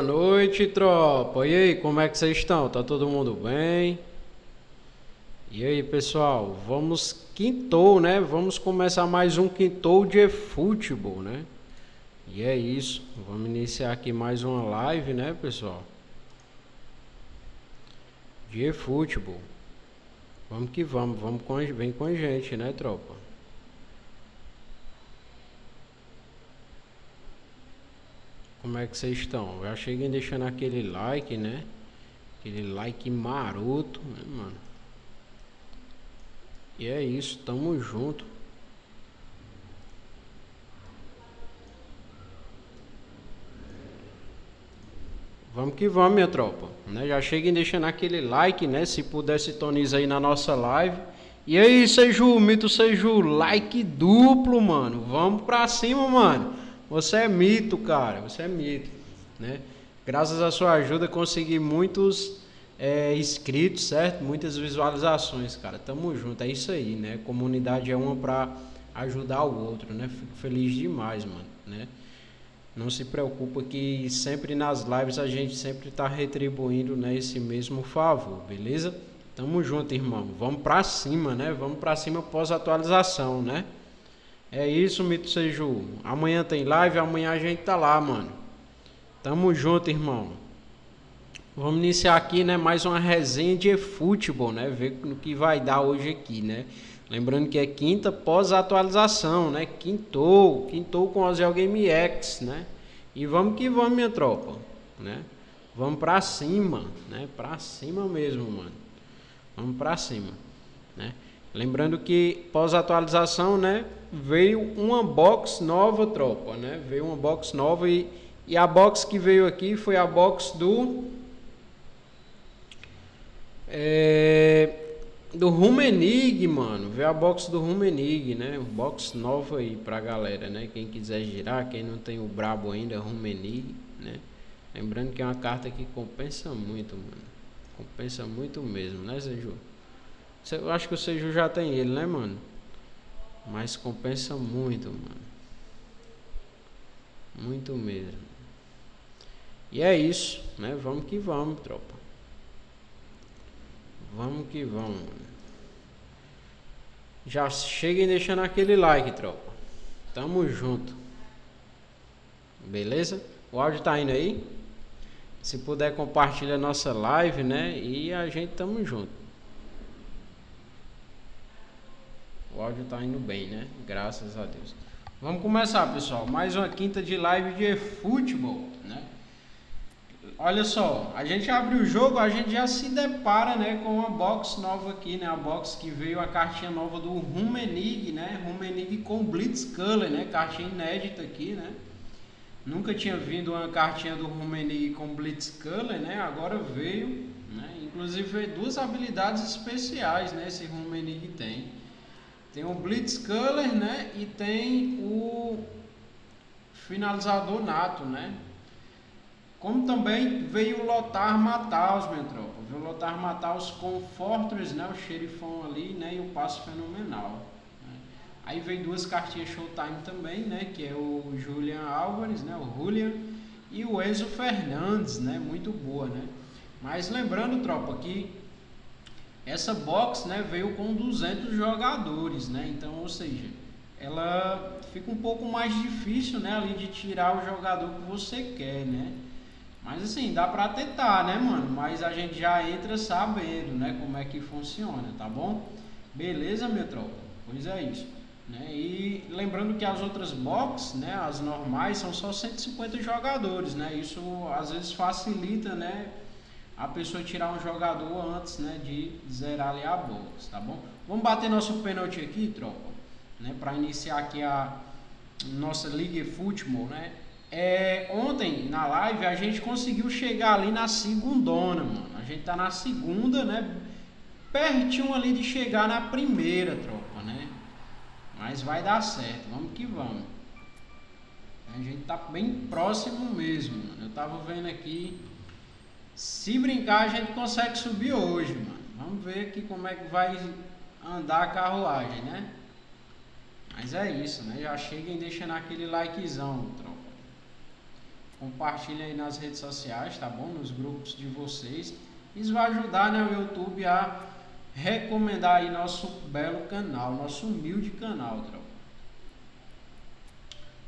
noite, tropa. E aí, como é que vocês estão? Tá todo mundo bem? E aí, pessoal, quintou, né? Vamos começar mais um quintou de eFootball, né? E é isso. Vamos iniciar aqui mais uma live, né, pessoal? De eFootball. Vamos que vamos, vem com a gente, né, tropa? Como é que vocês estão? Já cheguem deixando aquele like, né? Aquele like maroto, né, mano? E é isso, tamo junto. Vamos que vamos, minha tropa, né? Já cheguem deixando aquele like, né? Se puder, sintoniza aí na nossa live. E aí, Seju, mito Seju, like duplo, mano. Vamos pra cima, mano. Você é mito, cara. Você é mito, né? Graças à sua ajuda, consegui muitos inscritos, certo? Muitas visualizações, cara. Tamo junto, é isso aí, né? Comunidade é uma pra ajudar o outro, né? Fico feliz demais, mano, né? Não se preocupa que sempre nas lives a gente sempre tá retribuindo, né, esse mesmo favor, beleza? Tamo junto, irmão. Vamos pra cima, né? Vamos pra cima pós atualização, né? É isso, Mito Seju. Amanhã tem live, amanhã a gente tá lá, mano. Tamo junto, irmão. Vamos iniciar aqui, né, mais uma resenha de eFootball, né? Ver no que vai dar hoje aqui, né? Lembrando que é quinta pós-atualização, né? Quintou com OzielgamerX, né? E vamos que vamos, minha tropa, né? Vamos pra cima, né? Pra cima mesmo, mano. Vamos pra cima, né? Lembrando que pós-atualização, né? Veio uma box nova, tropa, né? Veio uma box nova e a box que veio aqui foi a box do Rumenig, mano. Veio a box do Rumenig, né? Box nova aí pra galera, né? Quem quiser girar, quem não tem o brabo ainda, Rumenig, né? Lembrando que é uma carta que compensa muito, mano. Compensa muito mesmo, né, Seju? Eu acho que o Seju já tem ele, né, mano? Mas compensa muito, mano. Muito mesmo. E é isso, né? Vamos que vamos, tropa. Vamos que vamos. Já cheguem deixando aquele like, tropa. Tamo junto. Beleza? O áudio tá indo aí? Se puder, compartilha a nossa live, né? E a gente tamo junto. O áudio tá indo bem, né? Graças a Deus. Vamos começar, pessoal. Mais uma quinta de live de eFootball, né? Olha só, a gente abre o jogo, a gente já se depara, né, com uma box nova aqui, né, a box que veio a cartinha nova do Rumenig, né, Rumenig com Blitzcolor, né, cartinha inédita aqui, né, nunca tinha vindo uma cartinha do Rumenig com Blitzcolor, né, agora veio, né, inclusive veio duas habilidades especiais, né, esse Rumenig tem o Blitzcolor, né, e tem o finalizador nato, né. Como também veio o Lothar Matthaus, minha tropa. Veio o Lothar Matthaus com o Fortress, né? O xerifão ali, né? E o passo fenomenal, né? Aí veio duas cartinhas Showtime também, né? Que é o Julian Álvares, né? O Julian e o Enzo Fernandes, né? Muito boa, né? Mas lembrando, tropa, que essa box, né? Veio com 200 jogadores, né? Então, ou seja, ela fica um pouco mais difícil, né? Ali de tirar o jogador que você quer, né? Mas assim, dá pra tentar, né, mano? Mas a gente já entra sabendo, né, como é que funciona, tá bom? Beleza, minha tropa? Pois é isso, né? E lembrando que as outras boxes, né, as normais, são só 150 jogadores, né? Isso às vezes facilita, né, a pessoa tirar um jogador antes, né, de zerar ali a box, tá bom? Vamos bater nosso pênalti aqui, tropa, né, pra iniciar aqui a nossa Liga eFootball, né? Ontem na live a gente conseguiu chegar ali na segundona, mano. A gente tá na segunda, né? Pertinho ali de chegar na primeira, tropa, né? Mas vai dar certo, vamos que vamos. A gente tá bem próximo mesmo, mano. Eu tava vendo aqui. Se brincar, a gente consegue subir hoje, mano. Vamos ver aqui como é que vai andar a carruagem, né? Mas é isso, né? Já cheguem deixando aquele likezão, tropa. Compartilhe aí nas redes sociais, tá bom? Nos grupos de vocês. Isso vai ajudar, né, o YouTube a recomendar aí nosso belo canal, nosso humilde canal, tropa.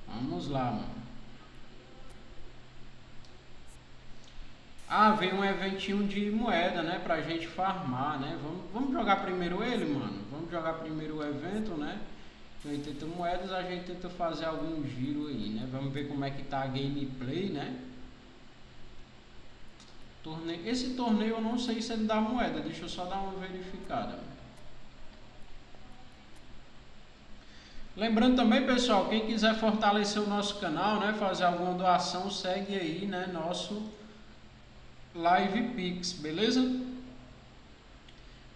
Vamos lá, mano. Ah, veio um eventinho de moeda, né, pra gente farmar, né? Vamos jogar primeiro ele, mano. Vamos jogar primeiro o evento, né? 80 moedas, a gente tenta fazer algum giro aí, né? Vamos ver como é que tá a gameplay, né? Esse torneio eu não sei se ele dá moeda, deixa eu só dar uma verificada. Lembrando também, pessoal, quem quiser fortalecer o nosso canal, né, fazer alguma doação, segue aí, né, nosso Live Pix, beleza?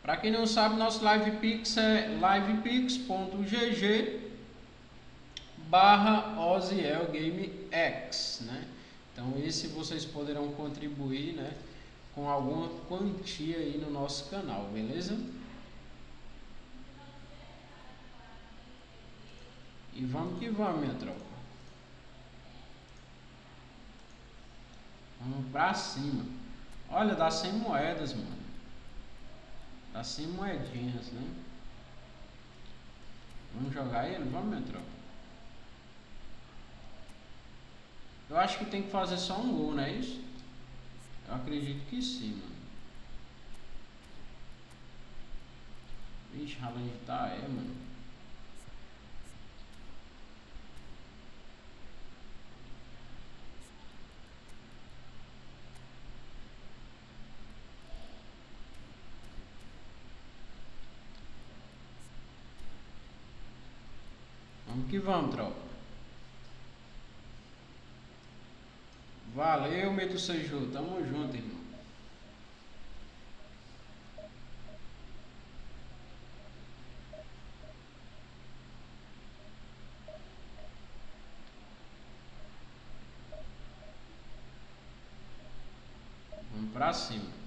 Para quem não sabe, nosso Live Pix é livepix.gg/OzielgamerX, né? Então esse vocês poderão contribuir, né, com alguma quantia aí no nosso canal, beleza? E vamos que vamos, minha tropa. Vamos pra cima. Olha, dá 100 moedas, mano. Dá 100 moedinhas, né? Vamos jogar ele? Vamos, minha tropa. Eu acho que tem que fazer só um gol, não é isso? Eu acredito que sim, mano. Vixe, Haaland tá, mano. Vamos que vamos, tropa. Valeu, Medo Seja. Tamo junto, irmão. Vamos pra cima.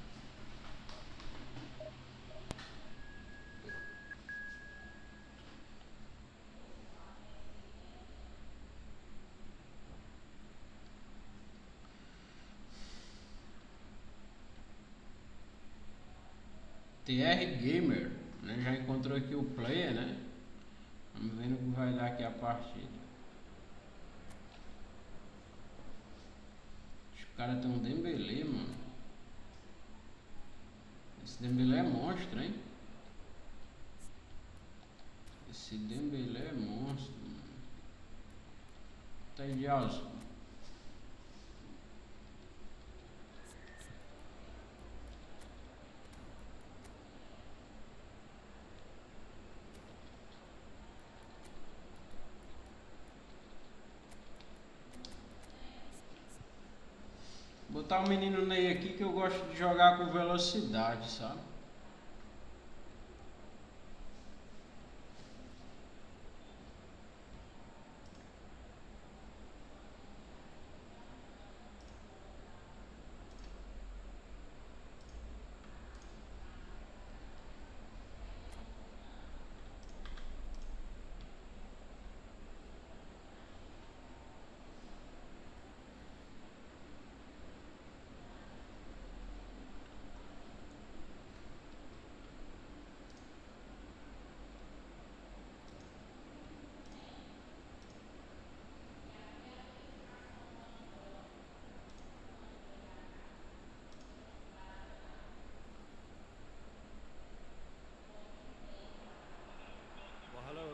TR Gamer, né? Já encontrou aqui o player, né? Vamos ver no que vai dar aqui a partida. Os caras tem um Dembélé, mano. Esse Dembélé é monstro, hein? Esse Dembélé é monstro, mano. Tá de azul. Botar o menino Ney aqui que eu gosto de jogar com velocidade, sabe?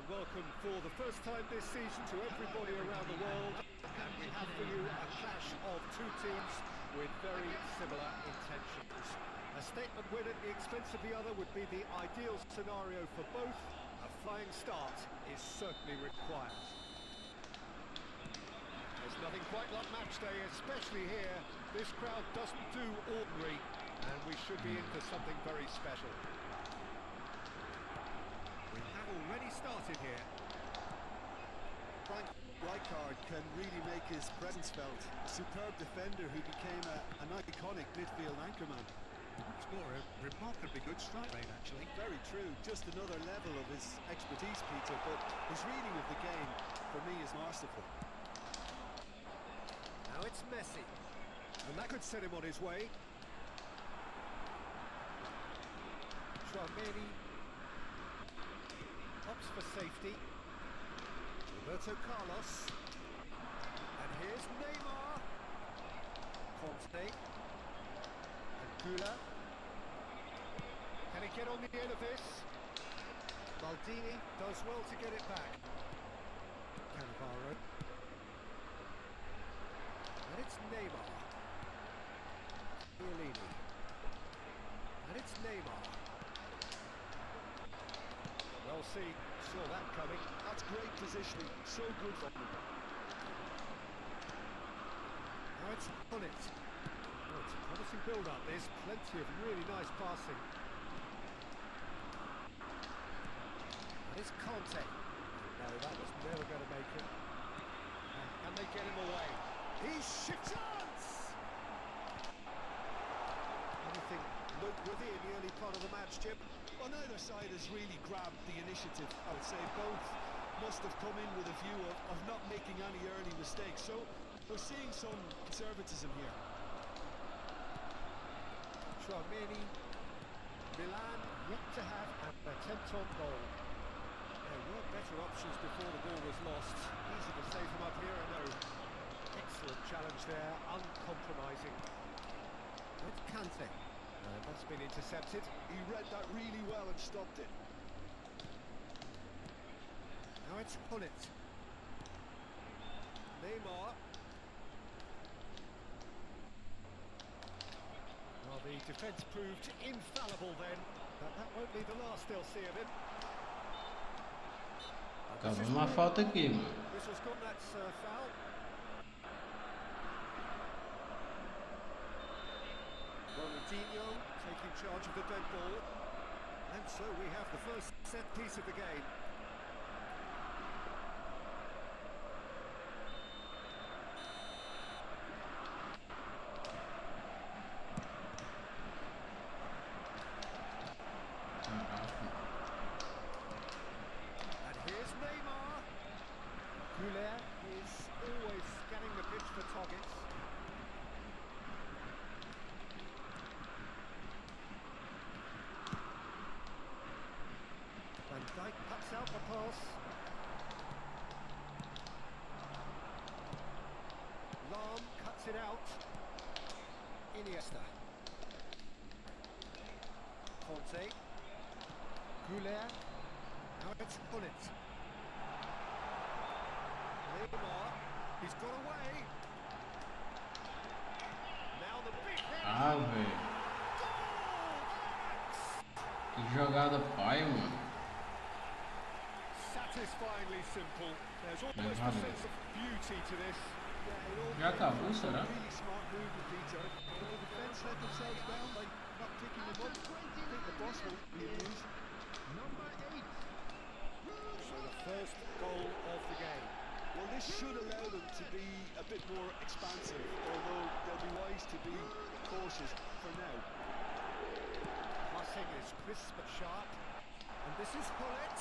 Welcome for the first time this season to everybody around the world, and we have for you a clash of two teams with very similar intentions. A statement win at the expense of the other would be the ideal scenario for both. A flying start is certainly required. There's nothing quite like match day, especially here. This crowd doesn't do ordinary, and we should be in for something very special. We have already started here. Frank Rijkaard can really make his presence felt. A superb defender who became an iconic midfield anchorman. More a remarkably good strike rate, actually. Very true. Just another level of his expertise, Peter, but his reading of the game, for me, is masterful. Now it's Messi. And that could set him on his way. Tchouameni opts for safety. Roberto Carlos. And here's Neymar. Conte. And Gula. Can he get on the end of this? Maldini does well to get it back. Cannavaro. And it's Neymar. Chiellini. And it's Neymar. Well seen, saw that coming. That's great positioning, so good for him. Now it's on it. Oh, it's a promising build-up. There's plenty of really nice passing. And it's Conte. No, that was never going to make it. And they get him away. He's chance! Anything noteworthy in the early part of the match, Jim? Well, neither side has really grabbed the initiative. I would say both must have come in with a view of not making any early mistakes. So we're seeing some conservatism here. Tchouameni. Milan yet to have an attempt on goal. There were better options before the ball was lost. Easy to save them up here, I know. Excellent challenge there, uncompromising. That's Kante. That's been intercepted. He read that really well and stopped it. Now it's Hullet. Neymar. Well, the defence proved infallible then, but that won't be the last they'll see of him. Acabou uma falta aqui, mano. This was good, that's foul. Ronaldinho taking charge of the dead ball. And so we have the first set piece of the game. And here's Neymar. Gula is always scanning the pitch for targets. Van Dijk cuts out the pass. Lahm cuts it out. Iniesta. Conte. Gula. Now it's Hullet. Neymar. He's got away. Now the big hit. Ah, velho. Que jogada paia, mano. Satisfyingly simple. There's almost a sense of beauty to this. Já acabou, será? Really smart move with Vito. The defence let themselves down by not picking him up. I think the boss will be used. Number 8. So the first goal of the game. Well, this should allow them to be a bit more expansive, although they'll be wise to be cautious for now. Passing is crisp but sharp. And this is Hullet.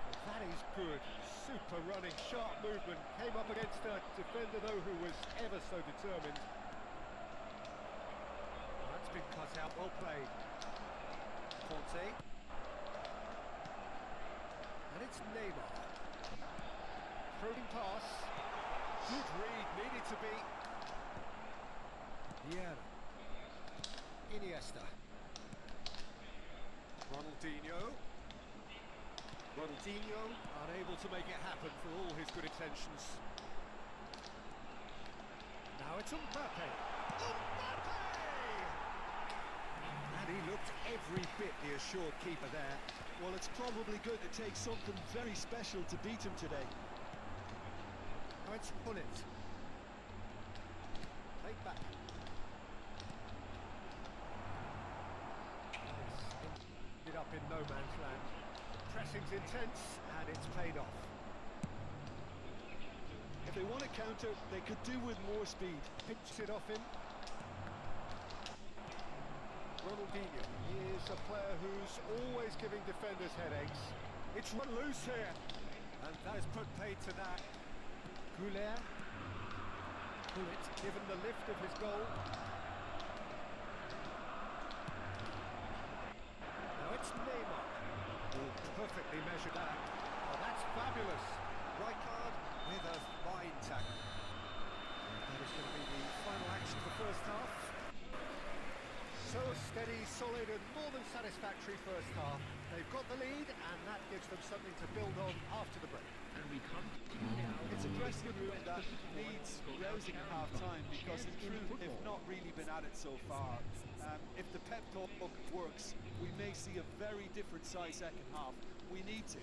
Well, that is good. Super running, sharp movement. Came up against a defender, though, who was ever so determined. That's been cut out. Well played. Conte. And it's Neymar. Throwing pass. Good read, needed to be. Yeah. Iniesta. Ronaldinho. Ronaldinho unable to make it happen for all his good intentions. Now it's Mbappe. Mbappe! And he looked every bit the assured keeper there. Well, it's probably going to take something very special to beat him today. Now it's Hullet. Played back. Ended up in no man's land. Pressing's intense, and it's paid off. If they want to counter, they could do with more speed. Pinches it off him. Ronaldinho, he is a player who's always giving defenders headaches. It's run loose here, and that has put paid to that. Goulet. Goulet given the lift of his goal. Now it's Neymar. Oh, perfectly measured that. Oh, that's fabulous. Right card with a fine tackle. That is going to be the final action of the first half. So steady, solid and more than satisfactory first half. They've got the lead and that gives them something to build on after the break. And we come now. It's a dressing room that needs rousing at half-time because in truth they've not really been at it so far. If the pep talk works, we may see a very different side second half. We need to.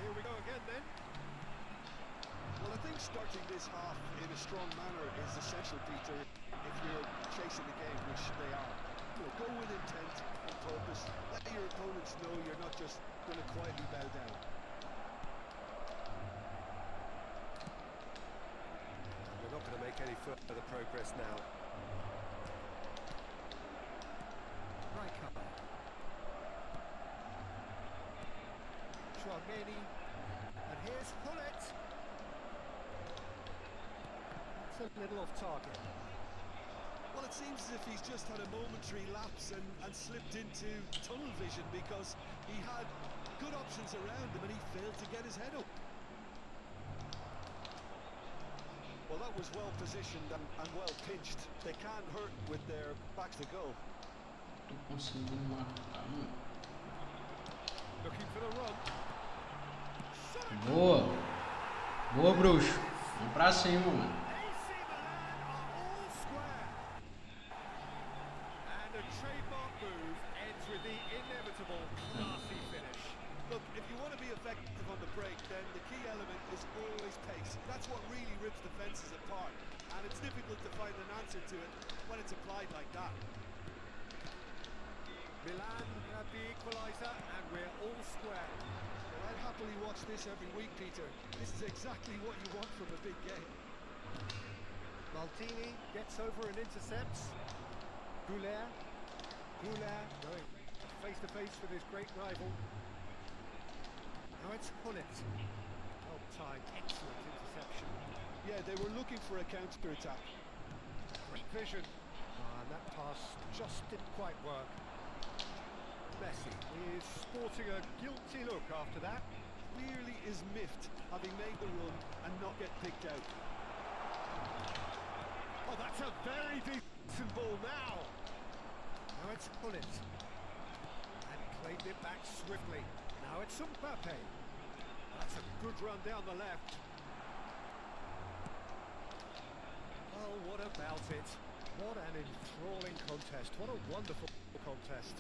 Here we go again then. Well, I think starting this half in a strong manner is essential, Peter, if you're chasing the game, which they are. Go with intent and purpose. Let your opponents know you're not just going to quietly bow down. We're not going to make any further progress now. Right cover. Chouameni. And here's Hullet. It's a little off target. Well, it seems as if he's just had a momentary lapse and slipped into tunnel vision because he had good options around him and he failed to get his head up. Well, that was well positioned and well pinched. They can't hurt with their backs to goal. Tô conseguindo marcar, mano. Looking for the run. Boa. Boa, bruxo. Vamos pra cima, mano. AC Milan are all square. And a trademark move ends with the inevitable classy finish. Look, if you want to be effective on the break, then the key element is always pace. That's what really rips defences apart. And it's difficult to find an answer to it when it's applied like that. Milan have the equaliser and we're all square. Well, I'd happily watch this every week, Peter. This is exactly what you want from a big game. Maldini gets over and intercepts. Goulet going face to face with his great rival. Now it's Hullet. Well timed, excellent interception. Yeah, they were looking for a counter-attack. Great vision. And that pass just didn't quite work. Messi is sporting a guilty look after that. Clearly is miffed, having made the run and not get picked out. Oh, that's a very decent ball now. Now it's Hullet. And claimed it back swiftly. Now it's Mbappe. That's a good run down the left. Oh, what about it? What an enthralling contest. What a wonderful contest.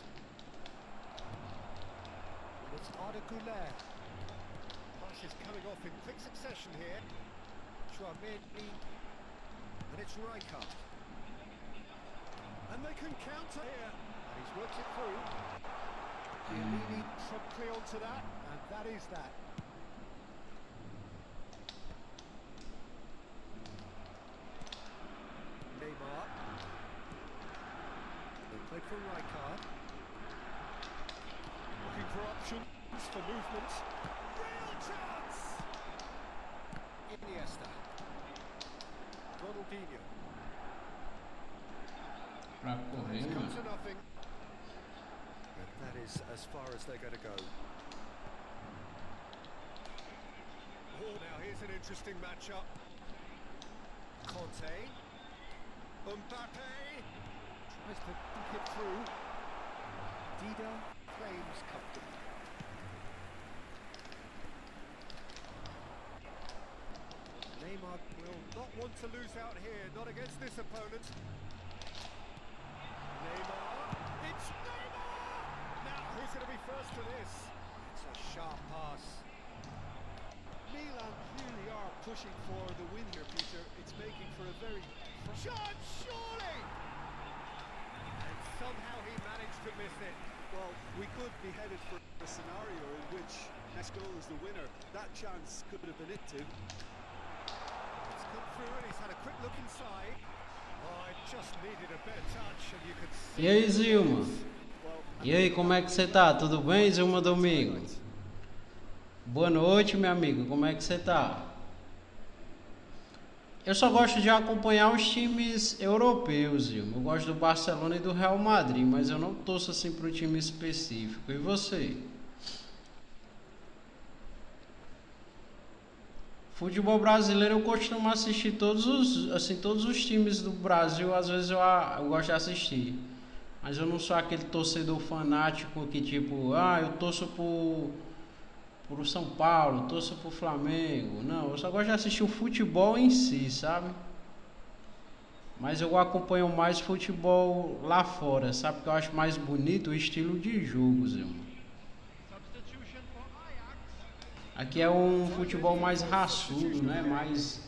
And it's Arda Goulet. Pass is coming off in quick succession here. Chouameni. And it's Rijkaard. And they can counter here. And he's worked it through. Chiellini promptly onto that. And that is that. Neymar. They played for Rijkaard. Looking for options, for movement. Real chance! Iniesta. Ronaldinho. Pra correr, It's come to mano. nothing. But that is as far as they're going to go. Oh, now here's an interesting matchup. Conte. Mbappe. Tries to think it through. Dida claims comfortably. Neymar will not want to lose miss out here, not against this opponent. Neymar, it's Neymar! Now, who's going to be first to this? It's a sharp pass. Milan clearly are pushing for the win here, Peter. It's making for a very... Shot, surely! And somehow he managed to miss it. Well, we could be headed for a scenario in which next goal is the winner. That chance could have been it too. It's come through and he's had a quick look inside. Oh, it just needed a better touch and you could see... E aí, Zilma? E aí, como é que você tá? Tudo bem, Zilma Domingo? Boa noite, meu amigo. Como é que você tá? Eu só gosto de acompanhar os times europeus, Zilma. Eu gosto do Barcelona e do Real Madrid, mas eu não torço assim para um time específico. E você? Futebol brasileiro eu costumo assistir todos os times do Brasil, às vezes eu gosto de assistir. Mas eu não sou aquele torcedor fanático que tipo, eu torço pro São Paulo, torço pro Flamengo. Não, eu só gosto de assistir o futebol em si, sabe? Mas eu acompanho mais futebol lá fora, sabe? Porque eu acho mais bonito o estilo de jogo, Zilma. Aqui é um futebol mais raçudo, né? Mais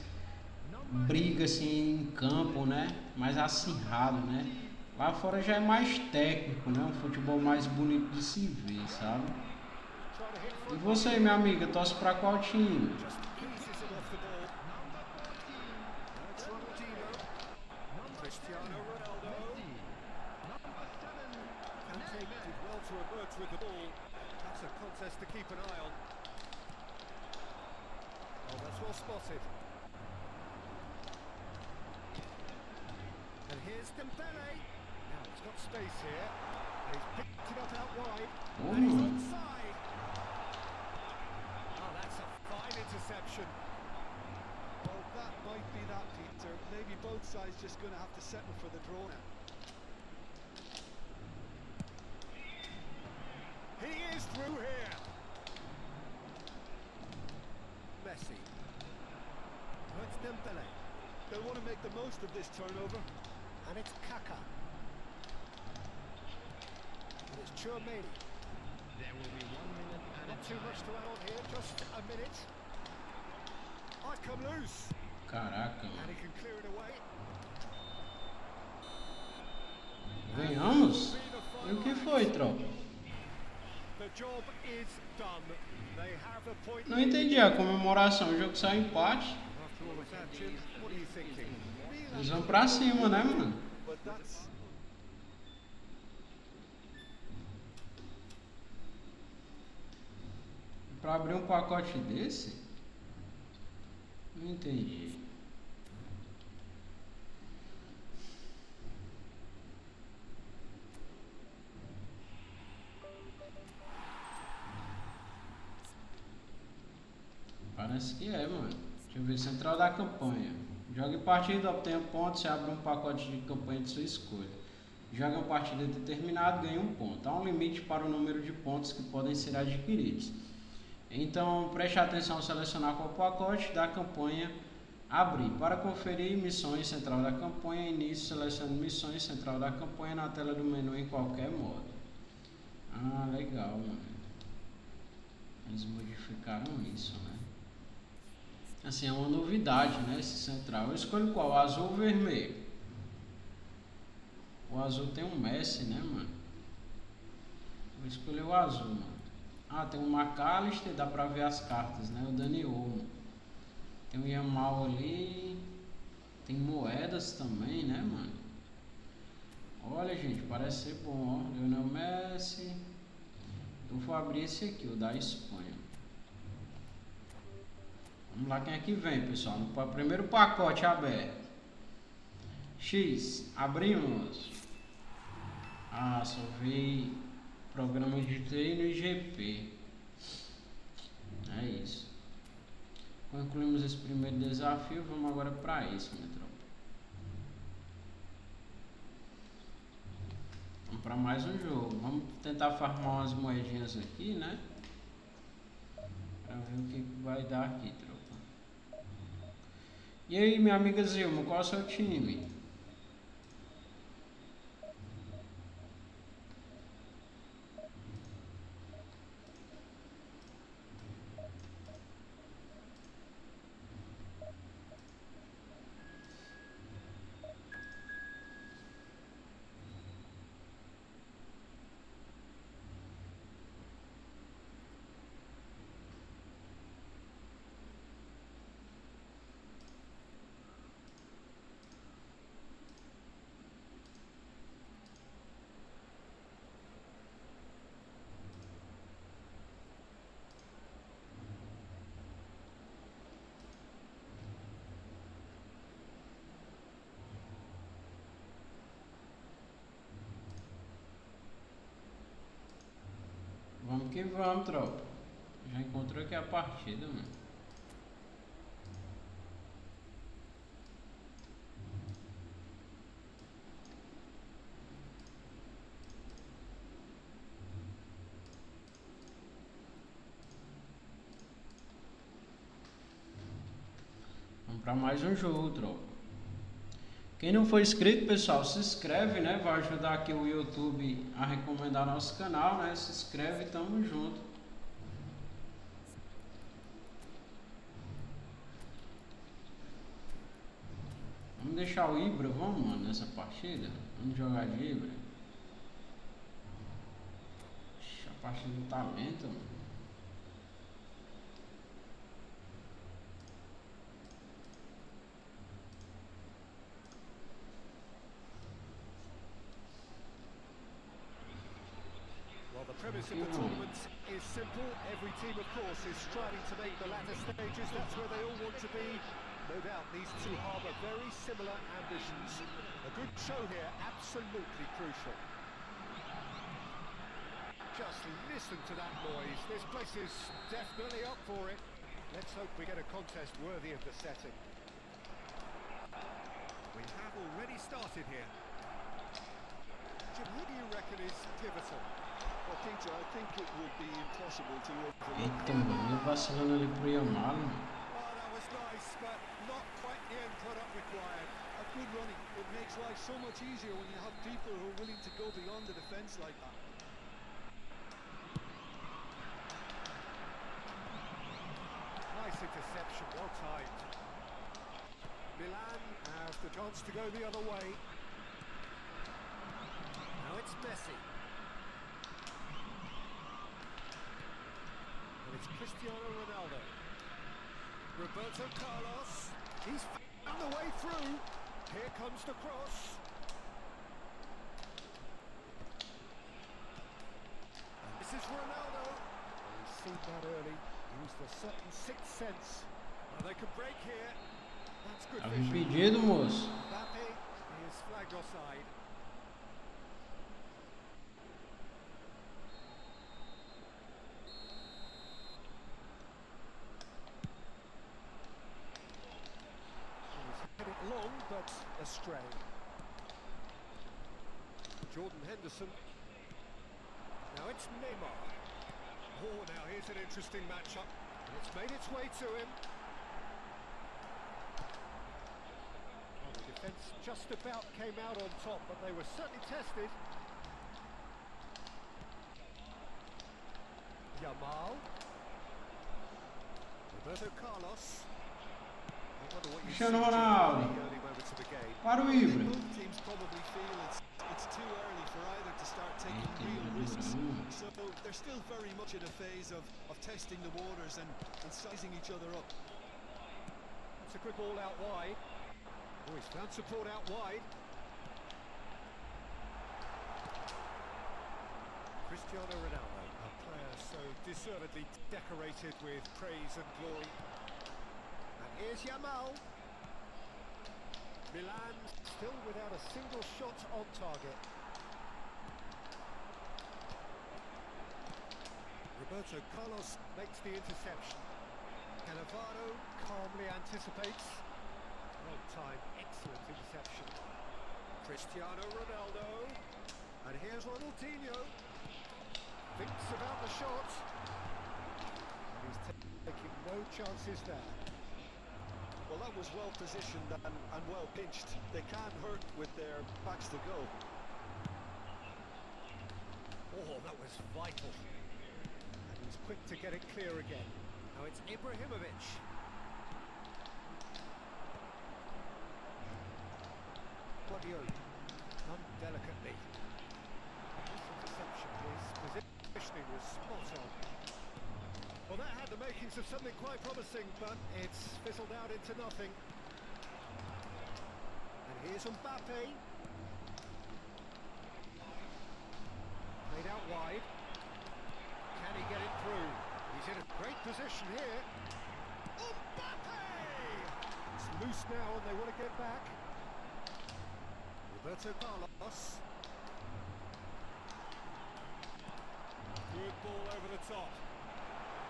briga assim em campo, né? Mais acirrado, né? Lá fora já é mais técnico, né? Um futebol mais bonito de se ver, sabe? E você, minha amiga, torce pra qual time? Spotted. And here's Dembele. Now he's got space here. And he's picked it up out wide. And he's onside. Oh, that's a fine interception. Well, that might be that, Peter. Maybe both sides just going to have to settle for the draw now. He is through here. Messi. It's Dembele. They'll want to make the most of this turnover. And it's Kaka. And it's Chouameni. There will be 1 minute and Not too much to add on here, just a minute. I've come loose. Caraca, And he can clear it away. ganhamos? E o que foi, tropa? The job is done. They have a point. Não entendi a comemoração, o jogo saiu empate. After all of that, Jim, what are you thinking? Eles vão pra cima, né, mano? But that's... Pra abrir um pacote desse? Não entendi. Parece que é, mano. Deixa eu ver, central da campanha. Jogue partida, obtenha pontos, se abre um pacote de campanha de sua escolha. Jogue uma partida determinada, ganha um ponto. Há um limite para o número de pontos que podem ser adquiridos. Então, preste atenção ao selecionar qual pacote da campanha abrir. Para conferir missões, central da campanha, início, selecione missões, central da campanha na tela do menu em qualquer modo. Ah, legal, mano. Eles modificaram isso, né? Assim, é uma novidade, né, esse central. Eu escolho qual? Azul ou vermelho? O azul tem um Messi, né, mano? Vou escolher o azul, mano. Ah, tem um McAllister, dá pra ver as cartas, né? O Dani Olmo. Tem o Yamal ali. Tem moedas também, né, mano? Olha, gente, parece ser bom, ó. Lionel Messi. Eu vou abrir esse aqui, o da Espanha. Vamos lá, quem é que vem, pessoal? No primeiro pacote aberto. X, abrimos. Ah, só vi programa de treino e GP. É isso. Concluímos esse primeiro desafio. Vamos agora para esse, minha tropa. Vamos para mais um jogo. Vamos tentar farmar umas moedinhas aqui, né? Para ver o que vai dar aqui, tropa. E aí, minha amiga Zilma, qual é o seu time? Vamos que vamos, tropa. Já encontrou aqui a partida, mano. Vamos pra mais um jogo, tropa. Quem não for inscrito, pessoal, se inscreve, né? Vai ajudar aqui o YouTube a recomendar nosso canal, né? Se inscreve e tamo junto. Vamos deixar o Ibra, vamos, mano, nessa partida? Vamos jogar de Ibra. A partida tá lenta, mano. Well, the premise of the tournament is simple. Every team, of course, is striving to make the latter stages. That's where they all want to be. No doubt these two harbour very similar ambitions. A good show here, absolutely crucial. Just listen to that noise. This place is definitely up for it. Let's hope we get a contest worthy of the setting. We have already started here. Jim, who do you reckon is pivotal? Well, Peter, I think it would be impossible to overlook. Eita, mano, vacilando ali pro Yamal, mano. Oh, that was nice, but not quite the end product required. A good running. It makes life so much easier when you have people who are willing to go beyond the defence like that. Nice interception, well timed. Milan has the chance to go the other way. Now it's Messi. And it's Cristiano Ronaldo. Roberto Carlos. He's found the way through. Here comes the cross. And this is Ronaldo. We've seen that early. Used a certain sixth sense. Well, they could break here. That's good Tava vision. impedido, moço. Mbappe is flagged offside. He's hit it long, but astray. Jordan Henderson. Now it's Neymar. Oh, now here's an interesting matchup. It's made its way to him. Well, the defence just about came out on top, but they were certainly tested. Yamal. Roberto Carlos. I wonder what you see Cristiano during Ronaldo. the early moments of the game. Para o I think Ibra. both teams probably feel it's too early for either to start taking real risks. So they're still very much in a phase of testing the waters and sizing each other up. It's a good ball out wide. Oh, he's found support out wide. Cristiano Ronaldo, a player so deservedly decorated with praise and glory. And here's Yamal. Milan still without a single shot on target. Roberto Carlos makes the interception. Cannavaro calmly anticipates. Well timed, excellent interception. Cristiano Ronaldo. And here's Ronaldinho. Thinks about the shot. And he's taking no chances there. Well, that was well positioned and well pinched. They can't hurt with their backs to go. Oh, that was vital. And he's quick to get it clear again. Now it's Ibrahimovic. Quintou, done delicately. This interception, his positioning was spot on. Well, that had the makings of something quite promising, but it's fizzled out into nothing. And here's Mbappe. Played out wide. Can he get it through? He's in a great position here. Mbappe! It's loose now and they want to get back. Roberto Carlos. Good ball over the top.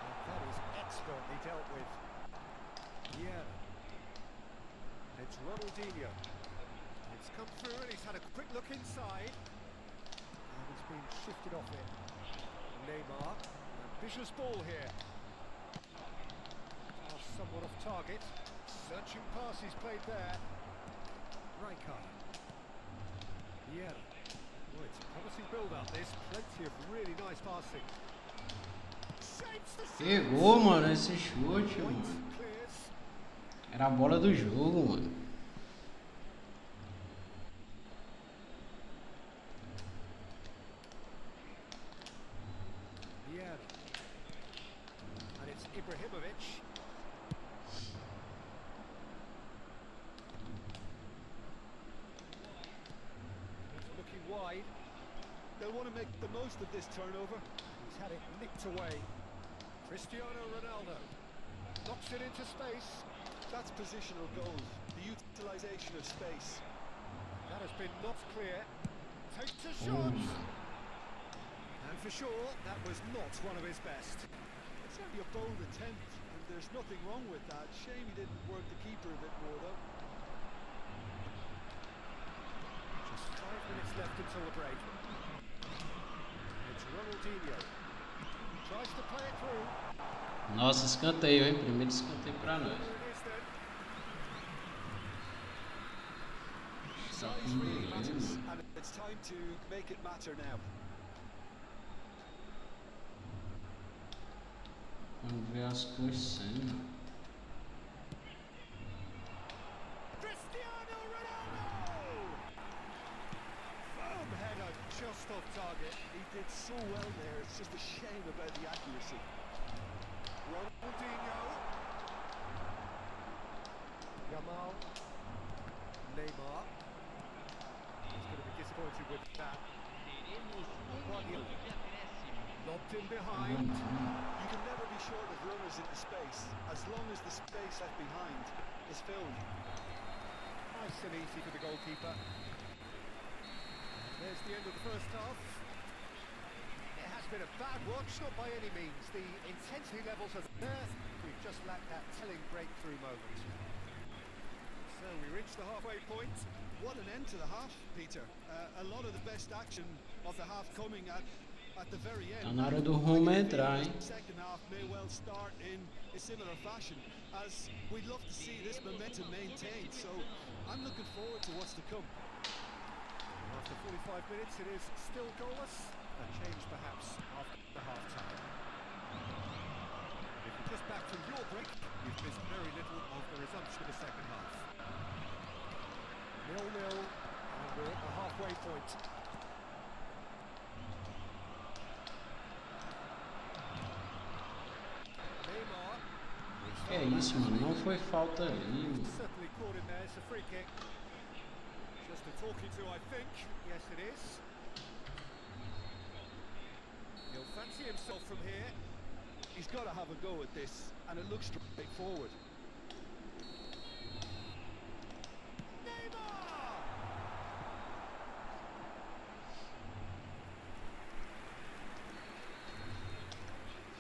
And that is expertly dealt with. Yeah. It's Ronaldinho. It's come through and he's had a quick look inside. And he's been shifted off it. Neymar. Ambitious ball here. Pass somewhat off target. Searching pass he's played there. Rijkaard. Yeah. Well, it's a promising build-up. There's plenty of really nice passing. Pegou, mano, esse chute, mano. Clears. Era a bola do jogo, mano. Yeah. And it's Ibrahimovic. It's looking wide. They'll want to make the most of this turnover. He's had it nicked away. Cristiano Ronaldo knocks it into space. That's positional goals, the utilisation of space. That has been not clear. Takes a shot. And for sure, that was not one of his best. It's only a bold attempt, and there's nothing wrong with that. Shame he didn't work the keeper a bit more, though. Just 5 minutes left until the break. It's Ronaldinho. Tries to play it through. Nossa, escanteio, hein? Primeiro escanteio pra nós. There it is then. Size really matters, and it's time to make it matter now. Vamos ver as cores sem. Cristiano Ronaldo! Firm header, just off target. He did so well there, it's just a shame about the accuracy. Ronaldinho. Gamal. Neymar. He's going to be disappointed with that. Lobbed in behind. You can never be short of runners into space, as long as the space left behind is filled. Nice and easy for the goalkeeper. There's the end of the first half. It has been a bad watch, not by any means. The intensity levels are there. We've just lacked that telling breakthrough moment. So we reach the halfway point. What an end to the half, Peter. A lot of the best action of the half coming at the very end. Tá na hora do Roma entrar, hein? The second half may well start in a similar fashion, as we'd love to see this momentum maintained. So I'm looking forward to what's to come. After 45 minutes, it is still goalless. A change perhaps after the half-time. If you're just back from your break, you've missed very little of the resumption of the second half. 0-0, and we're at the halfway point. Neymar. Que é isso, mano? Não foi falta ali, mano. Certainly caught in there, it's a free kick. Just a talking to, I think. Yes, it is. He'll fancy himself from here. He's got to have a go at this, and it looks straightforward. Neymar!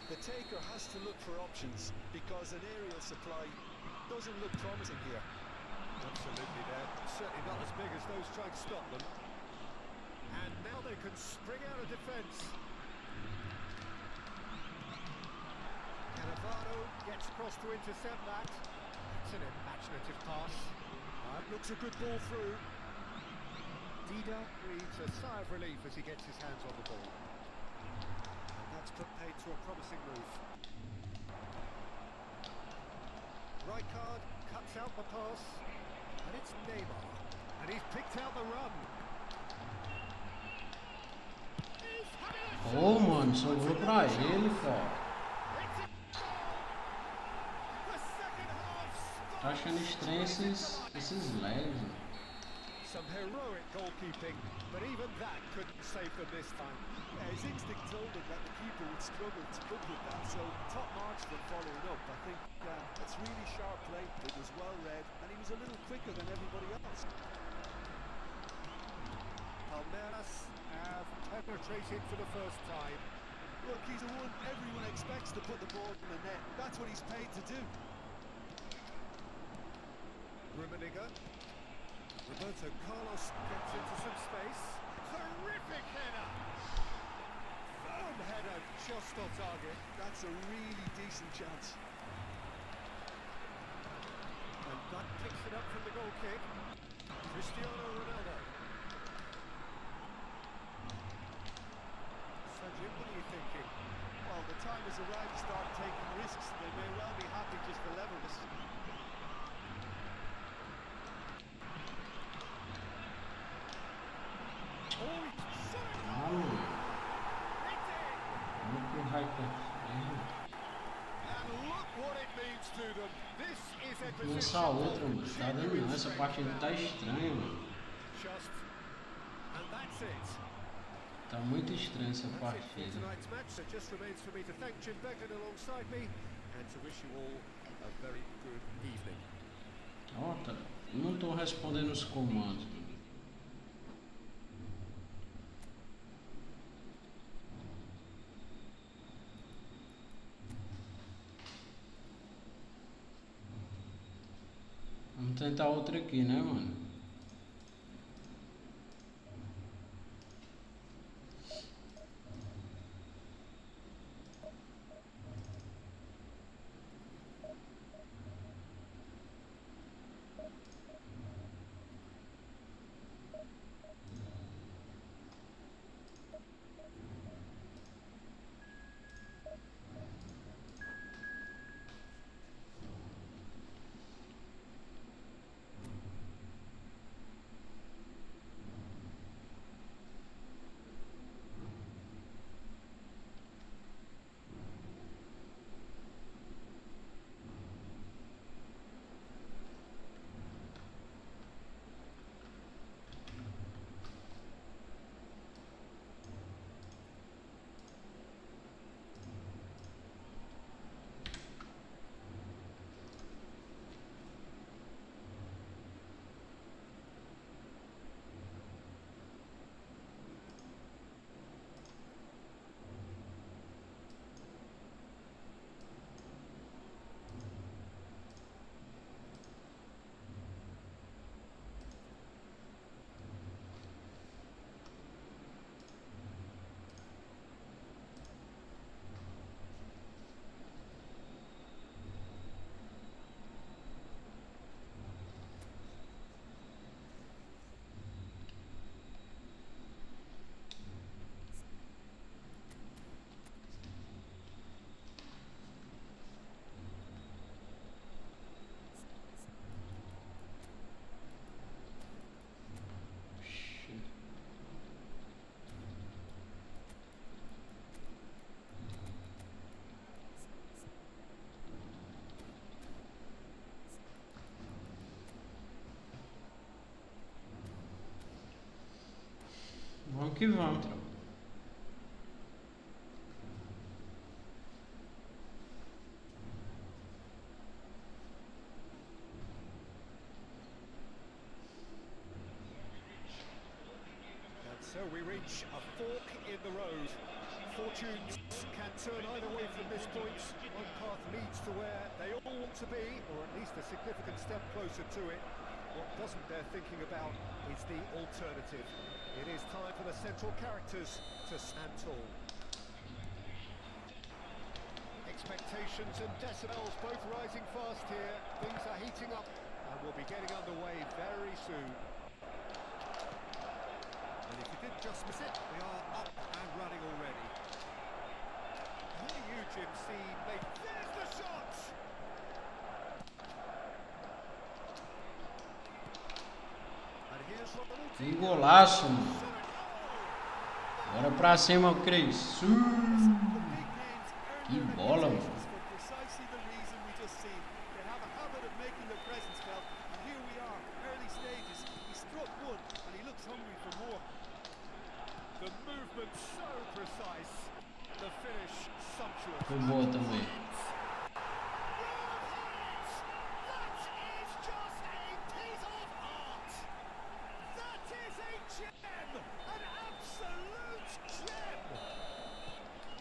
The taker has to look for options, because an aerial supply doesn't look promising here. Absolutely, they're certainly not as big as those trying to stop them. And now they can spring out of defence. Cannavaro gets across to intercept that. That's an imaginative pass. That looks a good ball through. Dida breathes a sigh of relief as he gets his hands on the ball. And that's put paid to a promising move. Rijkaard cuts out the pass, and it's Neymar, and he's picked out the run. Ô, mano, sobrou pra ele, cara. Tá achando estranho esses lags, mano. Some heroic goalkeeping, but even that couldn't save them this time. Yeah, his instinct told him that the keeper would struggle to cope with that, so top marks for following up. I think it's really sharp play, it was well read, and he was a little quicker than everybody else. Palmeiras have penetrated for the first time. Look, he's the one everyone expects to put the ball in the net. That's what he's paid to do. Rummenigge. Roberto Carlos gets into some space. Terrific header! Firm header, just on target. That's a really decent chance. And that picks it up from the goal kick. Cristiano Ronaldo. Seja, what are you thinking? Well, the time has arrived to start taking risks. They may well be happy just to level this. Muito hype. And look what it means to them. This is a Vou lançar outra, mano. Tá dando não. Essa partida tá estranha, mano. Just. And that's it. Tá muito estranha essa That's it for partida. tonight's match. So just remains for me to thank Jim Beckett alongside me and to wish you all a very good evening. Ó, tá. Não tô respondendo os comandos. Vamos tentar outra aqui, né, mano? Vamos que vamos, tropa. And so we reach a fork in the road. Fortunes can turn either way from this point. One path leads to where they all want to be, or at least a significant step closer to it. What doesn't bear thinking about is the alternative. It is time for the central characters to stand tall. Expectations and decibels both rising fast here. Things are heating up and we'll be getting underway very soon. And if you did just miss it, we are up and running already. How do you, Jim, see maybe... There's the shot! And here's Ronald. Que golaço, mano. Bora pra cima, Cris. Que bola, mano. The movement so precise, the finish sumptuous. Foi boa também. That is just a piece of art. That is a gem, an absolute gem.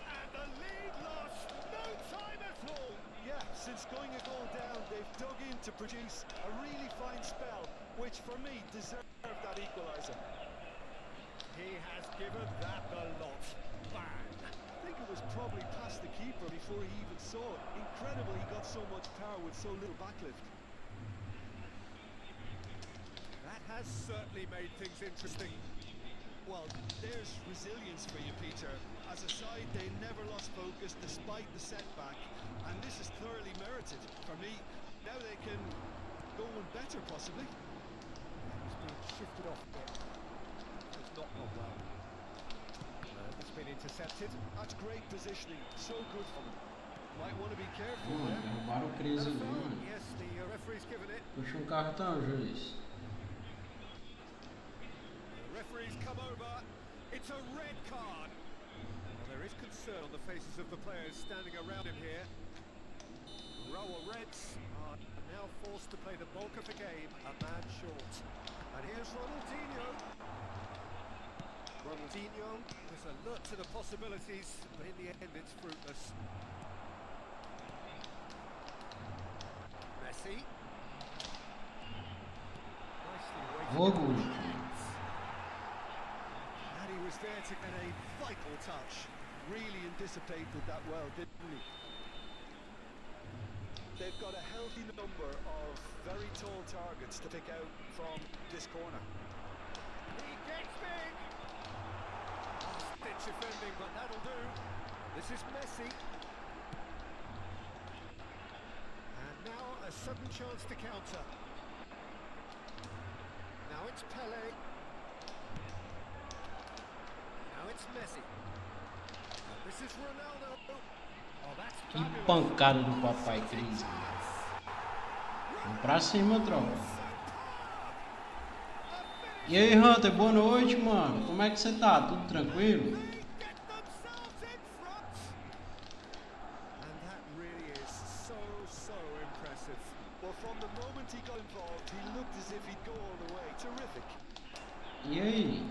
And the lead lost no time at all. Yeah, since going a goal down, they've dug in to produce a really fine spell, which for me deserved that equaliser. He has given that the lot. Bang! I think it was probably past the keeper before he even saw it. Incredible he got so much power with so little backlift. That has certainly made things interesting. Well, there's resilience for you, Peter. As a side, they never lost focus despite the setback, and this is thoroughly merited. For me, now they can go one better, possibly. He's been shifted off a bit. It's not gone well. It's been intercepted. That's great positioning. So good for them. Might want to be careful Mano, there. derrubaram o Cris ali, mano. Yes, the referee's given it. Puxa um cartão, juiz. The referee's come over. It's a red card. Well, there is concern on the faces of the players standing around him here. Rower Reds are now forced to play the bulk of the game, a man short. And here's Ronaldinho. Ronaldinho is alert to the possibilities, but in the end it's fruitless. Messi. Nicely weighted. Fogo. And he was there to get a vital touch. Really anticipated that well, didn't he? They've got a healthy number of very tall targets to pick out from this corner. He gets big. Stitch defending, but that'll do. This is Messi. And now a sudden chance to counter. Now it's Pele. Now it's Messi. And this is Ronaldo. Oh, that's Que fabulous. pancada do papai Cris. Vamos pra cima, tropa. E aí, Hunter, boa noite, mano. Como é que você tá? Tudo tranquilo? Get themselves in front. And that really is so impressive. Well, from the moment he got involved, he looked as if he'd go all the way. Terrific. E aí?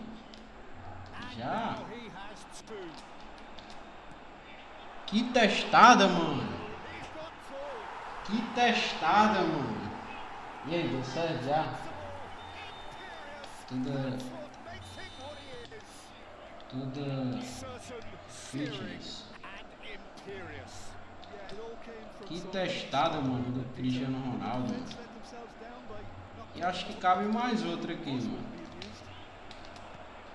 Já? Now he has two. Que testada, mano. He's got two. Que testada, mano. E aí, deu certo já? Tudo, What makes him what he is. tudo Certain, fitness. searing, and imperious. Yeah, it all came from Que some testada, mano, do Cristiano Ronaldo. defense let themselves down by not E acho que cabe mais outra aqui, possible mano. being used.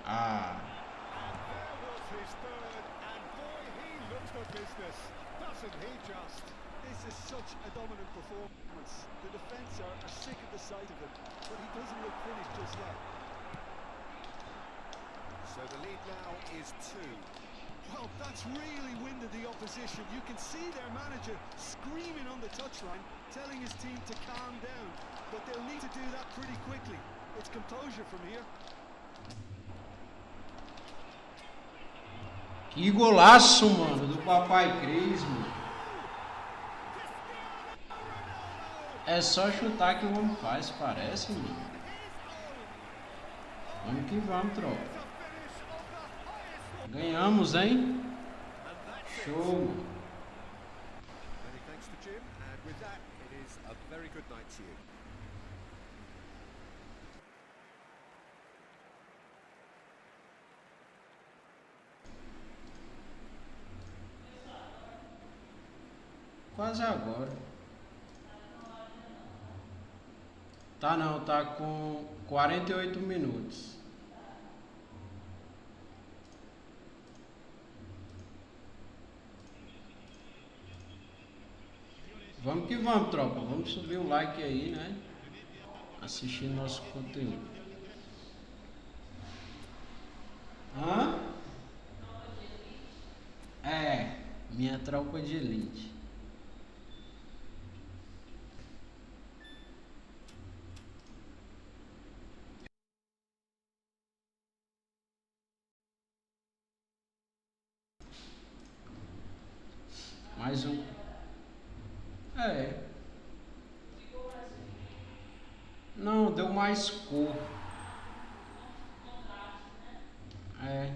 Ah, And there was his third, and boy, he looks for business. Doesn't he just? This is such a dominant performance. The defence are sick at the sight of him, but he doesn't look finished just yet. So the lead now is two. Well, that's really winded the opposition. You can see their manager screaming on the touchline, telling his team to calm down. But they'll need to do that pretty quickly. It's composure from here. que golaço, mano, do papai Cris, mano. É só chutar que o homem faz, parece, mano. Vamos que vamos, tropa. Ganhamos, hein? Show. Many thanks to Jim, and with that, it is a very good night to you. quase agora. Tá não, tá com 48 minutos. Vamos que vamos, tropa. Vamos subir o like aí, né? Assistir nosso conteúdo. Hã? É, minha tropa de elite. Mais um. É. Não, deu mais cor. É.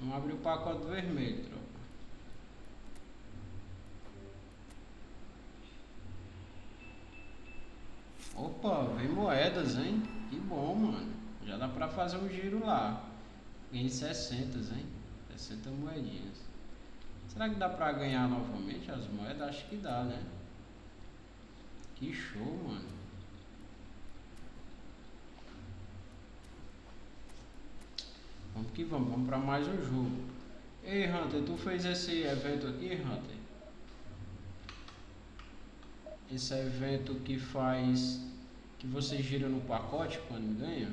Vamos abrir o pacote vermelho, tropa. Opa, vem moedas, hein? Que bom, mano. Já dá pra fazer um giro lá. Ganhei 60, hein? 60 moedinhas. Será que dá pra ganhar novamente as moedas? Acho que dá, né? Que show, mano. Vamos que vamos, vamos pra mais um jogo. Ei, Hunter, tu fez esse evento aqui, Hunter? Esse evento que faz... que você gira no pacote quando ganha?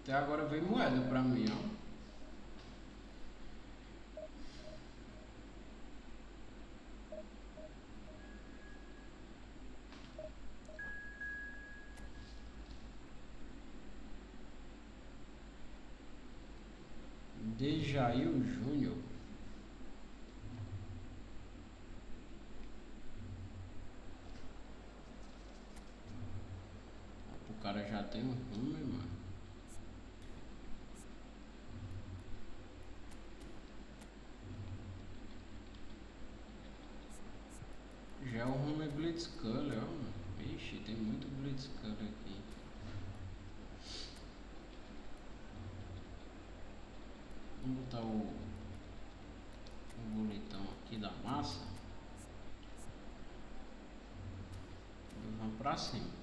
Até agora veio moeda pra mim, ó. Dejail Júnior. O cara já tem um rumo, mano. Já é o rumo é Blitzcolor, ó, mano. Ixi, tem muito Blitzcolor aqui. Vamos botar o boletão aqui da massa. E vamos pra cima.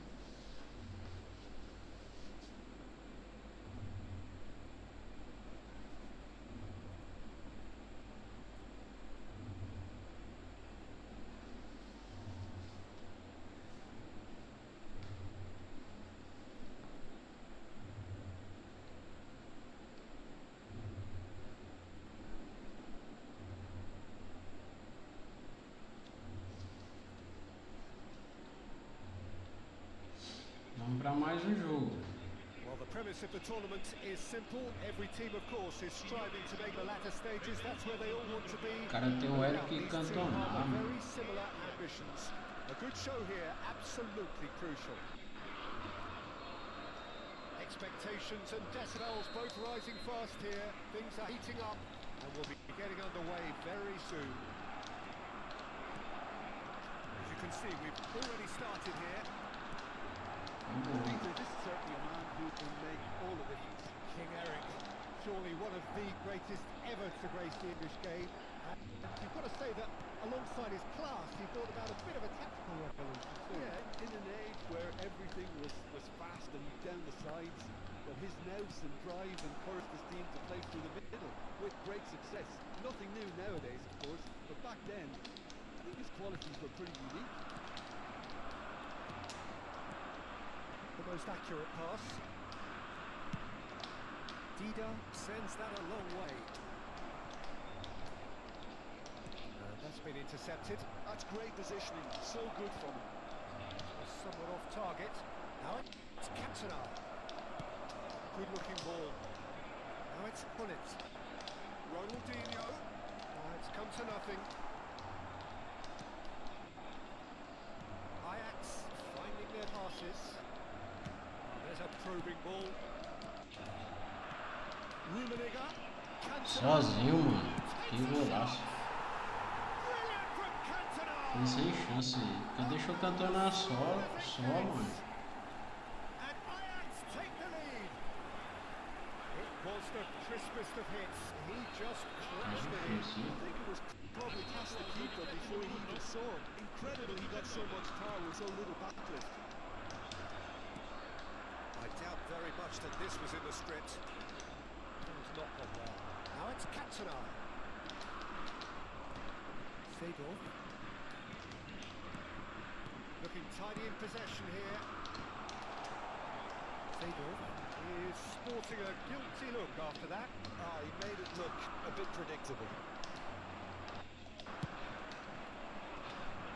Vamos para mais um jogo. Well, the premise of the tournament is simple. Every team, of course, is striving to make the latter stages. That's where they all want to be. O cara tem o Eric Cantona. Very similar ambitions. A good show here, absolutely crucial. Expectations and decibels both rising fast here. Things are heating up and we'll be getting underway very soon. As you can see, we've already started here. Peter, this is certainly a man who can make all the difference. King Eric, surely one of the greatest ever to grace the English game. And you've got to say that alongside his class, he brought about a bit of a tactical revolution too. Yeah, in an age where everything was fast and down the sides, but his nous and drive encouraged his team to play through the middle with great success. Nothing new nowadays, of course, but back then, I think his qualities were pretty unique. The most accurate pass. Dida sends that a long way. And that's been intercepted. That's great positioning, so good from him. Somewhat off target. Now it's Cantona. Good looking ball. Now it's Bullet. Ronaldinho. It's come to nothing. Ajax finding their passes. There's a probing ball. Rummenigge. Sozinho, mano. Que golaço. Foi sem chance. Porque deixou cantando só, mano. And Ajax take the lead. It was the crispest of hits. He just crashed it in. Difícil. I think it was probably past the keeper before he even saw it. Incredible he got so much power with so little backlift. I doubt very much that this was in the script. It's not gone well. Now it's Quintou. Seja. Looking tidy in possession here. Seja is sporting a guilty look after that. Ah, he made it look a bit predictable.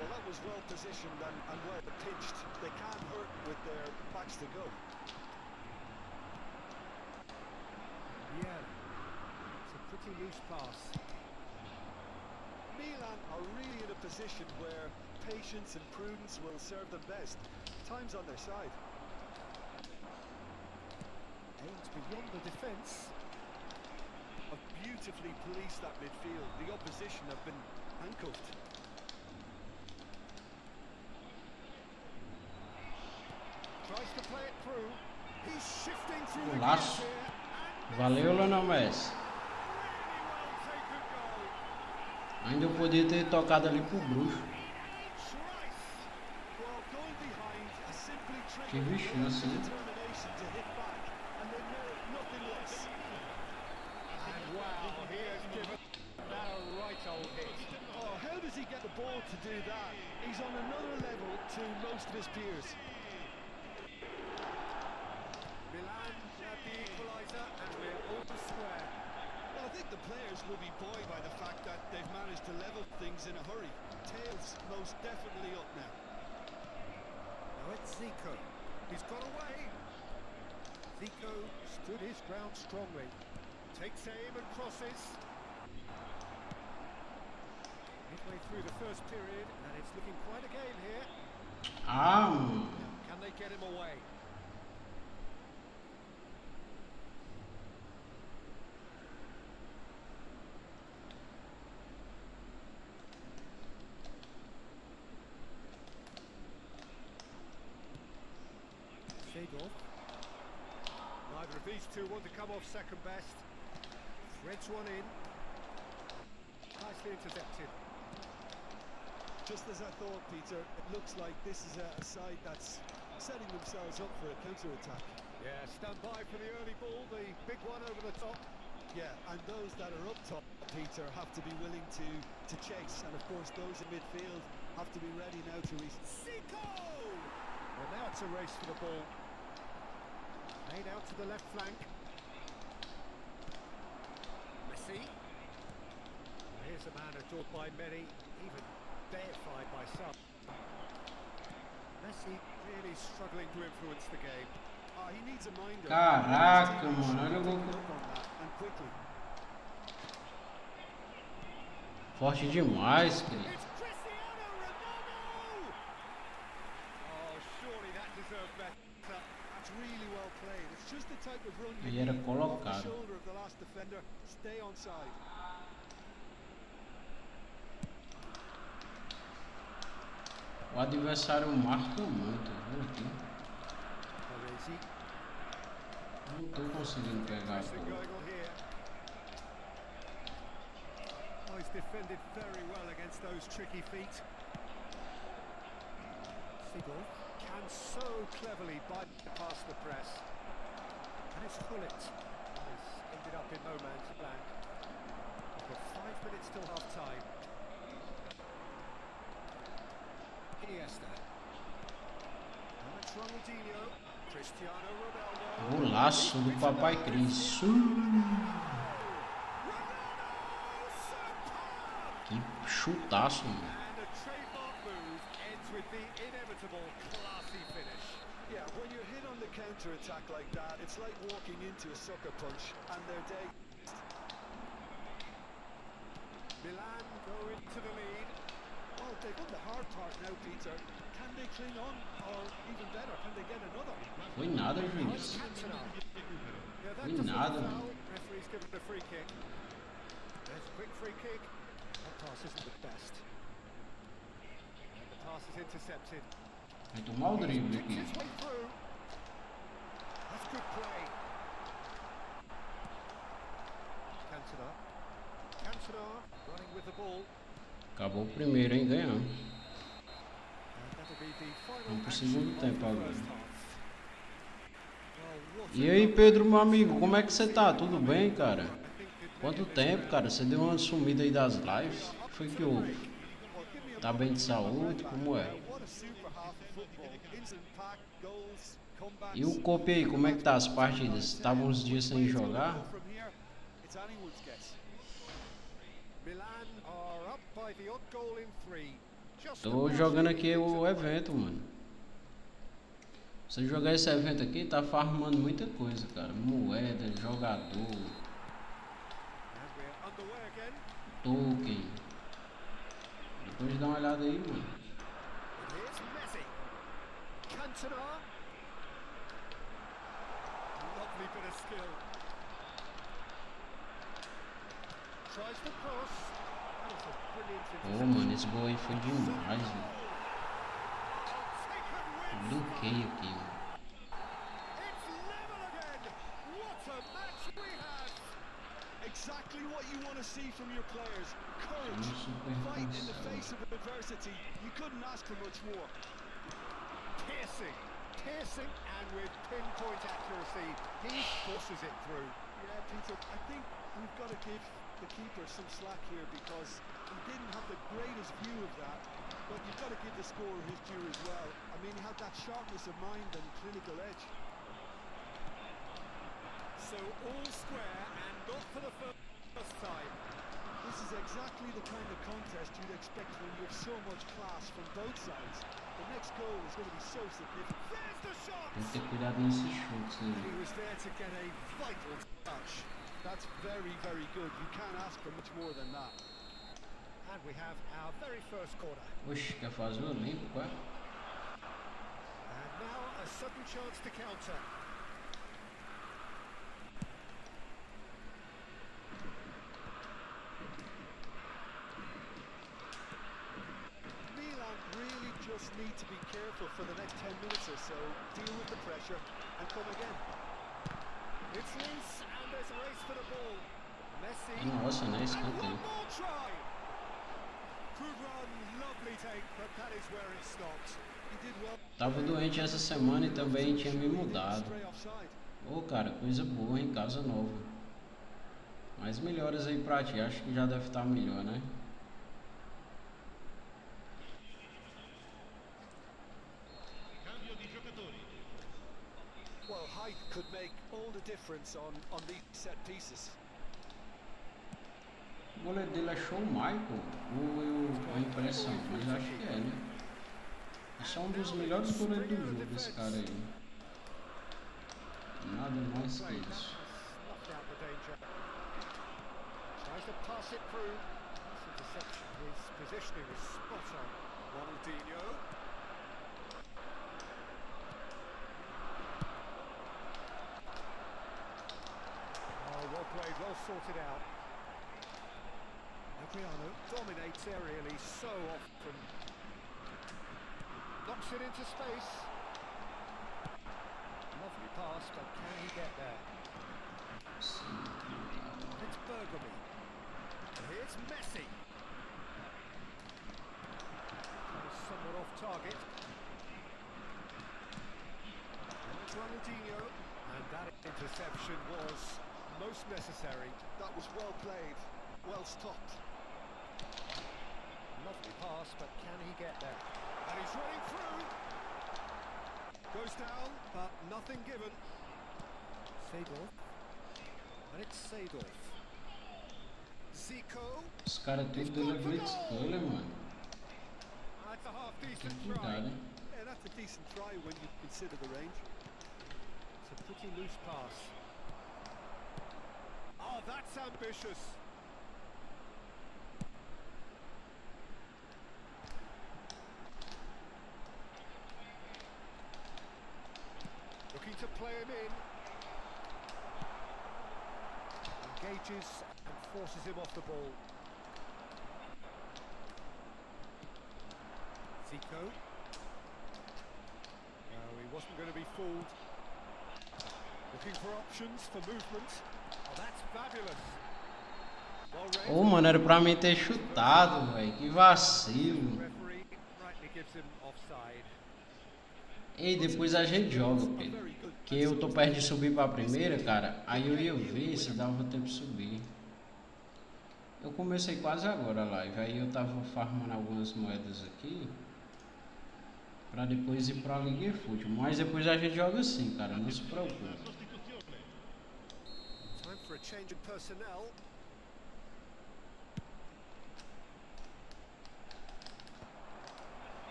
Well, that was well positioned and well pitched. They can't hurt with their backs to go. Yeah, it's a pretty loose pass. Milan are really in a position where patience and prudence will serve them best. Time's on their side. Aims beyond the defence. Have beautifully policed that midfield. The opposition have been handcuffed. Tries to play it through. He's shifting through the Golaço. gears here. Valeu, Lionel Messi. Really well taken goal. Ainda eu podia ter tocado ali pro bruxo. Trice. Well, going behind a simply Tive chance, hein? determination to hit back, and they merit nothing less. And wow, he has given that a right old hit. Oh, how does he get the ball to do that? He's on another level to most of his peers. Milan grab the equaliser and we're all square. Well, I think the players will be buoyed by the fact that they've managed to level things in a hurry. Tails most definitely up now. Now it's Zico. He's got away. Zico stood his ground strongly. Takes aim and crosses. Midway through the first period, and it's looking quite a game here. Ah, mano. Can they get him away? Seja. Neither of these two want to come off second best. Threads one in. Nicely intercepted. Just as I thought, Peter, it looks like this is a side that's setting themselves up for a counter-attack. Yeah, stand by for the early ball, the big one over the top. Yeah, and those that are up top, Peter, have to be willing to chase. And of course, those in midfield have to be ready now to Zico! Well, now it's a race for the ball. Made out to the left flank. Messi. Here's a man adored by many, even deified by some. Messi really struggling to influence the game. he needs a minder. Caraca, mano, olha o gol. And quickly. Forte demais, cara. It's Cristiano Ronaldo! Oh, surely that deserved better. That's really well played. It's just the type of run Ele you era need off the colocado. shoulder of the last defender. Stay onside. O adversário marca muito, viu? Baresi. Não tô conseguindo pegar a Pressing bola. going on here. Oh, he's defended very well against those tricky feet. Seagull can so cleverly bypass the press. And it's Hullet. It's ended up in no man's land. We've got 5 minutes till half time. Iniesta. Now it's Ronaldinho. Cristiano Ronaldo. Golaço do Papai Cris. Que chutaço, mano. And a trademark move ends with the inevitable classy finish. Yeah, when you're hit on the counter-attack like that, it's like walking into a sucker punch, and their day. Milan go into the lead. Well, they've done the hard part now, Peter. Can they cling on, or even better, can they get another? Foi nada, Oh, juiz. it's Quintou. Yeah, that Foi doesn't nada, foul. mano. Referee's given a free kick. There's a quick free kick. That pass isn't the best. Pass is intercepted. Vai tomar o drible Picked aqui. his way through. That's good play. Cantona running with the ball. Acabou o primeiro, hein? Ganhamos. And that'll be the final Vamos pro action segundo of tempo the agora. first half. Well, what E a aí, comeback. Pedro, meu amigo, como é que você tá? Tudo bem, cara? Quanto tempo, cara? Você deu uma sumida aí das lives? O que foi que houve? Well, give me a Tá bem de saúde? Como é? what a super half of football. Instant pack, goals, comebacks. E o Cope aí, como é que tá as partidas? Estavam uns dias sem jogar? From here, it's anyone's guess. Milan are up by the odd goal in 3. Just Tô about jogando to aqui get o to- evento, mano. Você jogar esse evento aqui, tá farmando muita coisa, cara. Moeda, jogador, And we're underway again. token. Depois dá uma olhada aí, mano. Here's Messi. Cantona. Lovely bit of skill. Tries the cross. That is a brilliant Pô, interception. mano, esse gol aí foi demais, mano. Taken with Bloqueio aqui, mano. It's level again. What a match we have. Exactly what you want to see from your players. Courage, Um super fight in the cansado. face of adversity. You couldn't ask for much more. Piercing, and with pinpoint accuracy, he forces it through. Yeah, Peter, I think we've got to give the keeper some slack here because he didn't have the greatest view of that. But you've got to give the scorer his due as well. I mean, he had that sharpness of mind and clinical edge. So all square and not for the first time. This is exactly the kind of contest you'd expect when you have so much class from both sides. The next goal is going to be so significant. There's the shot. Tem que ter cuidado nesses chutes He aí. was there to get a vital touch. That's very, very good. You can't ask for much more than that. And we have our very first corner. Oxe, quer fazer o olímpico, é? And now a sudden chance to counter. Milan really just need to be careful for the next 10 minutes or so, deal with the pressure and come again. It's loose and there's a race for the ball. Messi. Nossa, né? And Escanteio. one more try. Good run, lovely take, but that is where it stopped. He did well. Tava doente essa semana e também tinha me mudado. Stray offside. Ô, cara, coisa boa, hein? Casa nova. Mais melhoras aí pra ti. Acho que já deve estar melhor, né? Cambio di giocatori. Well, height could make all the difference on these set pieces. O goleiro dele achou o Michael ou a impressão, mas acho que é, né? Esse é um dos melhores goleiros do jogo, esse cara aí. Nada mais que isso. Snuffed out the danger. Tries to pass it through. Nice interception. His positioning was spot on. Ronaldinho. Oh, well played, well sorted out. Adriano dominates aerially so often. Knocks it into space. Lovely pass, but can he get there? It's Bergamy. Here's Messi. That was somewhat off target. It's Ronaldinho. And that interception was most necessary. That was well played, well stopped. Lovely pass, but can he get there? And he's running through. Goes down, but nothing given. Seedorf. And it's Seedorf. Zico. Os caras tudo dando blitz color, mano. That's a half decent Tem que try. cuidar, né? Yeah, that's a decent try when you consider the range. It's a pretty loose pass. Oh, that's ambitious. Looking to play him in. Engages and forces him off the ball. Zico. No, he wasn't going to be fooled. Looking for options for movement. Oh, that's fabulous. Ô, mano, era pra mim ter chutado, velho. Que vacilo. Referee rightly gives him offside. E depois a gente joga, Pedro. Que eu tô perto de subir pra primeira, cara. Aí eu ia ver se dava tempo de subir. Eu comecei quase agora a live. Aí eu tava farmando algumas moedas aqui. Pra depois ir pra Liga eFootball. Mas depois a gente joga assim, cara. Não se preocupe. Time for a change in personnel.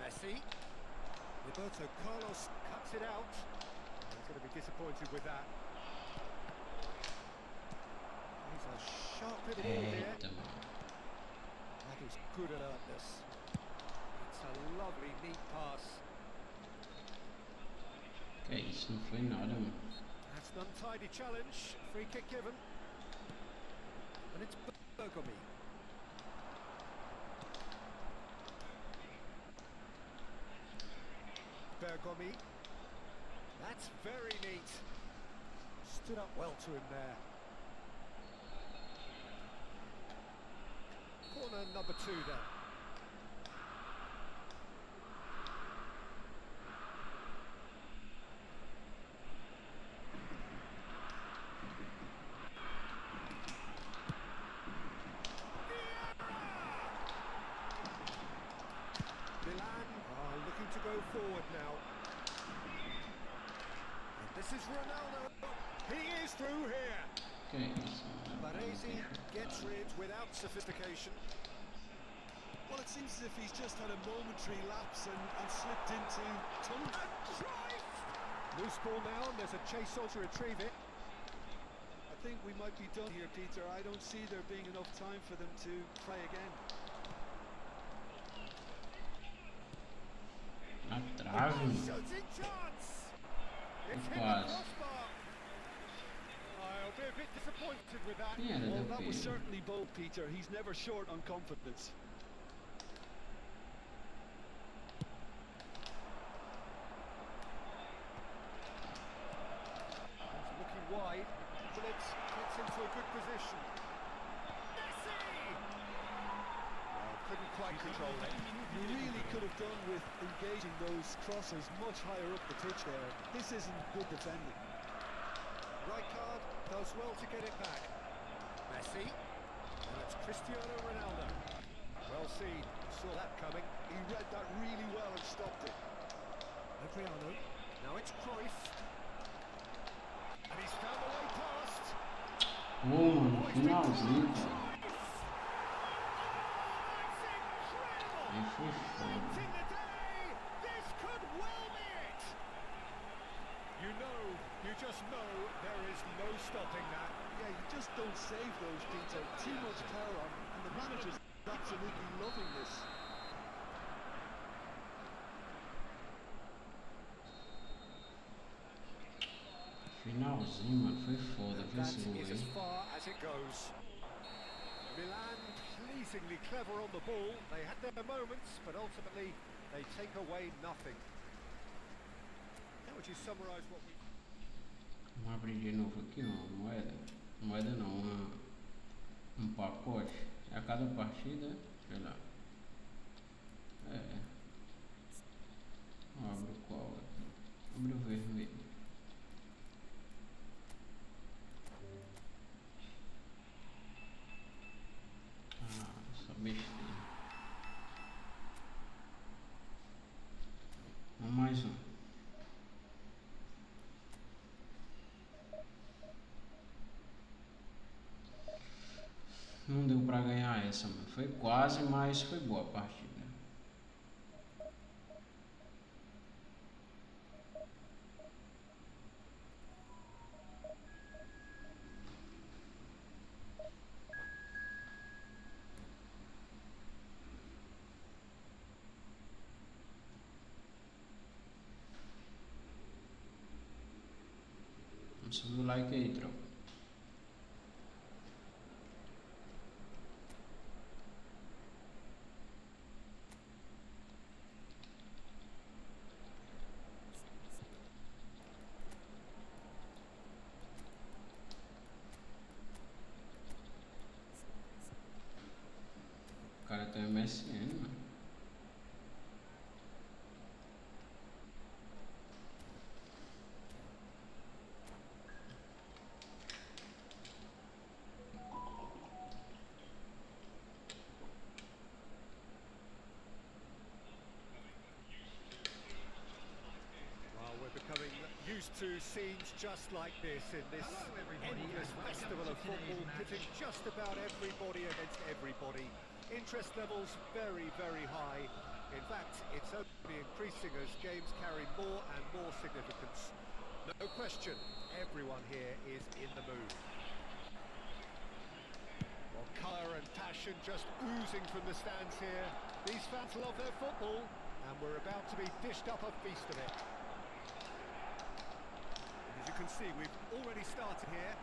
Messi. Roberto Carlos cuts it out. He's going to be disappointed with that. He's a sharp little ball here. Eita, mano. That is good alertness. It's a lovely, neat pass. Que isso, não foi nada, mano. That's an untidy challenge. Free kick given. And it's Bergomi. Bergomi. That's very neat. Stood up well to him there. Corner number 2 then. Milan are looking to go forward now. And this is Ronaldo. He is through here. Que isso, mano. Baresi gets rid without sophistication. Well, it seems as if he's just had a momentary lapse and slipped into tunnel. Loose ball now, and there's a chase on to retrieve it. I think we might be done here, Peter. I don't see there being enough time for them to try again. Na trave, mano. Shooting chance. It's hit the Quase. crossbar. I'll be a bit disappointed with that. Quem era Well, do that was Pedro? certainly bold, Peter. He's never short on confidence. He's looking wide. Phillips gets into a good position. Messi! Well, couldn't quite control it. You really could have done with engaging those crosses much higher up the pitch there. This isn't good defending. Rijkaard does well to get it back. Messi. And it's Cristiano Ronaldo. Well seen. Saw that coming. He read that really well and stopped it. Adriano. Now it's Cruyff. And he's found the way past. Ô, mano, finalzinho, cara. Aí foi foda. In the day, this could well be it. You just know there is no stopping that. Yeah, you just don't save those, Peter. Too much power on, and the manager's absolutely loving this. Finalzinho, mano, foi foda. Viu That esse gol is as aí? far as it goes. Milan pleasingly clever on the ball. They had their moments, but ultimately they take away nothing. How would you summarise what we... Vamos abrir de novo aqui, ó, moeda. Moeda não, um pacote. A cada partida, sei lá. Abre qual aqui? Abre o vermelho. Essa besteira. Vamos mais um. Não deu pra ganhar essa, mano. Foi quase, mas foi boa a partida. Vamos subir o like aí, tropa. MSN, mano. Well, we're becoming used to scenes just like this in this endless festival of football, pitting just about everybody against everybody. Interest levels very, very high. In fact, it's only increasing as games carry more and more significance. No question, everyone here is in the mood. Well, colour and passion just oozing from the stands here. These fans love their football, and we're about to be dished up a feast of it. As you can see, we've already started here.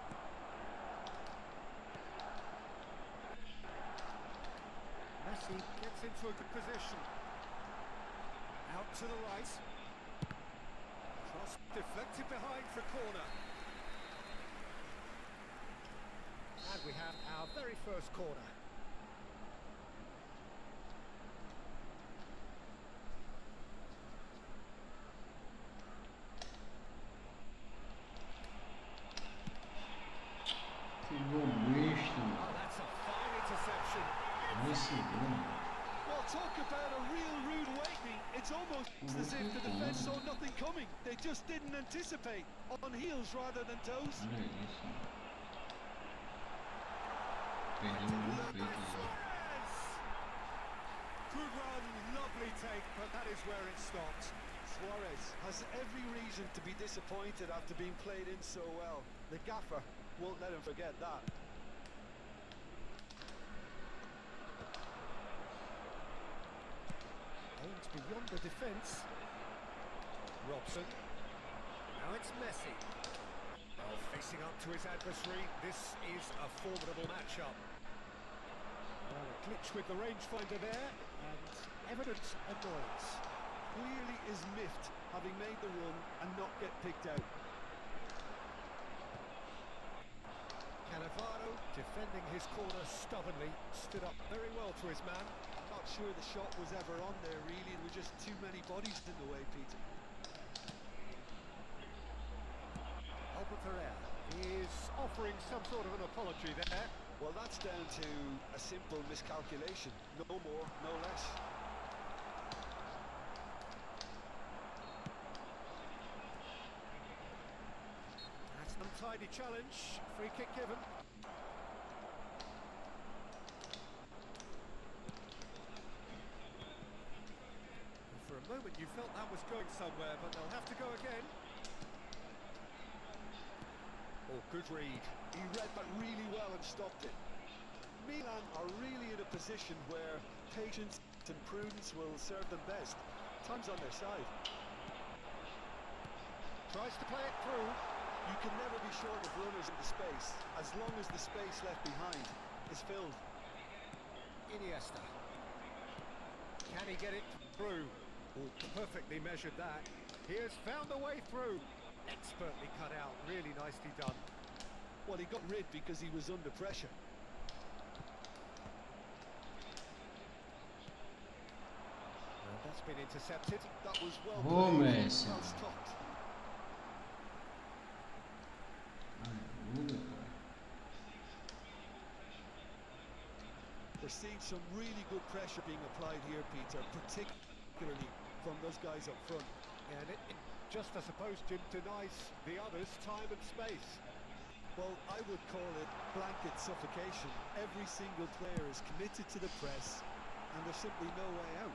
Messi gets into a good position. Out to the right. Cross deflected behind for corner. And we have our very first corner. Oh, that's a fine interception. Well, talk about a real rude awakening. It's almost as if the defence saw nothing coming. They just didn't anticipate. On heels rather than toes. Suarez! Good run, lovely take, but that is where it stopped. Suarez has every reason to be disappointed after being played in so well. The gaffer won't let him forget that. Aims beyond the defence. Robson. Now it's Messi. Well, facing up to his adversary, this is a formidable matchup. Well, a glitch with the rangefinder there, and evident annoyance. Clearly is miffed, having made the run and not get picked out. Cannavaro, defending his corner stubbornly, stood up very well to his man. Not sure the shot was ever on there, really. There were just too many bodies in the way, Peter. He is offering some sort of an apology there. Well, that's down to a simple miscalculation. No more, no less. That's an untidy challenge. Free kick given. For a moment you felt that was going somewhere, but they'll have to go again. Oh, good read. He read that really well and stopped it. Milan are really in a position where patience and prudence will serve them best. Time's on their side. Tries to play it through. You can never be short of runners in the space, as long as the space left behind is filled. Iniesta. Can he get it through? Oh, perfectly measured that. He has found a way through. Expertly cut out, really nicely done. Well, he got rid because he was under pressure. Well, that's been intercepted. That was well Messi. well stopped. We're seeing some really good pressure being applied here, Peter, particularly from those guys up front. And it just, I suppose, Jim, denies the others time and space. Well, I would call it blanket suffocation. Every single player is committed to the press, and there's simply no way out.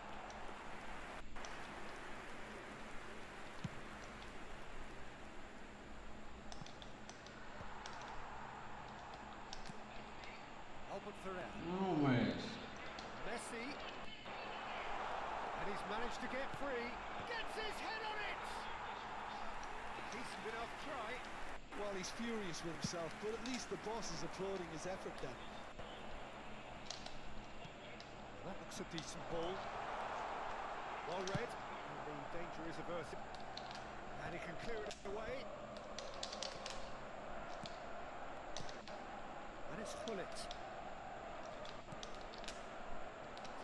Oh, man. Messi. And he's managed to get free. Gets his head on it! Decent enough try. Well, he's furious with himself, but at least the boss is applauding his effort then. Well, that looks a decent ball. Well read. And the danger is averted. And he can clear it away. And it's Hullet.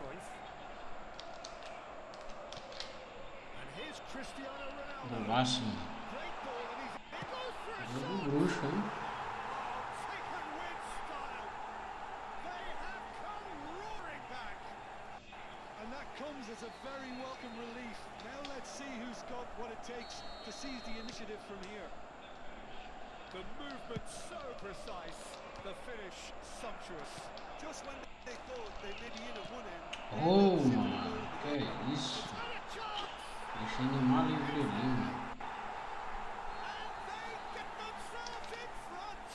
Cruyff. Cristiano Ronaldo. Golaço, mano. Great ball, and he's it goes for a Jogo shot. bruxo, hein? Taken with style. They have come roaring back. And that comes as a very welcome relief. Now let's see who's got what it takes to seize the initiative from here. The movement so precise, the finish sumptuous. Just when they thought they may be in at one end. Oh, mano. Que isso? And a chance. Deixei animar livre ali, mano. And they get themselves in front.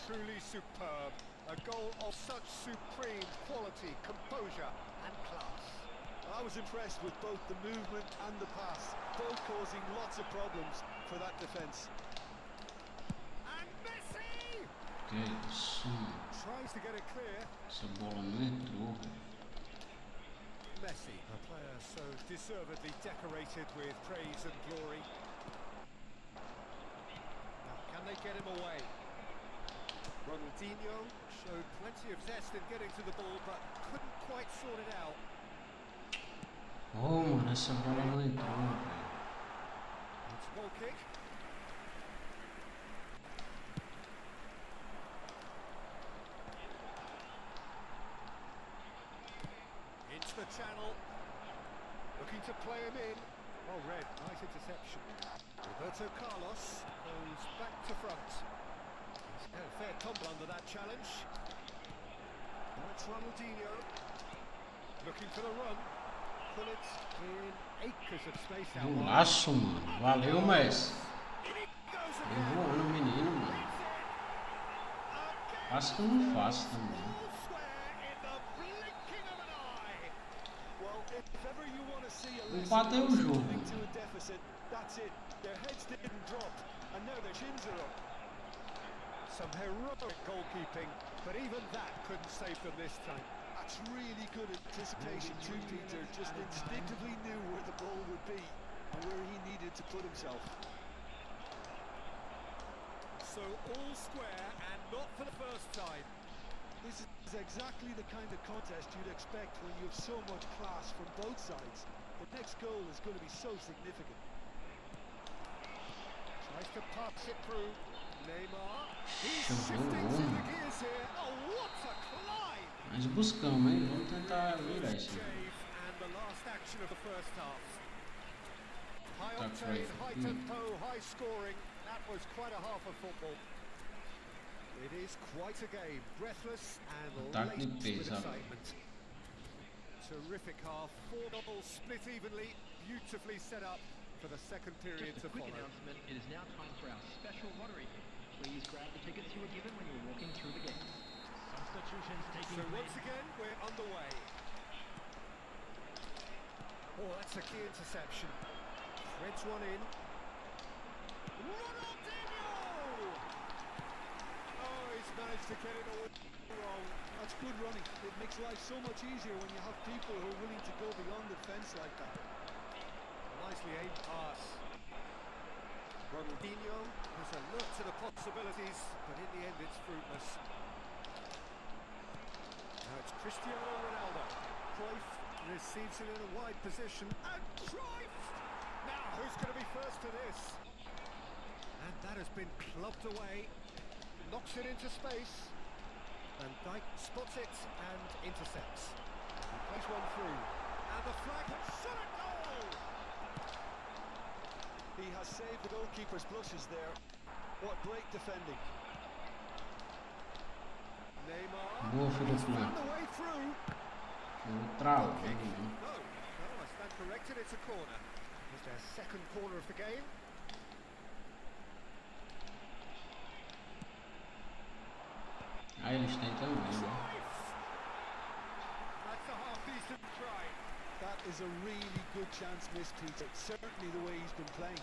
Truly superb. A goal of such supreme quality, composure and class. I was impressed with both the movement and the pass, both causing lots of problems for that defence. And Messi Que isso, mano. tries to get it clear. Essa bola não entrou, velho. Messi, a player so deservedly decorated with praise and glory. Now, can they get him away? Ronaldinho showed plenty of zest in getting to the ball, but couldn't quite sort it out. Oh, mano, essa bola não entrou, velho. It's ball kick. Into the channel. Looking to play him in. Oh, red. Nice interception. Roberto Carlos goes back to front. He's had a fair tumble under that challenge. That's Ronaldinho. Looking for the run. Pull it in acres of space out wide. Golaço, mano. Valeu, Messi. In it goes Vem again. voando o menino, mano. It's in. Faço que eu não faço também. Well, if ever you want to see a Empate é o lesson jogo. coming to a deficit, that's it. Their heads didn't drop, and now their chins are up. Some heroic goalkeeping, but even that couldn't save them this time. That's really good anticipation too, Peter. Just instinctively knew where the ball would be and where he needed to put himself. So all square, and not for the first time. This is exactly the kind of contest you'd expect when you have so much class from both sides. The next goal is going to be so significant. Tries to pass it through. Neymar. He's Jogou shifting bom. through the gears here. Oh, what a climb! Mas buscamos, hein? Vamos tentar virar isso Shave, aqui. and the last action of the first half. High That's octane, right. high tempo, high scoring. That was quite a half of football. It is quite a game, breathless and Ataque de laced with peso. excitement. Terrific half, 4 goals split evenly, beautifully set up for the second period Just a to quick follow. announcement, it is now time for our special lottery. Please grab the tickets you were given when you were walking through the gate. Substitutions taking So place. once again, we're underway. Oh, that's a key interception. Threads one in. Ronaldinho! Oh, he's managed to get it all wrong. That's good running. It makes life so much easier when you have people who are willing to go beyond the fence like that. Nicely aimed pass. Ronaldinho has alert to the possibilities, but in the end it's fruitless. Now it's Cristiano Ronaldo. Cruyff receives it in a wide position. And Cruyff! Now who's going to be first to this? And that has been clubbed away. Knocks it into space. And Dijk spots it and intercepts. He plays one through. And the flag has shot a goal! He has saved the goalkeeper's blushes there. What great defending. Neymar. Boa, filho He's do found the way through. Eu travo, Kick. né? No, I stand corrected, it's a corner. It's their second corner of the game. Ah, eles têm também, né? Cruyff! That's a half-decent try. That is a really good chance missed, Peter. Certainly the way he's been playing.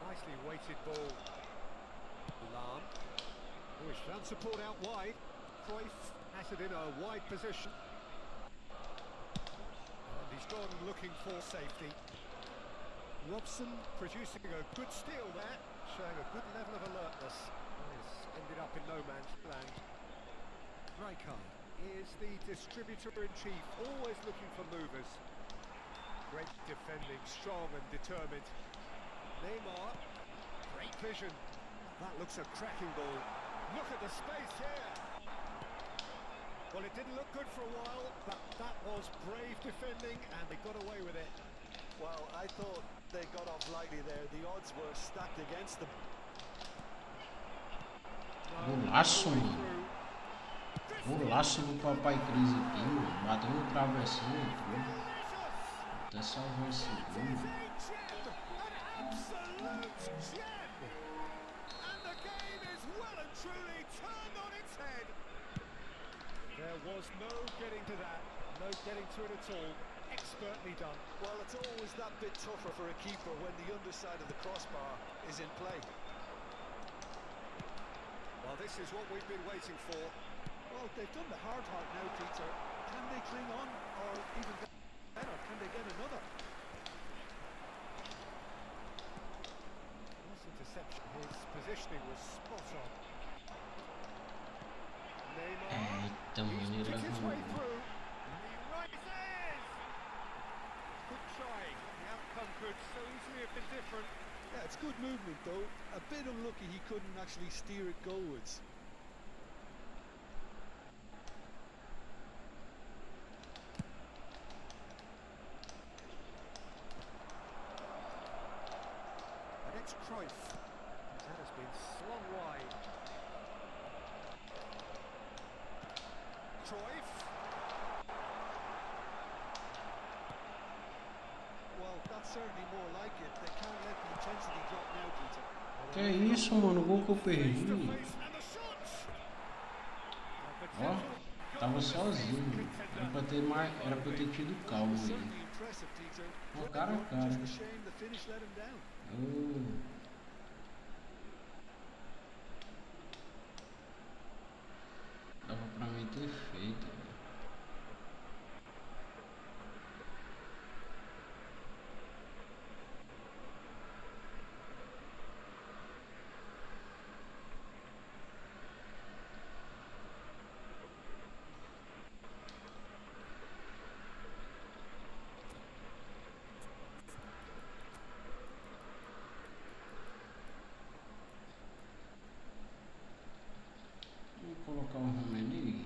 Nicely weighted ball. Lam. Oh, he's found support out wide. Cruyff has it in a wide position. And he's gone looking for safety. Robson producing a good steal there, showing a good level of alertness. It's ended up in no man's land. Rijkaard is the distributor-in-chief, always looking for movers. Great defending, strong and determined. Neymar, great vision. That looks a cracking ball. Look at the space here. Well, it didn't look good for a while, but that was brave defending, and they got away with it. Well, I thought they got off lightly there. The odds were stacked against them. Golaço, mano. Golaço do Papai Cris aqui, mano. Bateu no travessão e tudo. Até salvou esse gol. There was no getting to that, no getting to it at all. Expertly done. Well, it's always that bit tougher for a keeper when the underside of the crossbar is in play. Well, this is what we've been waiting for. Well, they've done the hard part now, Peter. Can they cling on, or even better, can they get another? Nice interception. His positioning was spot on. Neymar. Eita, mano, He's ele picked his way levou. through. And he rises. Good trying. The outcome could so easily have been different. Yeah, it's good movement, though. A bit unlucky he couldn't actually steer it goalwards. And it's Cruyff. That has been slung wide. Cruyff. Well, that's certainly more like it. They can't let the intensity drop now, Peter. Que isso, mano, o gol que eu perdi. Ó, tava sozinho. Era pra ter mais, era pra eu ter tido calma aí. Certainly impressive, Peter. Ó, cara a cara. Just a shame the finish let him down. Dava pra mim ter feito. Vou colocar o home ali.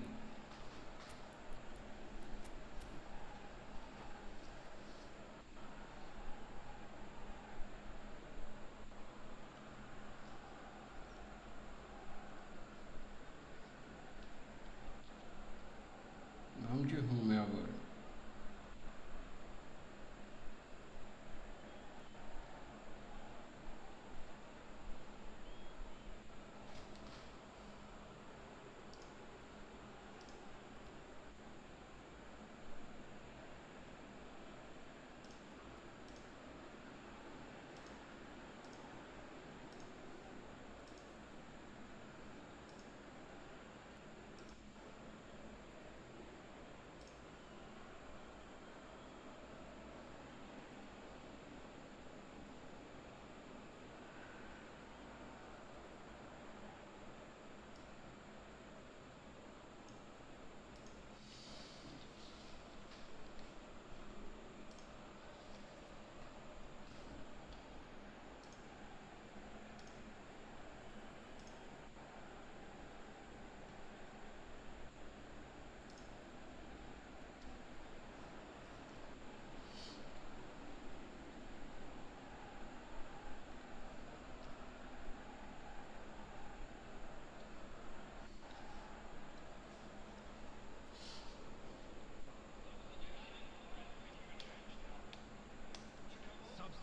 Vamos de home agora.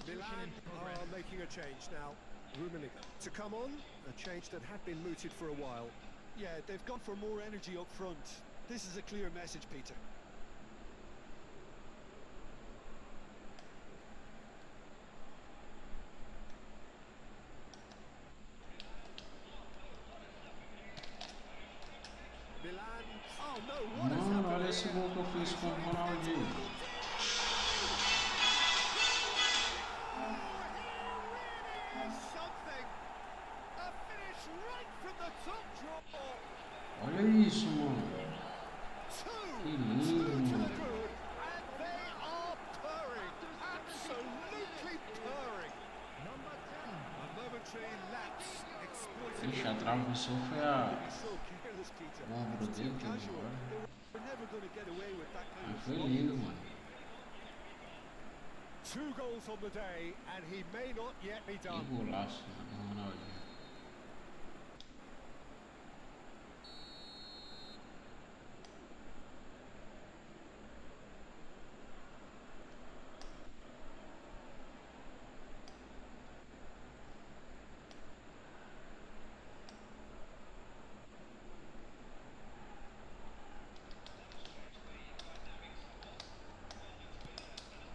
Milan are making a change now. Rummenigge to come on, a change that had been mooted for a while. Yeah, they've gone for more energy up front. This is a clear message, Peter. Milan. Oh no, what has Mano, olha happened esse here? gol que eu fiz com o Ronaldinho. Something. A finish right from the top draw. Olha isso, mano. Que lindo, Two to the mano. good, and they are purring. lapse, exploiting Ixi, it. atravessou foi Be so careless, Peter. o ombro It's too dele que ele casual. embora. They were never going to get away with that kind Mas of foi throw. lindo, mano. 2 goals on the day, and he may not yet be Que done. golaço, mano, Ronaldinho.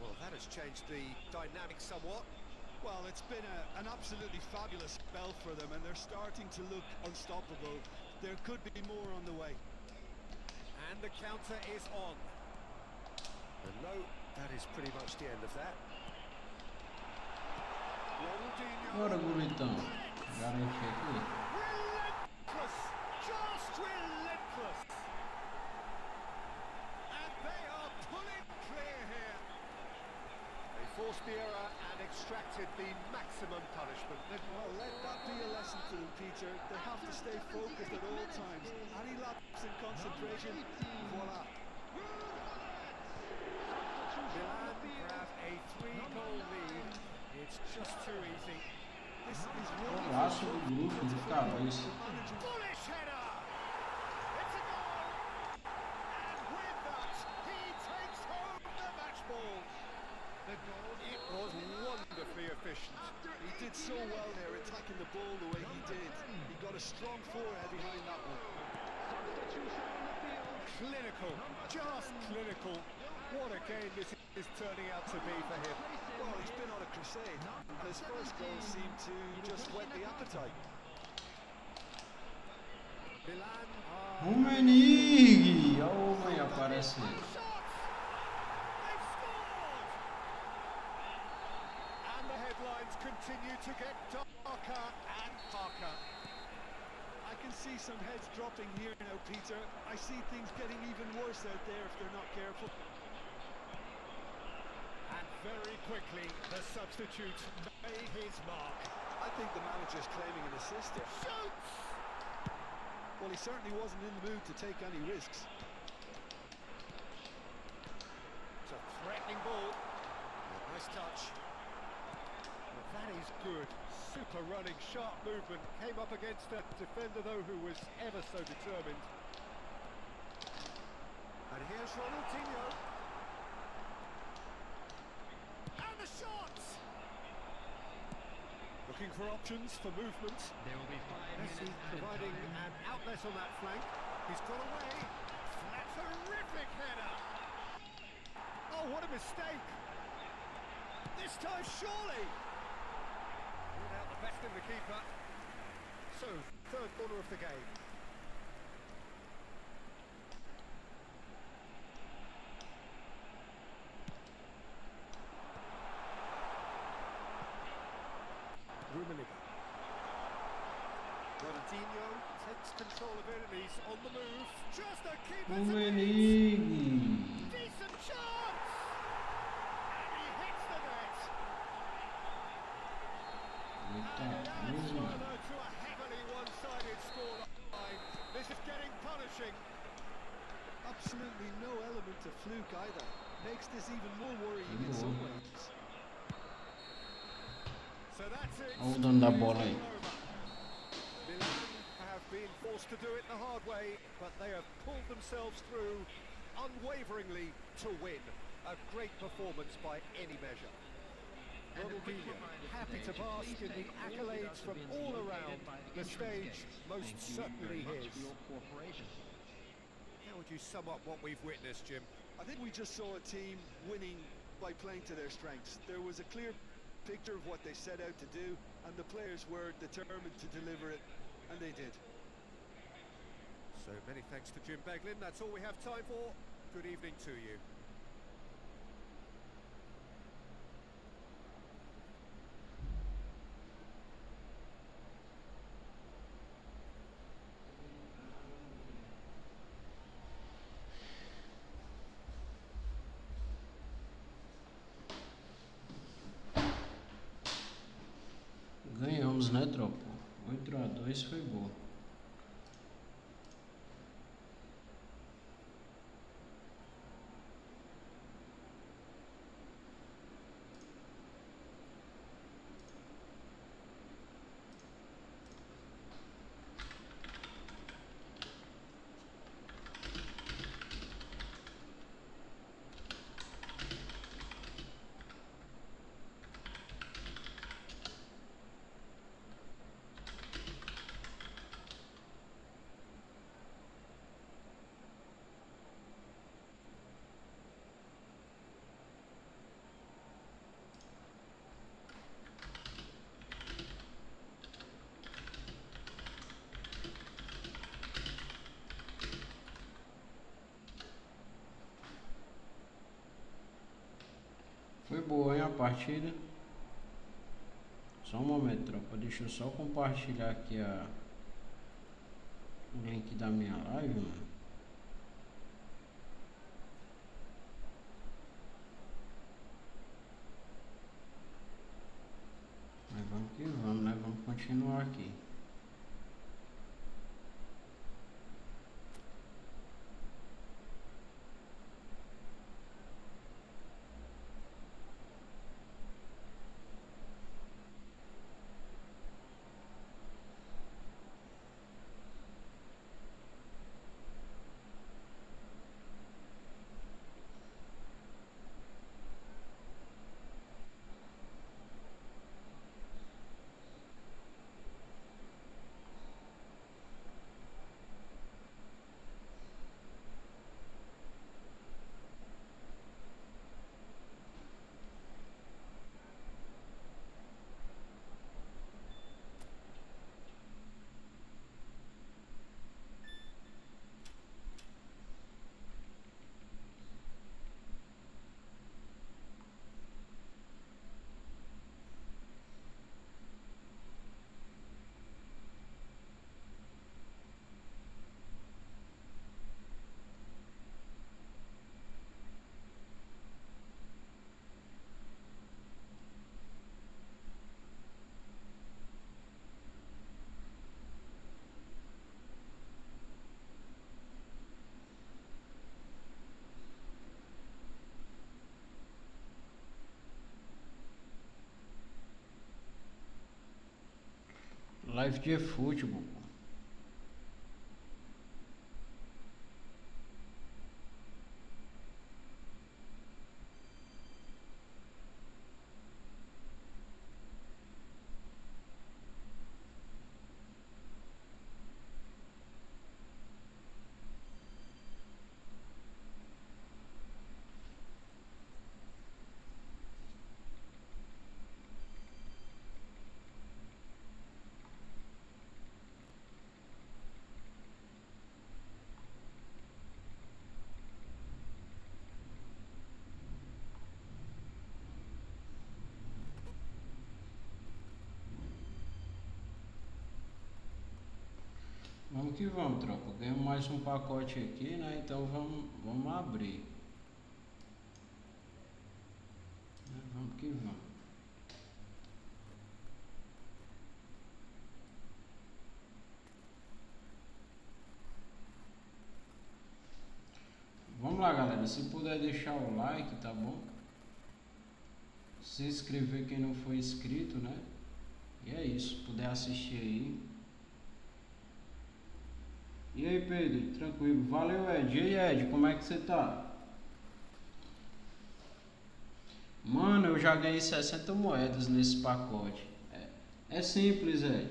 Well, that has changed the dynamic somewhat. Well, it's been an absolutely fabulous spell for them, and they're starting to look unstoppable. There could be more on the way. And the counter is on. And no, that is pretty much the end of that. Ronaldinho. Bora, bonitão. Garante aqui. Relentless! Just relentless! And they are pulling clear here. They forced the error and extracted the maximum punishment. Well, let that be a lesson to them, Peter. They have to stay focused at all times. Any lapse in concentration, voila. Milan grab a 3-goal lead. It's just too easy. This is really Golaço do grupo, de cabeça. Bullish header! It's a goal! And with that, he takes home the match ball. The goal. It was wonderfully efficient. He did so well there, attacking the ball the way he did. He got a strong forehead behind that one. Clinical, just clinical. What a game this is turning out to be for him. Well, he's been on a crusade. His first goal seemed to just whet the appetite. Milan O Menig! Olha o homem aparecendo. shots! They've scored! And the headlines continue to get darker and darker. I can see some heads dropping here now, Peter. I see things getting even worse out there if they're not careful. And very quickly, the substitute made his mark. I think the manager's claiming an assist here. Shoots! Well, he certainly wasn't in the mood to take any risks. It's a threatening ball. Nice touch. Well, that is good. Super running, sharp movement. Came up against a defender, though, who was ever so determined. And here's Ronaldinho. And the shot! Looking for options for movement. There will be 5 Messi minutes added providing time. an outlet on that flank. He's got away. Flat, terrific header. Oh, what a mistake. This time, surely. Ruled out the best in the keeper. So, third corner of the game. Rummenigge. Ronaldinho takes control of it and he's on the move. Just a keeper O to beat. Menig! Decent chance! And he hits the net. Eita, And it adds mano. further to a heavily one-sided scoreline. This is getting punishing. Absolutely no element of fluke either. Makes this even more worrying in some ways. So that's it. Olha o dono da bola aí. Milan have been forced to do it the hard way, but they have pulled themselves through unwaveringly to win. A great performance by any measure. And a quick Ronaldinho, reminder happy to today bask please in the take all accolades without from the all bins around. located by The entrance stage gates. most Thank you certainly very much his. for your cooperation. How would you sum up what we've witnessed, Jim? I think we just saw a team winning by playing to their strengths. There was a clear picture of what they set out to do, and the players were determined to deliver it, and they did. So many thanks to Jim Beglin. That's all we have time for. Good evening to you. Ganhamos, né, tropa? 8-2 foi boa. Foi boa, hein, a partida. Só um momento, tropa. Deixa eu só compartilhar aqui o link da minha live, mano. Mas vamos que vamos, né? Vamos continuar aqui. Live de eFootball. Vamos que vamos, tropa. Ganhamos mais um pacote aqui, né? Então vamos abrir. Vamos que vamos. Vamos lá, galera. Se puder deixar o like, tá bom? Se inscrever quem não foi inscrito, né? E é isso. Puder assistir aí. E aí, Pedro? Tranquilo? Valeu, Ed. E aí, Ed? Como é que você tá? Mano, eu já ganhei 60 moedas nesse pacote. É simples, Ed.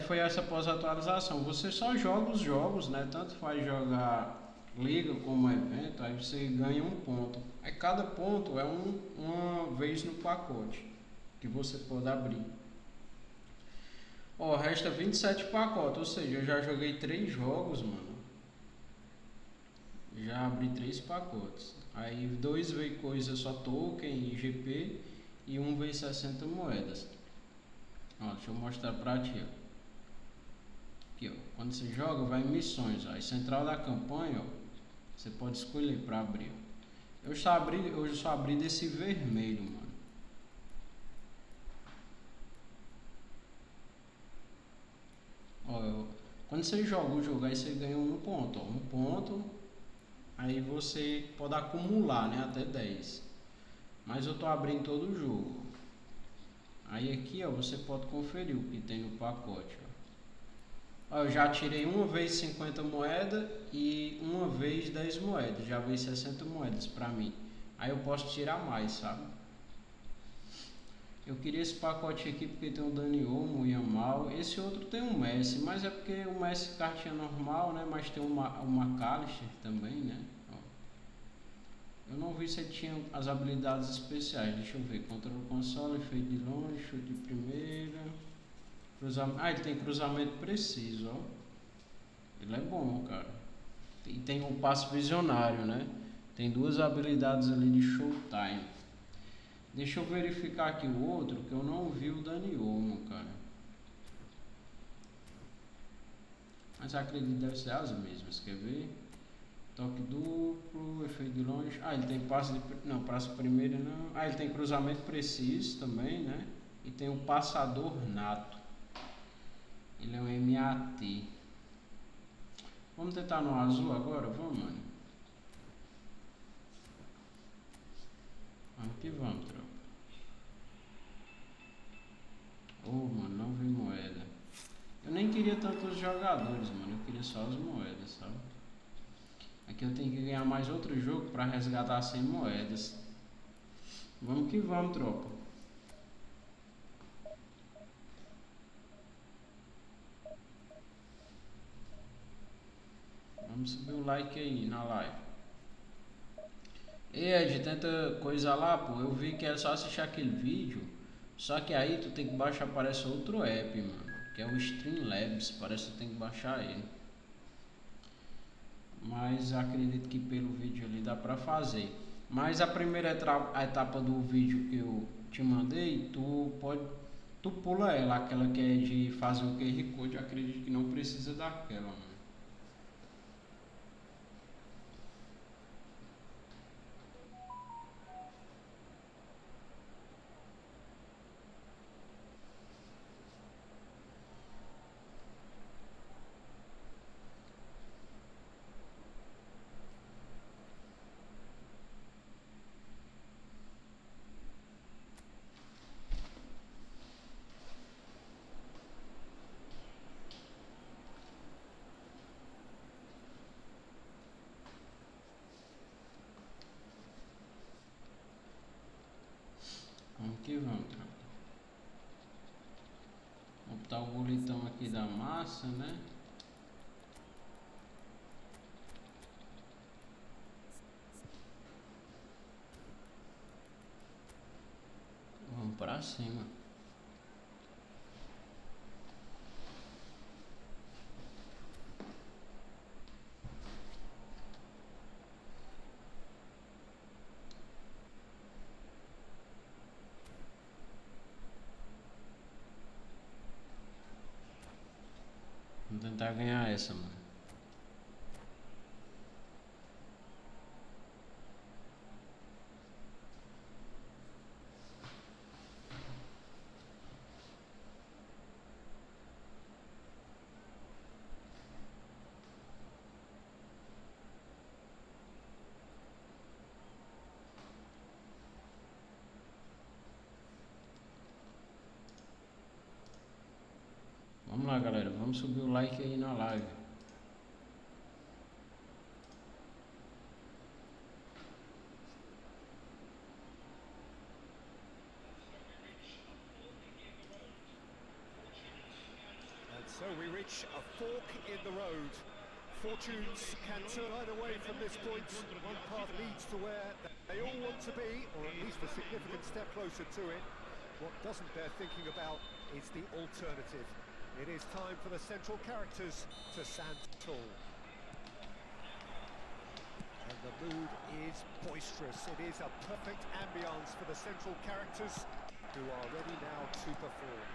Foi essa pós-atualização. Você só joga os jogos, né? Tanto faz jogar liga como evento, aí você ganha um ponto. Aí cada ponto é uma vez no pacote que você pode abrir. Ó, resta 27 pacotes, ou seja, eu já joguei 3 jogos, mano. Já abri 3 pacotes. Aí 2 veio coisa só token e GP e 1 veio 60 moedas. Ó, deixa eu mostrar pra ti, ó. Aqui, ó. Quando você joga, vai em missões, ó. Aí central da campanha, ó. Você pode escolher pra abrir, ó. Eu só abri desse vermelho, mano. Quando você joga o jogo, aí você ganha um ponto, ó, um ponto. Aí você pode acumular, né, até 10. Mas eu tô abrindo todo o jogo. Aí aqui, ó, você pode conferir o que tem no pacote, ó. Ó, eu já tirei uma vez 50 moedas e uma vez 10 moedas. Já veio 60 moedas pra mim. Aí eu posso tirar mais, sabe? Eu queria esse pacote aqui porque tem o Dani Olmo, o Yamal. Esse outro tem o Messi, mas é porque o Messi cartinha normal, né? Mas tem o McAllister também, né? Ó. Eu não vi se ele tinha as habilidades especiais. Deixa eu ver. Controle console, efeito de longe, chute de primeira. Cruzamento. Ah, ele tem cruzamento preciso, ó. Ele é bom, cara. E tem o passe visionário, né? Tem duas habilidades ali de showtime. Deixa eu verificar aqui o outro, que eu não vi o Dani Olmo, cara. Mas acredito que deve ser as mesmas, quer ver? Toque duplo, efeito de longe. Ah, ele tem passe de... Não, passe primeiro não. Ah, ele tem cruzamento preciso também, né? E tem o passador nato. Ele é um MAT. Vamos tentar no azul agora? Vamos, mano. Vamos que vamos, tropa. Oh, mano, não vi moeda. Eu nem queria tantos jogadores, mano. Eu queria só as moedas, sabe? Aqui eu tenho que ganhar mais outro jogo pra resgatar 100 moedas. Vamos que vamos, tropa. Vamos subir o like aí na live. E Ed, tenta coisa lá, pô. Eu vi que é só assistir aquele vídeo. Só que aí tu tem que baixar, parece outro app, mano. Que é o Streamlabs, parece que tu tem que baixar ele. Mas acredito que pelo vídeo ali dá pra fazer. Mas a primeira etapa do vídeo que eu te mandei, tu pula ela, aquela que é de fazer o QR Code. Acredito que não precisa daquela, mano. Vamos que vamos, tropa. Vamos botar o boletão aqui da massa, né? Vamos pra cima. Vamos tentar ganhar essa, mano. Vamos lá, galera. Vamos subir o like aí na live. And so we reach a fork in the road. Fortunes can turn either way from this point. One path leads to where they all want to be, or at least a significant step closer to it. What doesn't bear thinking about is the alternative. It is time for the central characters to stand tall. And the mood is boisterous. It is a perfect ambience for the central characters who are ready now to perform.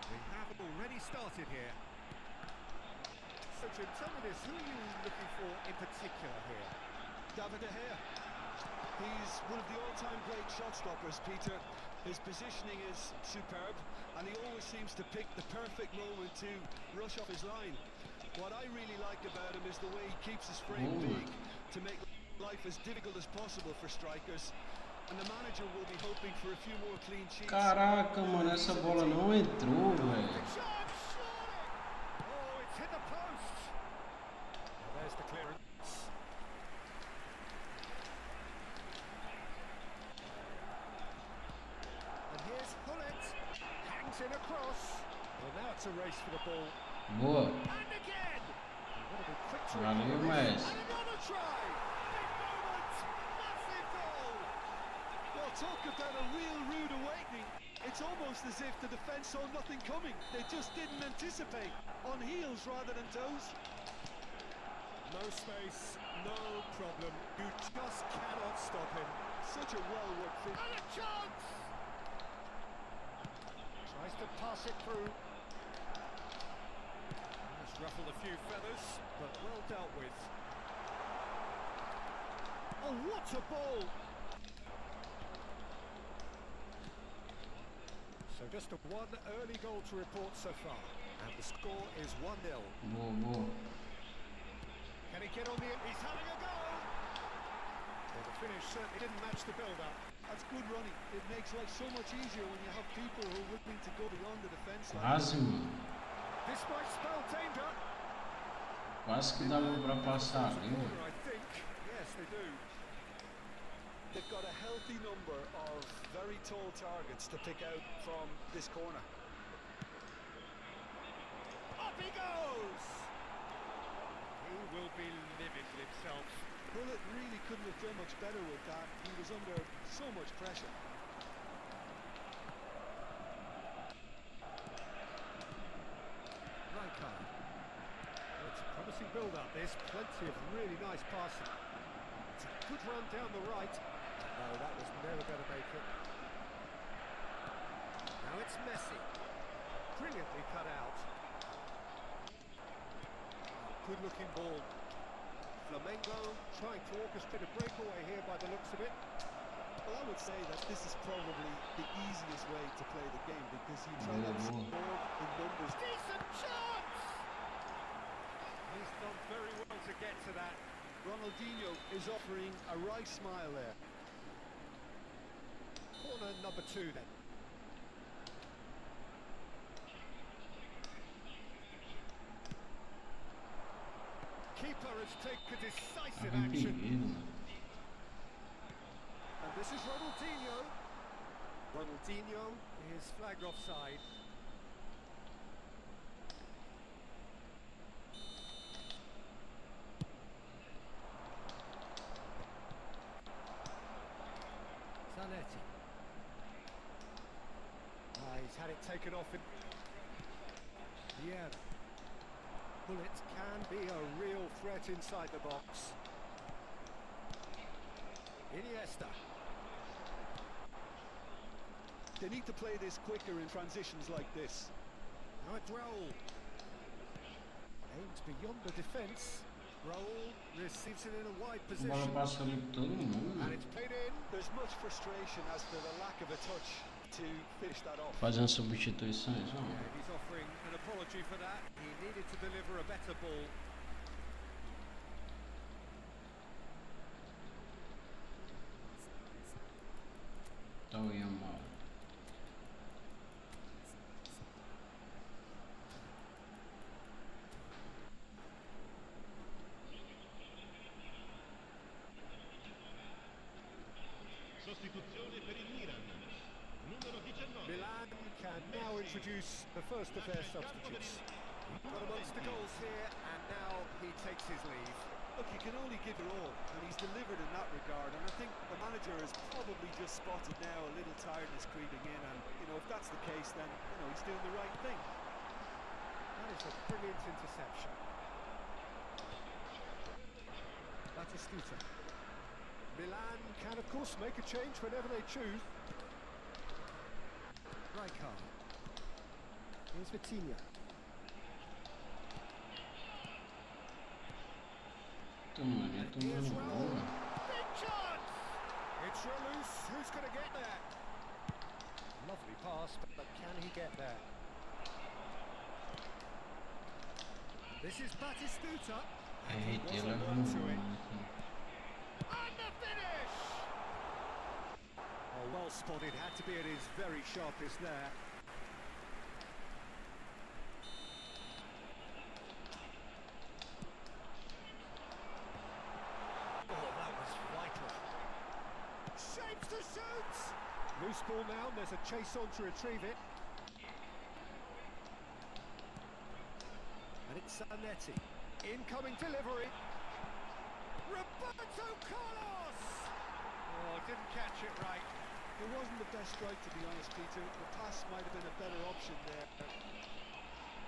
We have already started here. So Jim, tell me this, who are you looking for in particular here? David De Gea. He's one of the all-time great shot stoppers, Peter. His positioning is superb, and he always seems to pick the perfect moment to rush off his line. What I really like about him is the way he keeps his frame big to make life as difficult as possible for strikers. And the manager will be hoping for a few more clean sheets. Caraca, mano, essa bola não entrou, velho. Oh, it's hit the post. There's the clearance. And here's Hullet. Hangs in across. Well, now it's a race for the ball. Boa. And again. You've got to be quick to Valeu, recover this. mestre. And another try. Big moment. Massive goal. Well, talk about a real rude awakening. It's almost as if the defence saw nothing coming. They just didn't anticipate. On heels rather than toes. No space, no problem. You just cannot stop him. Such a well-worked fit. And a chance! Tries to pass it through. Has ruffled a few feathers, but well dealt with. Oh, what a ball! So just a one early goal to report so far. And the score is 1-0. Boa, boa. Can he get on the... He's having a go! Well, the finish certainly didn't match the build-up. That's good running. It makes life so much easier when you have people who are willing to go beyond the defence line. Quase, mano. This might spell danger. Quase que dava pra passar ali, mano. I think. Yes, they do. They've got a healthy number of very tall targets to pick out from this corner. Up he goes! He will be livid with himself. Bullet really couldn't have done much better with that. He was under so much pressure. Rijkaard. Well, it's a promising build-up. There's plenty of really nice passing. It's a good run down the right. No, that was never going to make it. Now it's Messi. Brilliantly cut out. Good-looking ball. Flamengo trying to orchestrate a breakaway here by the looks of it. Well, I would say that this is probably the easiest way to play the game because you try to score in numbers. Decent chance! He's done very well to get to that. Ronaldinho is offering a right smile there. Corner number 2 then. Keeper has taken decisive Tava action. impedido, mano. And this is Ronaldinho. Ronaldinho is flagged offside. Zanetti. He's had it taken off in... Vieira. Bullet can be a real threat inside the box. Iniesta. They need to play this quicker in transitions like this. Now it's Raul. Aims beyond the defence. Raul receives it in a wide A bola position. passou ali por todo mundo, And mano. it's played in. There's much frustration as to the lack of a touch to finish that off. Fazendo substituições, ó. Yeah, he's offering an apology for that. He needed to deliver a better ball. Tá o Yamal. Sostituzione per il Milan. Numero 19. Milan can now introduce the first of their substitutes. Got amongst the goals here, and now he takes his leave. Look, you can only give it all, and he's delivered in that regard. And I think the manager has probably just spotted now a little tiredness creeping in. And, you know, if that's the case, then, you know, he's doing the right thing. That is a brilliant interception. Batistuta. Milan can, of course, make a change whenever they choose. Rijkaard. Here's Vitinha. Tomando, é Here's tomando Raul. bola. Big chance! It's Ralus. Who's going to get there? Lovely pass, but can he get there? This is Batistuta. And he Eita, wasn't ela worth to it. aqui. And the finish! Oh, well spotted. Had to be at his very sharpest there. Oh, that was vital. Shapes to shoot! Loose ball now, and there's a chase on to retrieve it. And it's Zanetti. Incoming delivery. Roberto Carlos! Oh, didn't catch it right. It wasn't the best strike, to be honest, Peter. The pass might have been a better option there.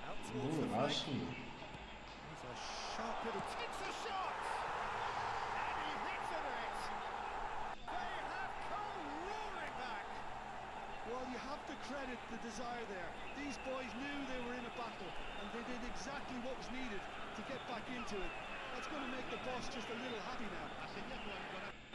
Out towards the flank. Golaço. He's a sharp little... It's a shot! And he hits it! They have come roaring back! Well, you have to credit the desire there. These boys knew they were in a battle, and they did exactly what was needed to get back into it. That's going to make the boss just a little happy now.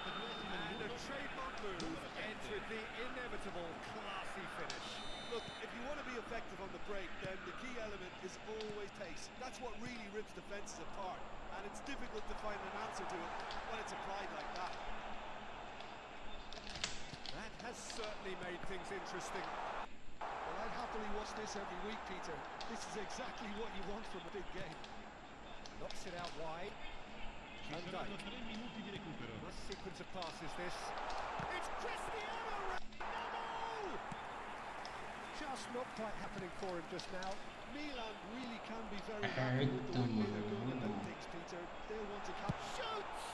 And a trademark move entered the inevitable classy finish. Look, if you want to be effective on the break, then the key element is always pace. That's what really rips defences apart, and it's difficult to find an answer to it when it's applied like that. That has certainly made things interesting. Well, I'd happily watch this every week, Peter. This is exactly what you want from a big game. Knocks it out wide. Ci saranno 3 minuti di recupero. Nice sequence of passes this. It's Cristiano Ronaldo! Just not quite happening for him just now. Milan really can be very happy with the way they're going about things, Peter. They'll want to Shoots!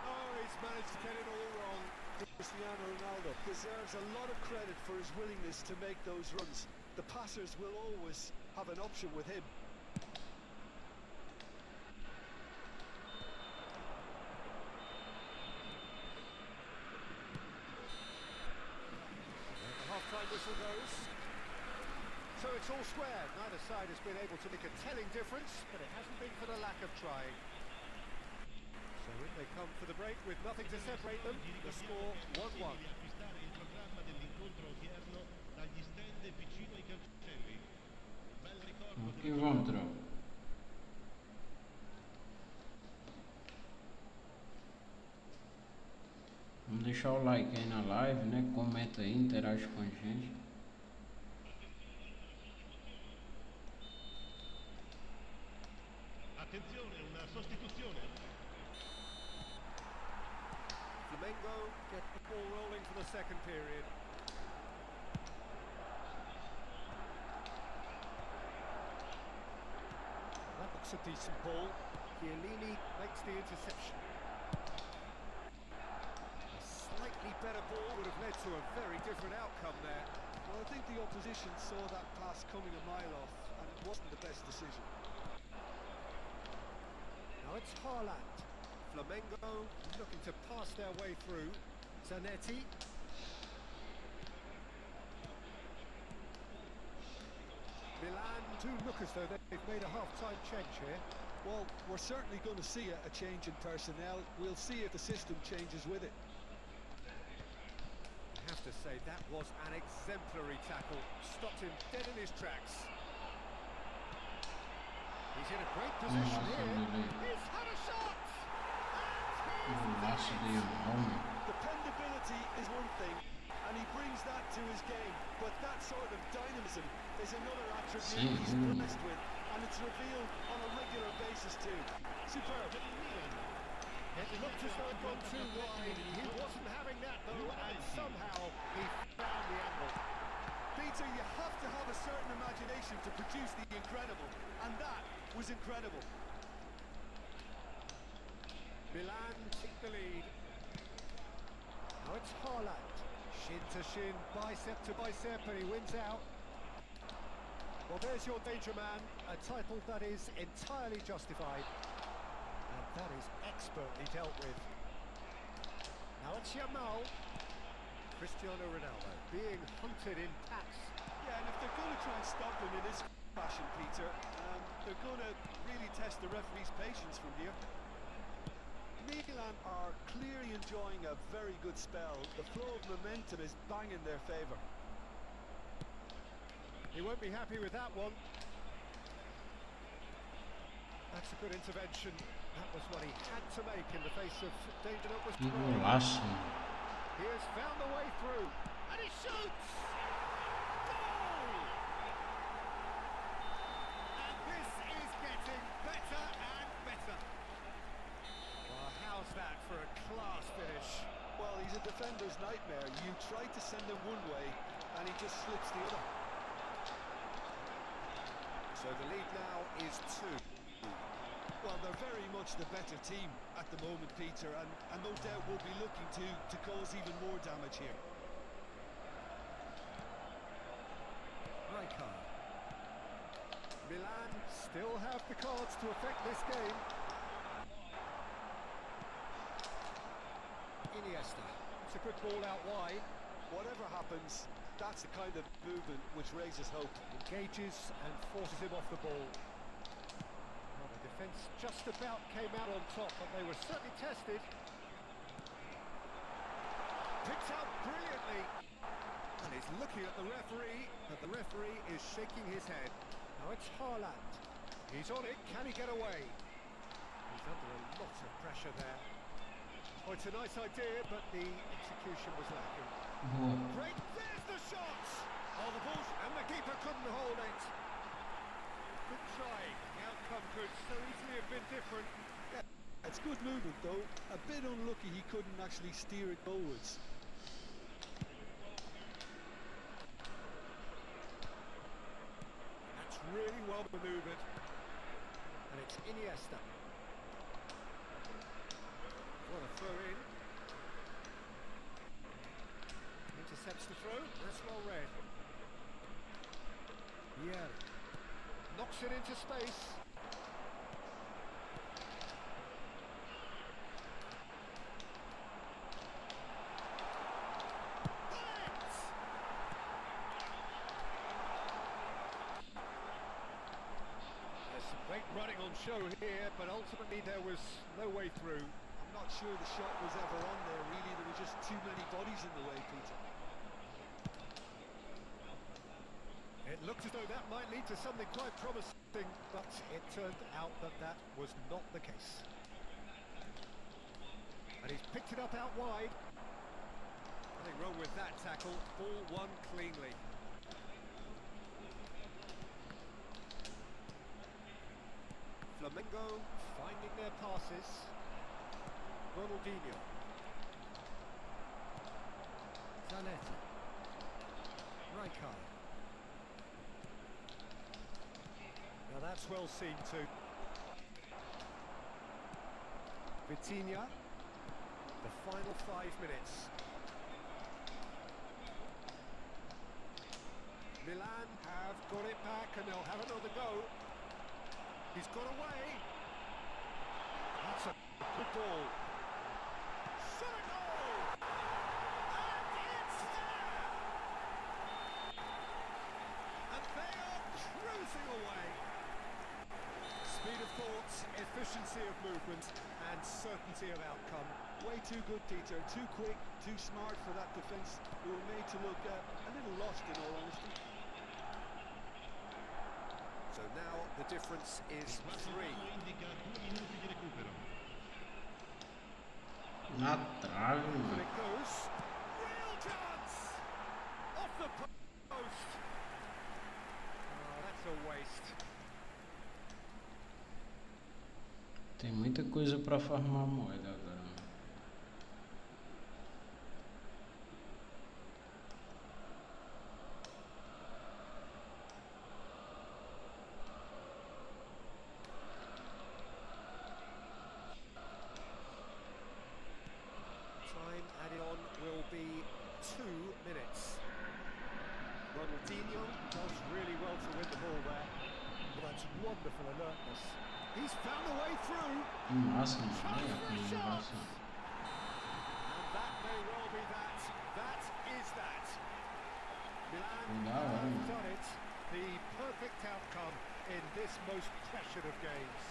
Oh, he's managed to get it all wrong. Cristiano Ronaldo deserves a lot of credit for his willingness to make those runs. The passers will always have an option with him. Half-time whistle goes. So it's all square. Neither side has been able to make a telling difference, but it hasn't been for the lack of trying. So in they come for the break with nothing to separate them. The score 1-1. Di acquistare il programma dell'incontro odierno dagli stand vicino ai cancelli. Un bel ricordo Aqui vamos, tropa. Vamos deixar o like aí na live, né? Comenta aí, interage com a gente. Attenzione, una sostituzione. Flamengo get the ball rolling for the second period. That looks a decent ball. Chiellini makes the interception. A slightly better ball would have led to a very different outcome there. Well, I think the opposition saw that pass coming a mile off, and it wasn't the best decision. Now it's Haaland. Flamengo looking to pass their way through. Zanetti. Milan do look as though they've made a half-time change here. Well, we're certainly going to see a change in personnel. We'll see if the system changes with it. I have to say, that was an exemplary tackle. Stopped him dead in his tracks. He's in a great position here. He's had a shot! Golaço de homem. Dependability is one thing, and he brings that to his game. But that sort of dynamism is another attribute he's blessed with, and it's revealed on a regular basis too. Superb. It looked as though it gone too wide. He wasn't having that though, and somehow he found the angle. Peter, you have to have a certain imagination to produce the incredible, and that was incredible. Milan take the lead. Now it's Haaland. Shin to shin, bicep to bicep, and he wins out. Well, there's your danger man, a title that is entirely justified. And that is expertly dealt with. Now it's Yamal. Cristiano Ronaldo being hunted in packs. Yeah, and if they're going to try and stop him in this fashion, Peter, they're going to really test the referee's patience from here. Milan are clearly enjoying a very good spell. The flow of momentum is bang in their favour. He won't be happy with that one. That's a good intervention. That was what he had to make in the face of danger that was Que growing. golaço. He has found the way through. And he shoots! Goal! And this is getting better and better. Well, how's that for a class finish? Well, he's a defender's nightmare. You try to send him one way, and he just slips the other. So the lead now is 2. Well, they're very much the better team at the moment, Peter, and no doubt will be looking to cause even more damage here. Rijkaard. Milan still have the cards to affect this game. Iniesta. It's a good ball out wide. Whatever happens, that's the kind of movement which raises hope. Engages and forces him off the ball. Well, the defence just about came out on top, but they were certainly tested. Picked out brilliantly. And he's looking at the referee, but the referee is shaking his head. Now it's Haaland. He's on it, can he get away? He's under a lot of pressure there. Oh, it's a nice idea, but the execution was lacking. Boa. Great, there's the shot! Oh, the ball, and the keeper couldn't hold it. Good try, the outcome could so easily have been different. Yeah, it's good movement, though. A bit unlucky he couldn't actually steer it forwards. That's really well manoeuvred. And it's Iniesta. What a throw in. Intercepts the throw, that's well read. Yeah. Knocks it into space. There's some great running on show here, but ultimately there was no way through. I'm not sure the shot was ever on there, really. There were just too many bodies in the way, Peter. It looked as though that might lead to something quite promising, but it turned out that that was not the case. And he's picked it up out wide. Nothing wrong with that tackle. Ball won cleanly. Flamengo finding their passes. Ronaldinho. Zanetti. Rijkaard. Now that's well seen too. Vitinha. The final 5 minutes. Milan have got it back and they'll have another go. He's got away. That's a good ball. Shot a goal! And it's there! And they are cruising away. Speed of thought, efficiency of movement, and certainty of outcome. Way too good, Peter. Too quick, too smart for that defence. They were made to look a little lost, in all honesty. So now the difference is 3. Indica 2 minuti di recupero. Na trave, And mano. it goes. Real chance! Off the post! Oh, that's a waste. Tem muita coisa pra farmar moeda agora. Time added on will be 2 minutes. Ronaldinho does really well to win the ball there. Well, that's wonderful alertness. He's found a way through. Que massa, mano. Olha a comunicação. And that may well be that. That is that. Milan Legal, have hein? done it. The perfect outcome in this most pressured of games.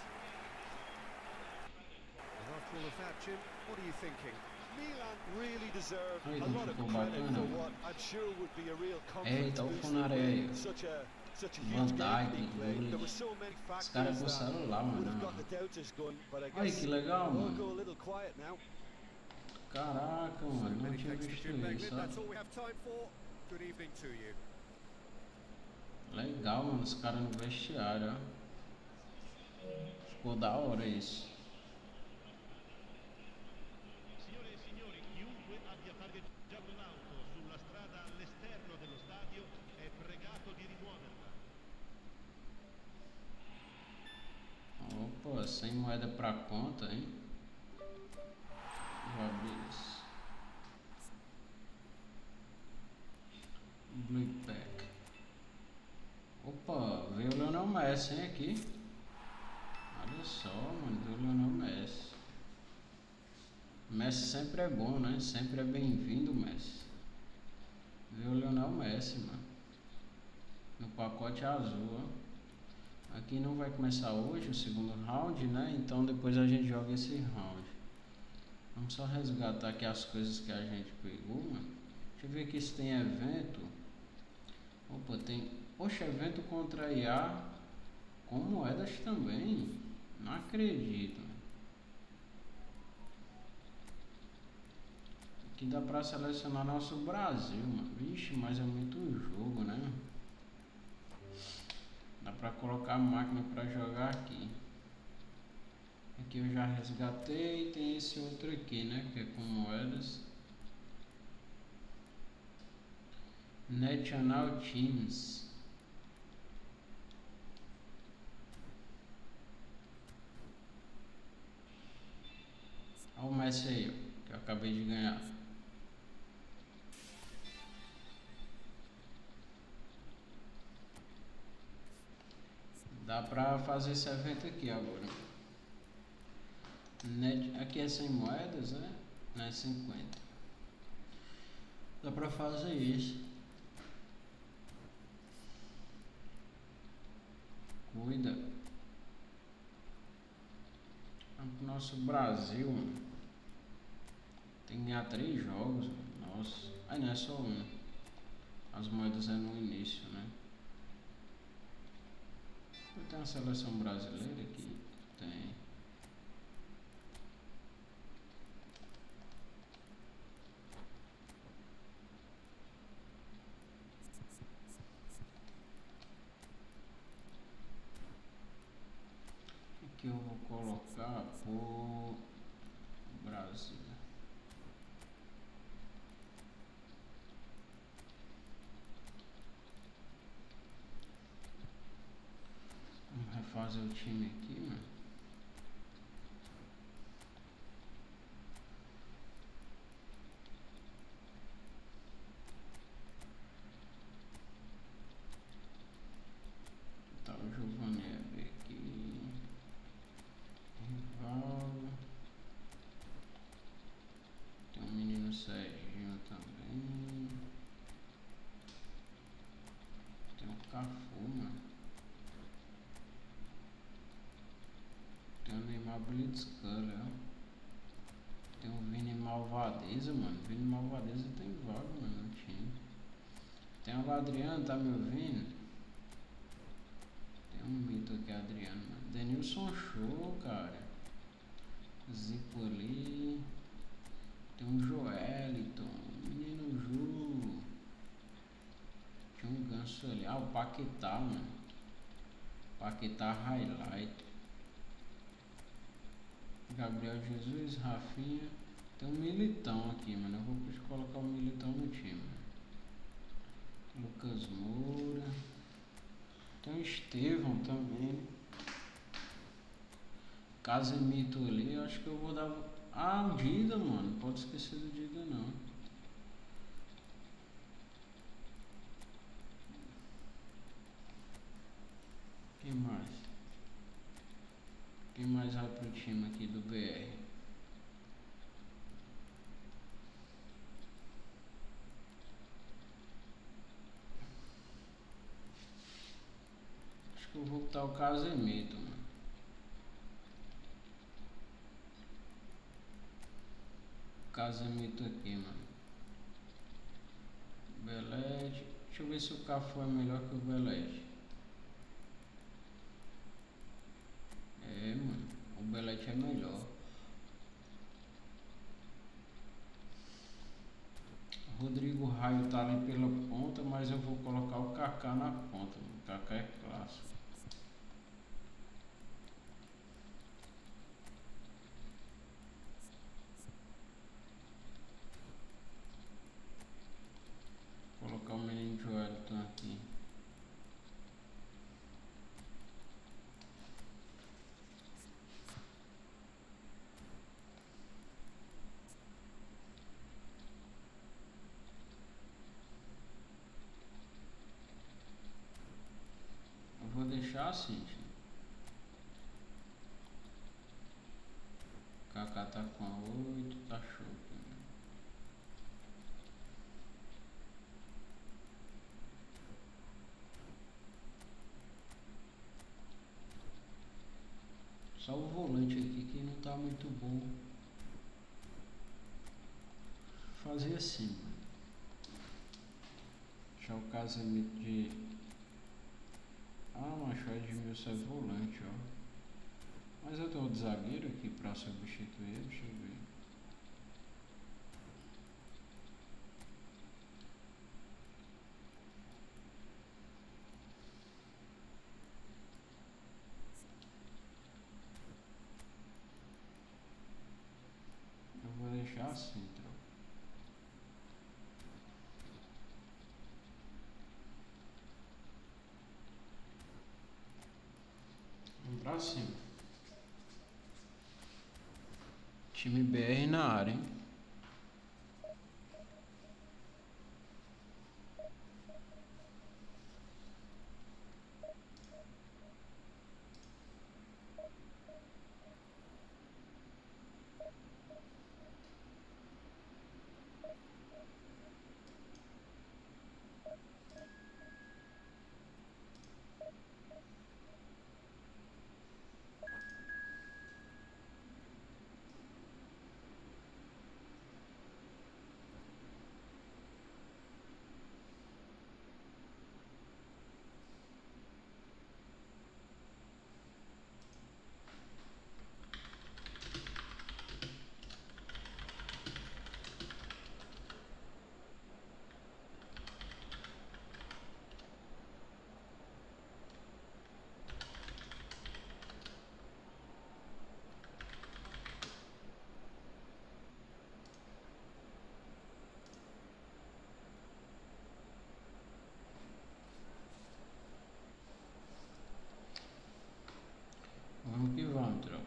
And sequel of that, Jim. What are you thinking? Milan really deserve Aí, a não lot of ficou credit bacana. for what I'm sure would be a real Eita, confidence o boost Funaré aí. such a Van huge game Dijk, being played. Gullit. There were so many Os caras factors com that celular, would have mano. got the doubters going, but I Olha guess que legal, we'll go a mano. little quiet now. Caraca, So mano, não many tinha thanks to visto Jim Beglin. isso, That's all ó. we have time for. Good evening to you. Legal, mano, os caras no vestiário, ó. Ficou da hora isso. Signore e signori, chiunque abbia parcheggiato l'auto sulla strada all'esterno dello stadio è pregato di rimuoverla. Opa, sem moeda pra conta, hein? Já vi isso. Blue Pack. Opa, veio o Lionel Messi, hein, aqui. Olha só, mano, veio o Lionel Messi. Messi sempre é bom, né? Sempre é bem-vindo, Messi. Veio o Lionel Messi, mano. No pacote azul, ó. Aqui não vai começar hoje o segundo round, né? Então depois a gente joga esse round. Vamos só resgatar aqui as coisas que a gente pegou, mano. Deixa eu ver aqui se tem evento. Opa, tem... Poxa, evento contra IA com moedas também. Não acredito. Aqui dá pra selecionar nosso Brasil, mano. Vixe, mas é muito jogo, né? Dá pra colocar a máquina pra jogar aqui. Aqui eu já resgatei. Tem esse outro aqui, né? Que é com moedas. National Teams. Olha o Messi aí, ó, que eu acabei de ganhar. Dá pra fazer esse evento aqui agora. Aqui é 100 moedas, né? Não é 50. Dá pra fazer isso. Cuida. Vamos pro nosso Brasil, mano. Tem que ganhar 3 jogos, mano. Nossa. Aí não é só um. As moedas é no início, né? Tem uma seleção brasileira aqui? Tem. Aqui eu vou colocar por Brasil. Vamos refazer o time aqui, mano. Tá o Giovanni aqui. Rival. Tem um menino Serginho também. Tem um Cafu, mano. Tem o Neymar Blitzcolor, ó. Tem o Vini Malvadeza, mano. Vini Malvadeza tem vaga, mano, no time. Tem o Adriano, tá me ouvindo? Tem um mito aqui, Adriano, mano. Denilson Show, cara. Zico ali. Tem um Joeliton. Menino Ju. Tinha um ganso ali. Ah, o Paquetá, mano. Paquetá Highlight. Gabriel Jesus, Rafinha. Tem um Militão aqui, mano. Eu vou colocar o Militão no time. Lucas Moura. Tem o Estevão também. Casemiro ali. Eu acho que eu vou dar... Ah, o Dida, mano. Não pode esquecer do Dida, não. Quem mais? Quem mais vai pro time aqui do BR? Acho que eu vou botar o Casemiro, mano. casamento aqui, mano. Belete. Deixa eu ver se o Cafu é melhor que o Belete. É, mano. O Belete é melhor. Rodrigo Raio tá ali pela ponta, mas eu vou colocar o Kaká na ponta. O Kaká é clássico. Vou colocar o menino Joelton aqui. Vou deixar assim, tio. Kaká tá com a 8, tá show. Só o volante aqui que não tá muito bom. Fazer assim, mano. Deixar o casamento de... Ah, macho, é de Edmilson é volante, ó. Mas eu tenho outro zagueiro aqui pra substituir, deixa eu ver. Eu vou deixar assim, troca. Vamos pra cima. Time BR na área, hein? Vamos que vamos, tropa.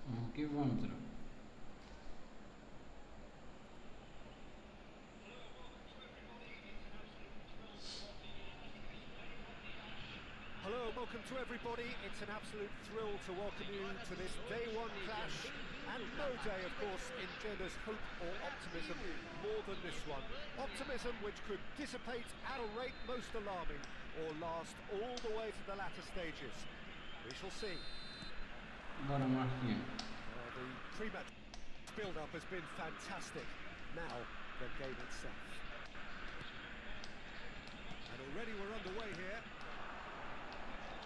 Vamos que vamos, tropa. Hello, welcome to everybody. It's an absolute thrill to welcome you to this day one clash And no day, of course, engenders hope or optimism more than this one. Optimism which could dissipate at a rate most alarming or last all the way to the latter stages. We shall see. Bora, Marquinhos. The pre-match build-up has been fantastic. Now, the game itself. And already we're underway here.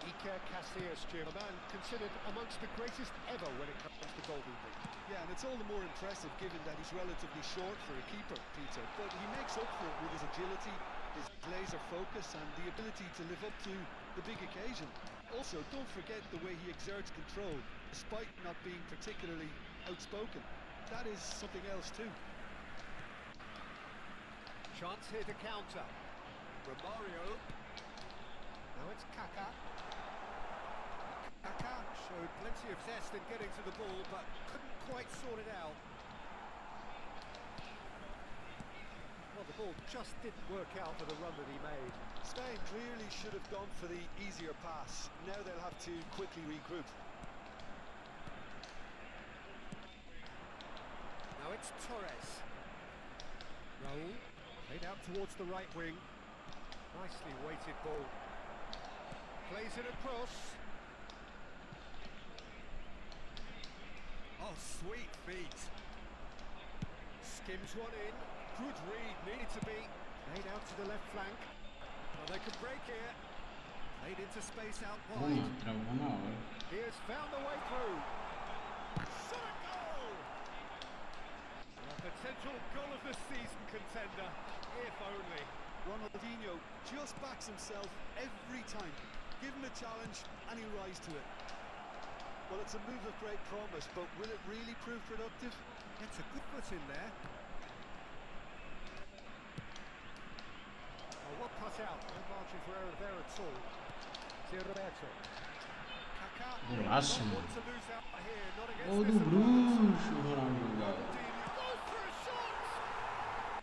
Iker Casillas, Jim, a man considered amongst the greatest ever when it comes to goalkeeping. Yeah, and it's all the more impressive given that he's relatively short for a keeper, Peter. But he makes up for it with his agility, his laser focus, and the ability to live up to the big occasion. Also, don't forget the way he exerts control, despite not being particularly outspoken. That is something else too. Chance here to counter. Romario. Now it's Kaká. Kaká showed plenty of zest in getting to the ball, but couldn't quite sort it out. Well, the ball just didn't work out for the run that he made. Spain clearly should have gone for the easier pass. Now they'll have to quickly regroup. Now it's Torres. Raúl, played out towards the right wing. Nicely weighted ball. Plays it across. Oh, sweet feet. Skims one in. Good read, needed to be. Played out to the left flank. Well, they could break here. Played into space out wide. Travou na hora. He has found the way through. Shot a goal! A potential goal of the season contender, if only. Ronaldinho just backs himself every time. Give him a challenge and he'll rise to it. Well, it's a move of great promise, but will it really prove productive? It's a good foot in there. Oh, what put out? No margin for error there at all. Zé Roberto. Kaká. Golaço, Not mano. want to lose out here, not against Gol this do opponent. bruxo, Ronaldo Gago. Ronaldinho goes for a shot.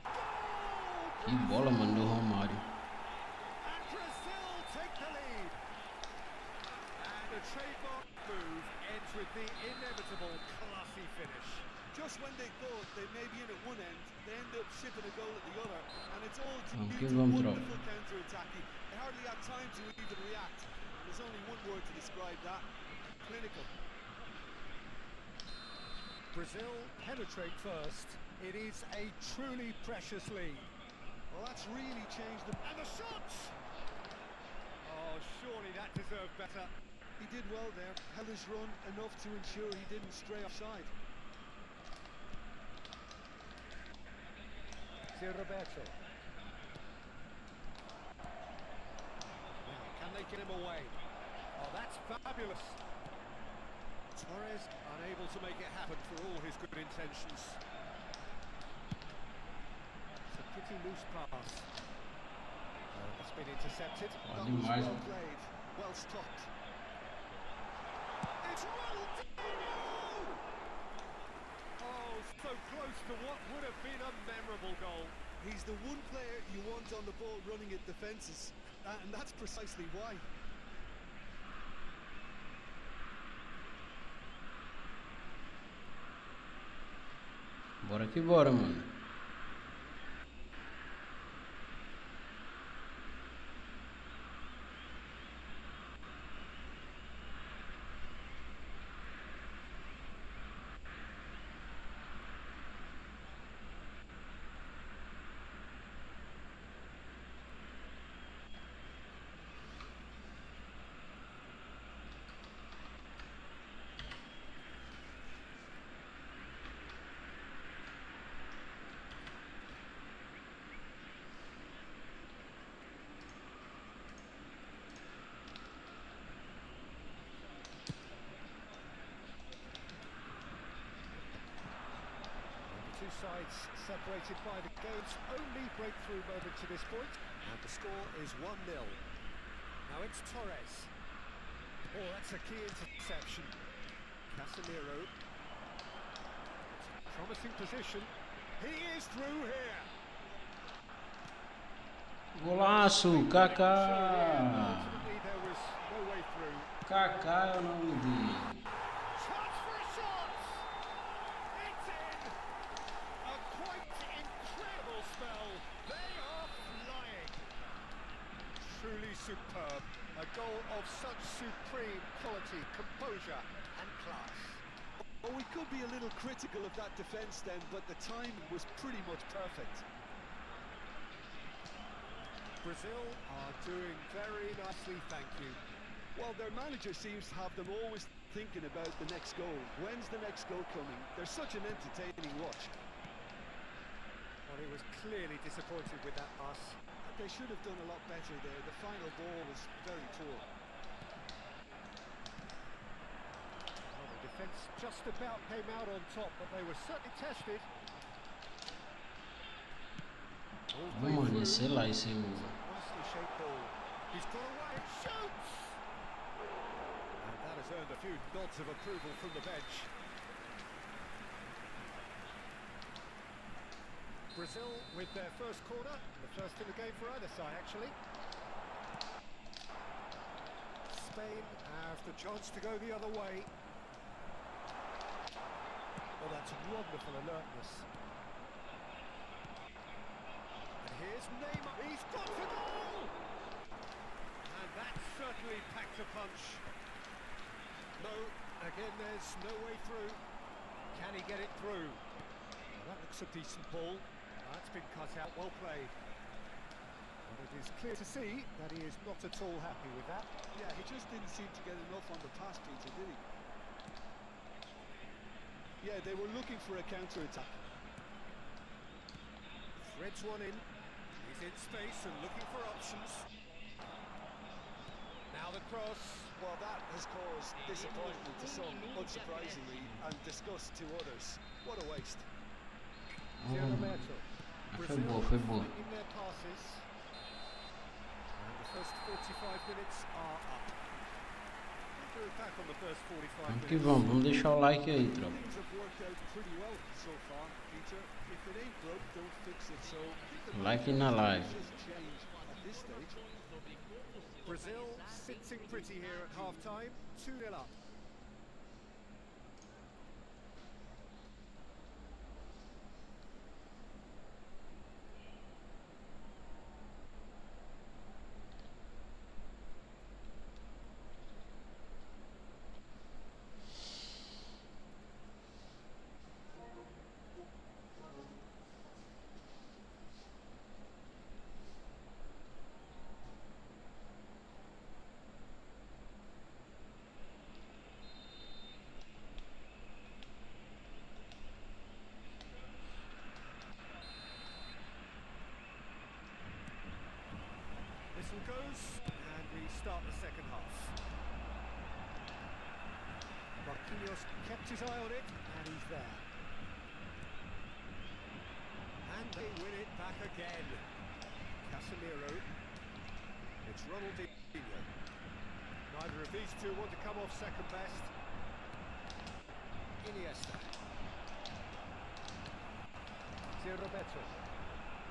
Goal! Que bola, mano, do Romário. And Brazil take the lead. And a trademark move ends with the inevitable classy finish. Just when they thought they may be in at one end, they end up shipping a goal at the other, and it's all Vamos due que to vamos, wonderful tropa. counter-attacking. They hardly had time to even react. There's only one word to describe that: clinical. Brazil penetrate first. It is a truly precious lead. Well, that's really changed the... And the shots! Oh, surely that deserved better. He did well there, held his run enough to ensure he didn't stray offside. Zé Roberto. Now, can they get him away? Oh, that's fabulous. Torres unable to make it happen for all his good intentions. It's a pretty loose pass. It's been intercepted. Ó, That was demais, well mano. played, well stopped. It's Ronaldinho! Oh, so close to what would have been a memorable goal. He's the one player you want on the ball running at defences, and that's precisely why. Bora que bora, mano. Two sides separated by the game's only breakthrough moment to this point, and the score is 1-0. Now it's Torres. Oh, that's a key interception. Casemiro. It's a promising position. He is through here. Golaço, Kaká. Unfortunately, there was no way through. Kaká é o nome dele. Chance for a shot! truly superb. A goal of such supreme quality, composure and class. Well, we could be a little critical of that defence then, but the time was pretty much perfect. Brazil are doing very nicely, thank you. Well, their manager seems to have them always thinking about the next goal. When's the next goal coming? They're such an entertaining watch. Well, he was clearly disappointed with that pass. They should have done a lot better there. The final ball was very poor. Well, the defence just about came out on top, but they were certainly tested. Ô, mano, sei lá esse aí. Nicely shaped ball. He's got away, shoots! And that has earned a few nods of approval from the bench. Brazil with their first corner, the first in the game for either side actually. Spain have the chance to go the other way. Oh, that's wonderful alertness. And here's Neymar, he's got the goal! And that certainly packed a punch. No, again there's no way through. Can he get it through? Well, that looks a decent ball. That's been cut out, well played. But it is clear to see that he is not at all happy with that. Yeah, he just didn't seem to get enough on the pass, Peter, did he? Yeah, they were looking for a counter-attack. Threads one in. He's in space and looking for options. Now the cross. Well, that has caused disappointment to some, unsurprisingly, and disgust to others. What a waste. Roberto. Foi boa, foi boa. In their passes. And the first 45 minutes are up. We're back on the first 45 Vamos minutes. que vamos deixar o like aí, tropa. Things have worked out pretty well so far, Peter. If it ain't broke, don't fix it. So Like na live. just change at this stage. Brazil sitting pretty here at half-time, 2-0 up. Whistle goes, and we start the second half. Marquinhos kept his eye on it, and he's there. And they win it back again. Casemiro. It's Ronaldinho. Neither of these two want to come off second best. Iniesta. Roberto.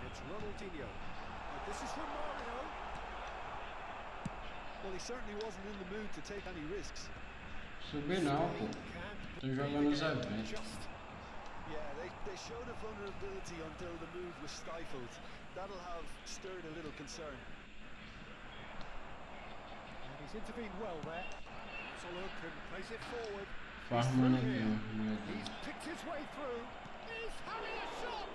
It's Ronaldinho. And this is from Mario. Well, he certainly wasn't in the mood to take any risks. Subir não, pô. Tô jogando os eventos. Yeah, they showed a vulnerability until the move was stifled. That'll have stirred a little concern. And he's intervened well there. Soluk can place it forward. Faz He's mano through aqui, here. ó. He's picked his way through. He's having a shot!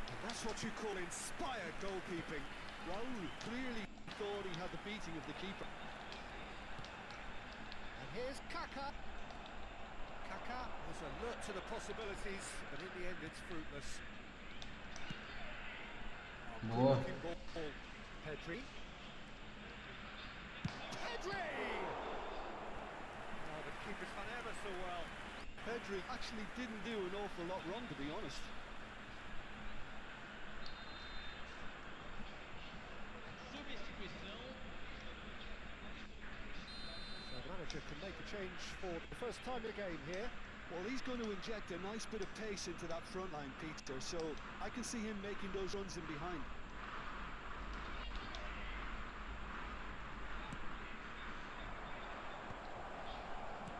And that's what you call inspired goalkeeping. Raul clearly thought he had the beating of the keeper. And here's Kaká. Kaká was alert to the possibilities, but in the end it's fruitless. Boa. Good-looking ball. Pedri. Pedri! Oh, the keeper's done ever so well. Pedri actually didn't do an awful lot wrong, to be honest. So the manager can make a change for the first time in the game here. Well, he's going to inject a nice bit of pace into that front line, Peter, so I can see him making those runs in behind.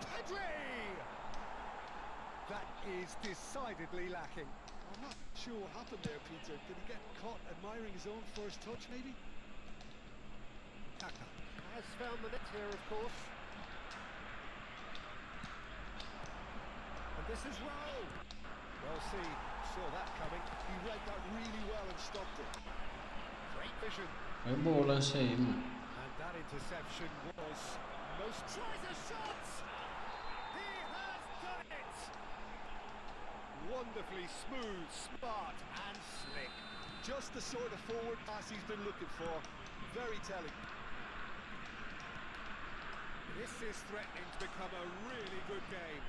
Pedri! That is decidedly lacking. I'm not sure what happened there, Peter. Did he get caught admiring his own first touch, maybe? Kaka has found the net here, of course. And this is Rowe. Well seen, saw that coming. He read that really well and stopped it. Great vision. Foi bom o lance aí, mano. And that interception was most... Tries a shot! He has done it! Wonderfully smooth, smart and slick. Just the sort of forward pass he's been looking for. Very telling. This is threatening to become a really good game.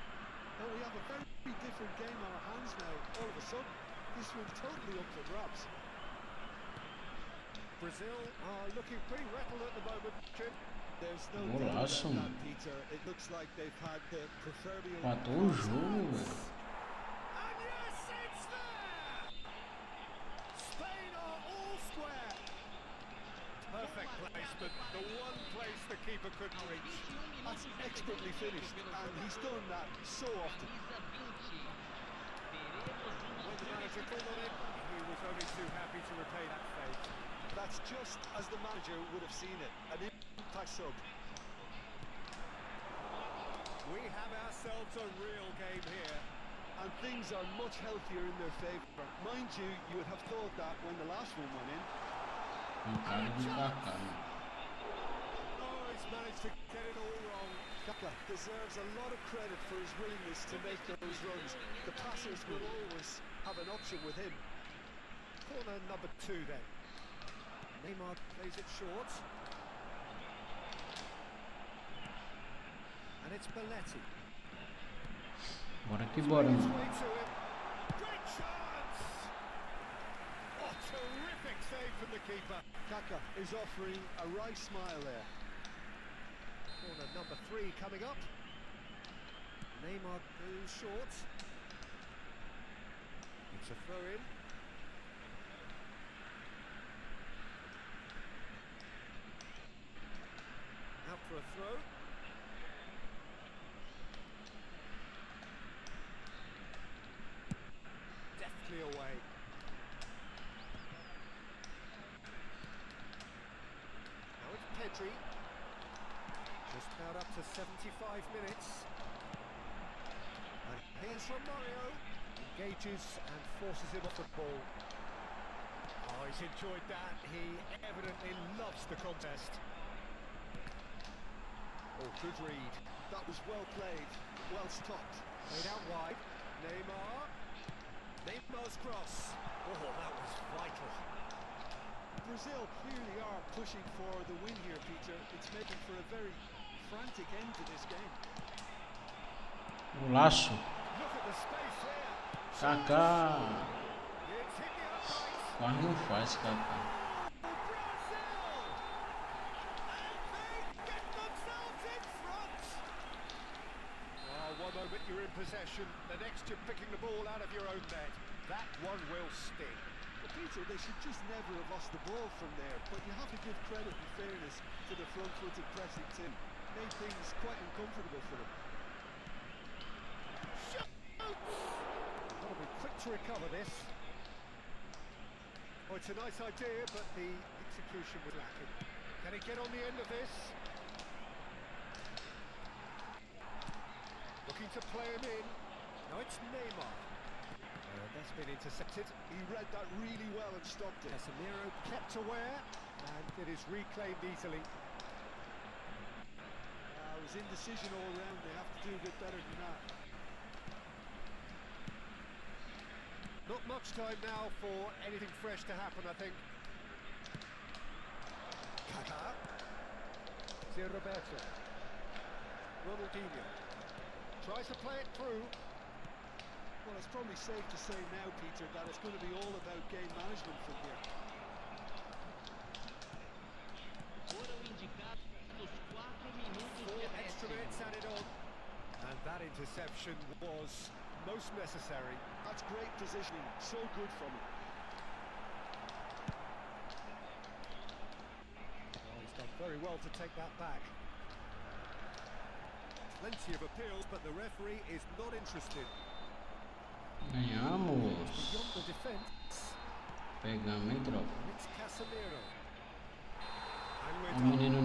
Oh, we have a very different game on our hands now. All of a sudden, this one's totally up for grabs. Brazil are looking pretty rattled at the moment, Jim. There's no Golaço, doubt about mano. that, Peter. It looks like they've had the proverbial... Empatou o jogo, velho. And yes, it's there! Spain are all square. Perfect placement, the one place the keeper couldn't reach. That's expertly finished, and he's done that so often. When the manager called on him, he was only too happy to repay that faith. That's just as the manager would have seen it. An impact sub. We have ourselves a real game here. And things are much healthier in their favour. Mind you, you would have thought that when the last one went in. Um cara de Kaká, mano. Oh, he's managed to get it all wrong. Kaka deserves a lot of credit for his willingness to make those runs. The passers will always have an option with him. Corner number 2 then. Neymar plays it short. And it's Belletti. Bora que bora, His mano. way to him. Great chance! Oh, terrific save from the keeper. Kaka is offering a wry smile there. Corner number 3 coming up. Neymar goes short. It's a throw in. Out for a throw. Deftly away. Now it's Pedri. Just about up to 75 minutes. And here's Romario. Engages and forces him off the ball. Oh, he's enjoyed that. He evidently loves the contest. Oh, good read. That was well played, well stopped. Played out wide. Neymar. Neymar's cross. Oh, that was vital. Brazil clearly are pushing for the win here, Peter. It's making for a very frantic end to this game. Golaço. Look at the space there. Kaká. It's hit the upright. Quase não faz, Kaká. One moment you're in possession, the next you're picking the ball out of your own net. That one will sting. But Peter, they should just never have lost the ball from there, but you have to give credit and fairness to the front-footed pressing team. Made things quite uncomfortable for them. Shoot! Got to be quick to recover this. Oh, it's a nice idea, but the execution was lacking. Can he get on the end of this? Looking to play him in. Now it's Neymar. That's been intercepted. He read that really well and stopped it. Casemiro kept aware, and it is reclaimed easily. It was indecision all round. They have to do a bit better than that. Not much time now for anything fresh to happen, I think. Kaka. Zé Roberto. Ronaldinho. Tries to play it through. Well, it's probably safe to say now, Peter, that it's going to be all about game management from here. Foram indicados 4 minutos de 4 extra minutes acréscimo. added on. And that interception was most necessary. That's great positioning. So good from him. Well, he's done very well to take that back. Plenty of appeals, but the referee is not interested. Ganhamos. Beyond the defence. Pegamos, hein, tropa? It's Casemiro. And O we're done. menino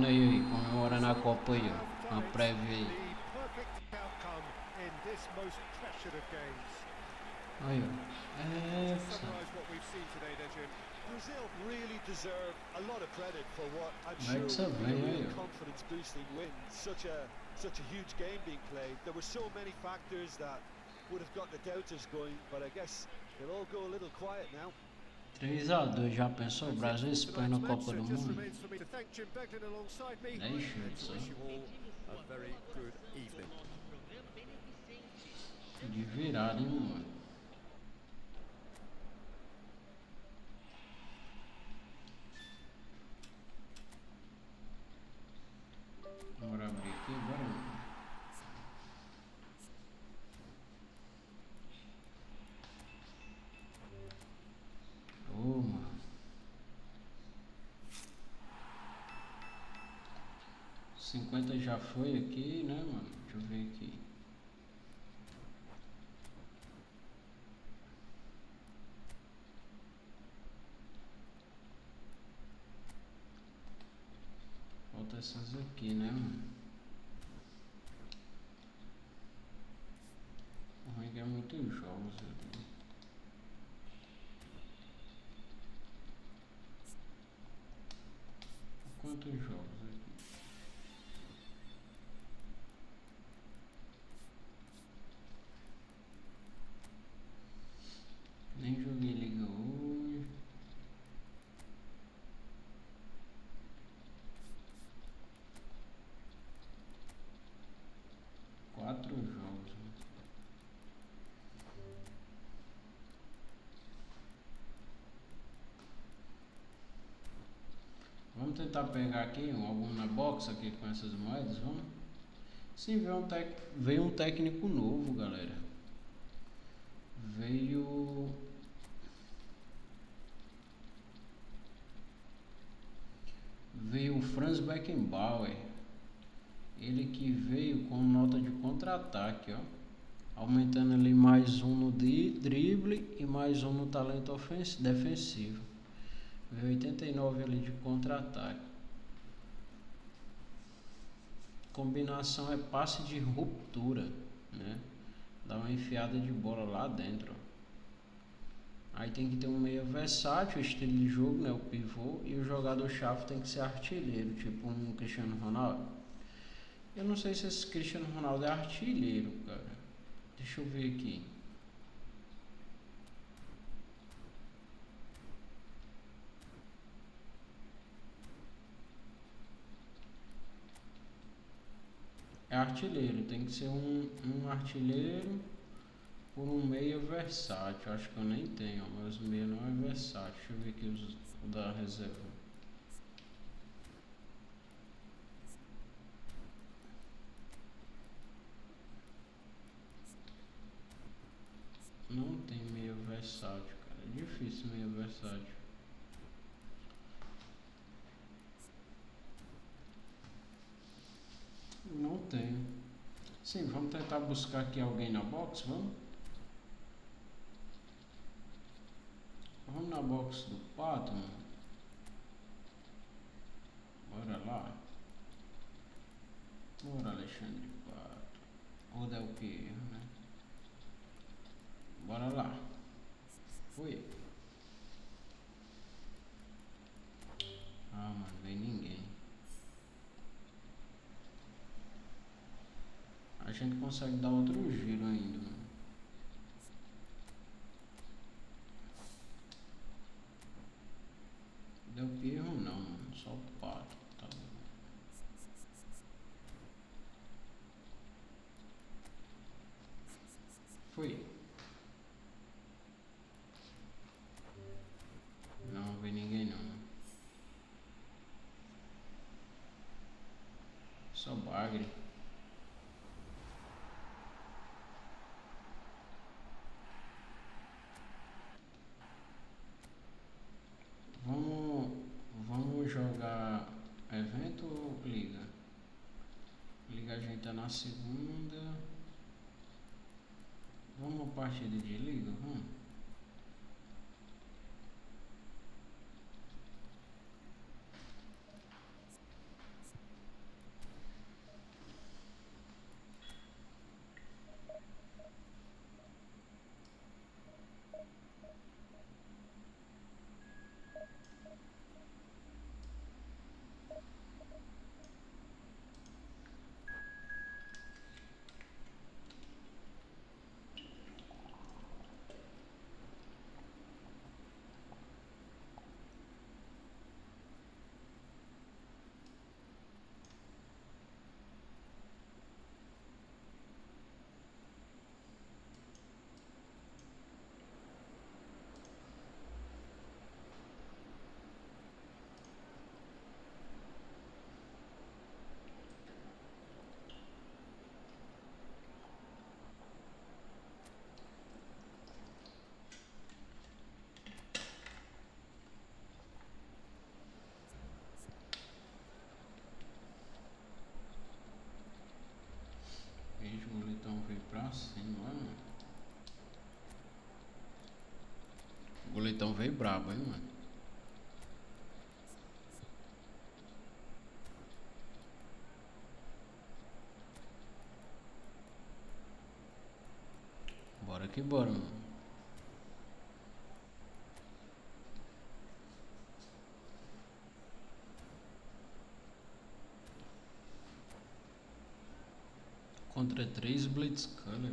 na Copa aí, ó. Uma prévia aí. Aí, ó. Brazil really deserve a lot of credit for what I'm Vai sure que will be a vem, real aí, ó. confidence boosting win. Such a huge game being played. There were so many factors that would have got the doubters going, but I guess they'll all go a little quiet now. 3-2, já pensou? O Brasil e Espanha na Copa do Mundo? Remains for me to thank Jim Beglin alongside me 10 and chutes, to ó. wish you all a very good evening. De virada, hein, mano? Bora abrir aqui, bora. Ô, mano. 50 já foi aqui, né, mano? Deixa eu ver aqui. Falta essas aqui, né, mano? O ruim é muitos jogos aqui. Quantos jogos aqui? Nem joguei Liga hoje. Quatro jogos. Né? Vamos tentar pegar aqui algum na box aqui com essas moedas, vamos? Sim, veio um técnico novo, galera. Veio o Franz Beckenbauer. Ele que veio com nota de contra-ataque, ó. Aumentando ali mais um no drible e mais um no talento defensivo. Veio 89 ali de contra-ataque. Combinação é passe de ruptura, né? Dá uma enfiada de bola lá dentro. Aí tem que ter um meia versátil, estilo de jogo, né? O pivô. E o jogador-chave tem que ser artilheiro, tipo um Cristiano Ronaldo. Eu não sei se esse Cristiano Ronaldo é artilheiro, cara. Deixa eu ver aqui. É artilheiro, tem que ser um artilheiro por um meia versátil. Acho que eu nem tenho, mas o meia não é versátil. Deixa eu ver aqui o da reserva. Não tem meia versátil, cara. É difícil meia versátil. Não tem. Sim, vamos tentar buscar aqui alguém na box, vamos? Vamos na box do Pato, mano. Bora lá. Bora, Alexandre Pato. Ou Del Piero, né? Bora lá. Fui. Ah, mano, vem ninguém. A gente consegue dar outro giro ainda, mano. Del Piero não, mano. Só o Pato. Tá bom. Fui. Não vem ninguém não. Só bagre. Vamos jogar evento ou liga? Liga a gente tá na segunda. Vamos uma partida de liga? Vamos. veio brabo, hein, mano. Bora que bora, mano. Contra 3 Blitzkiller.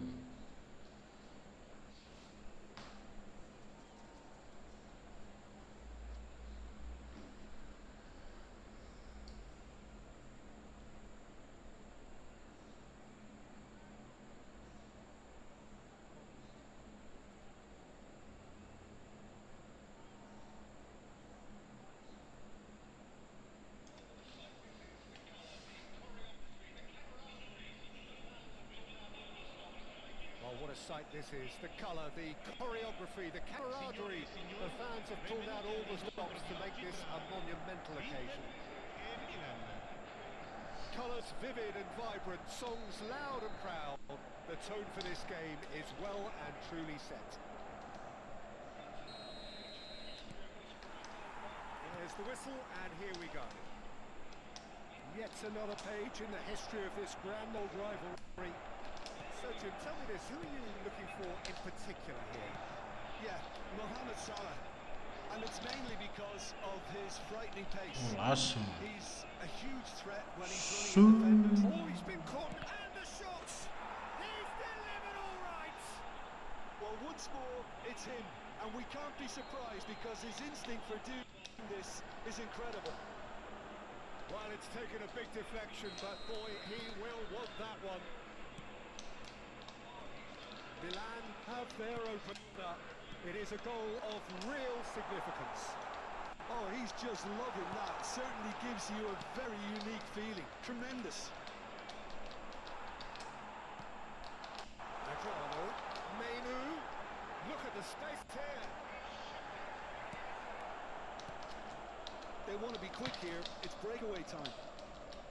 What a sight this is. The colour, the choreography, the camaraderie. The fans have pulled out all the stops to make this a monumental occasion. Colours vivid and vibrant, songs loud and proud. The tone for this game is well and truly set. There's the whistle, and here we go. Yet another page in the history of this grand old rivalry. So, Jim, tell me this, who are you looking for in particular here? Yeah, Mohamed Salah. And it's mainly because of his frightening pace. Awesome. He's a huge threat when he's running at defenders. Oh, he's been caught, and the shots! He's delivered all right! Well, once more, it's him. And we can't be surprised because his instinct for doing this is incredible. Well, it's taken a big deflection, but boy, he will want that one. Milan have their opener. It is a goal of real significance. Oh, he's just loving that. Certainly gives you a very unique feeling. Tremendous. Adriano, Mainu, look at the space here. They want to be quick here. It's breakaway time.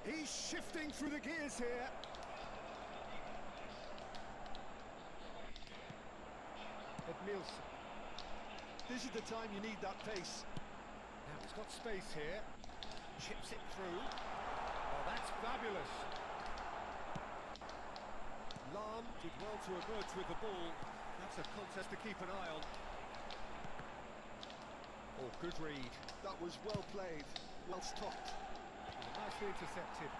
He's shifting through the gears here. Nielsen. This is the time you need that pace. Now he's got space here. Chips it through. Oh, that's fabulous. Lam did well to emerge with the ball. That's a contest to keep an eye on. Oh, good read. That was well played. Well stopped. Nicely intercepted.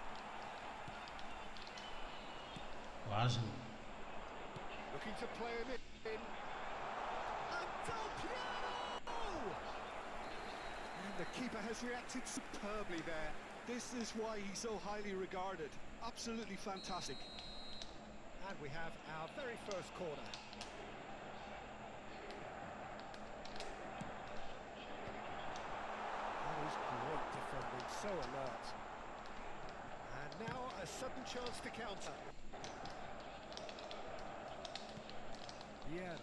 Awesome. Looking to play him in. And the keeper has reacted superbly there. This is why he's so highly regarded. Absolutely fantastic. And we have our very first corner. That is great defending, so alert. And now a sudden chance to counter. Yeah.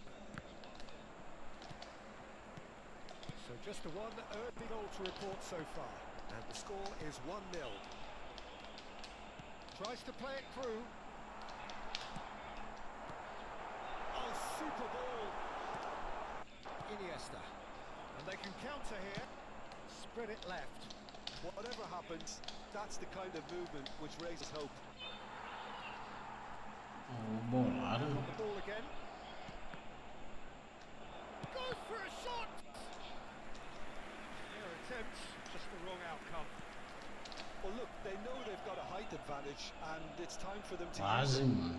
So just the one early goal to report so far, and the score is 1-0. Tries to play it through. Oh, super ball. Iniesta. And they can counter here. Spread it left. Whatever happens, that's the kind of movement which raises hope. Oh, bolado. On the ball again. Goes for a shot! Attempts, just the wrong outcome. Well, look, they know they've got a height advantage, and it's time for them to Quase, use it. mano.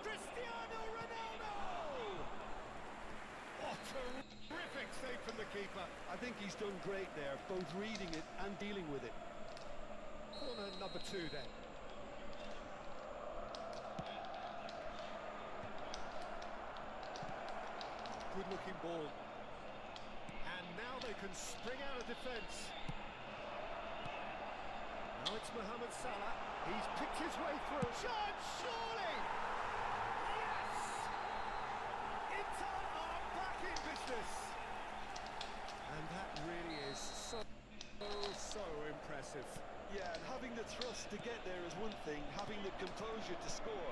Cristiano Ronaldo! What a terrific save from the keeper. I think he's done great there, both reading it and dealing with it. Corner number 2 then. Good looking ball. And now they can spring out of defence. Now it's Mohamed Salah. He's picked his way through. Shot, surely! Yes! Inter are back in business. And that really is so impressive. Yeah, and having the thrust to get there is one thing, having the composure to score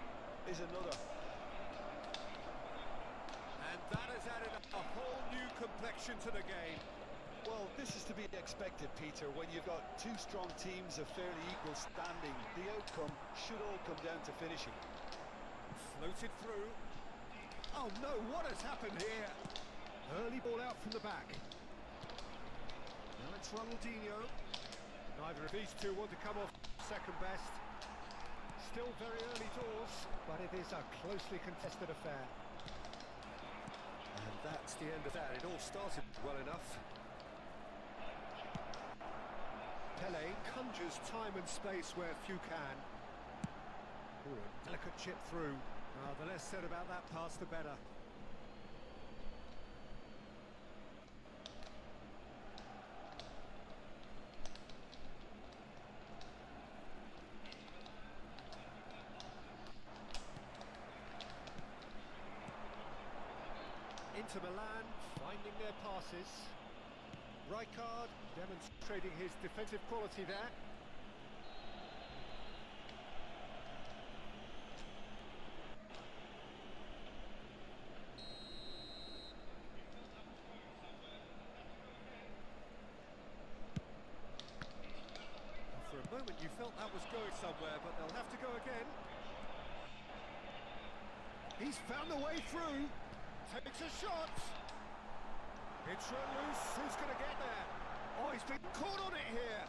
is another. And that has added interruption to the game. Well, this is to be expected, Peter. When you've got two strong teams of fairly equal standing, the outcome should all come down to finishing. Floated through. Oh no, what has happened here? Early ball out from the back. Now it's Ronaldinho. Neither of these two want to come off second best. Still very early doors, but it is a closely contested affair. And that's the end of that. It all started well enough. Pele conjures time and space where few can. Ooh, a delicate chip through. The less said about that pass, the better. Inter Milan finding their passes. Rijkaard demonstrating his defensive quality there. For a moment you felt that was going somewhere, but they'll have to go again. He's found a way through. Takes a shot. It's run loose. Who's going to get there? Oh, he's been caught on it here.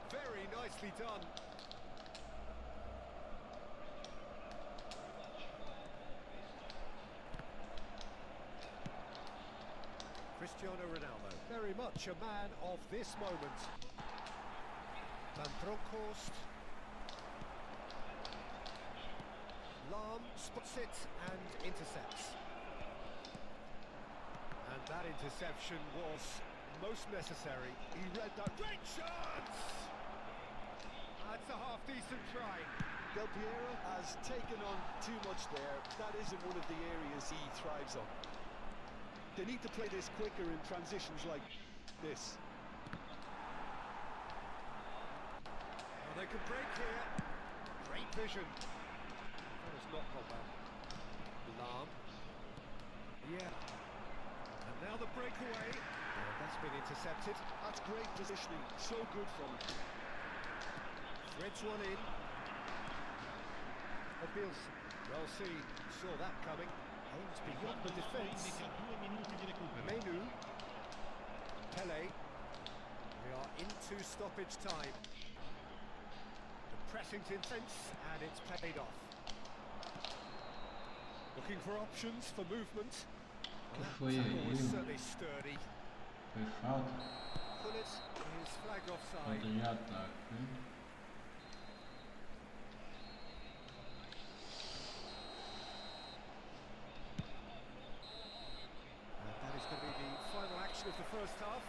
Very nicely done. Cristiano Ronaldo, very much a man of this moment. Van Bronckhorst. Lahm spots it and intercepts. And that interception was most necessary. He read that. Great chance! That's a half-decent try. Del Piero has taken on too much there. That isn't one of the areas he thrives on. They need to play this quicker in transitions like this. Well, they can break here. Great vision. That was not Pogba. Lahm. Yeah. And now the breakaway. Oh, that's been intercepted. That's great positioning. So good from him. Threads one in. Bielsa. Well seen. Saw that coming. Holmes beyond the defence. Menu. Pele. We are into stoppage time. The pressing's intense and it's paid off. Looking for options for movement. Foi aí, Was certainly sturdy. foi falta, Pullet is flagged offside. falta de ataque, né? And that is going to be the final action of the first half.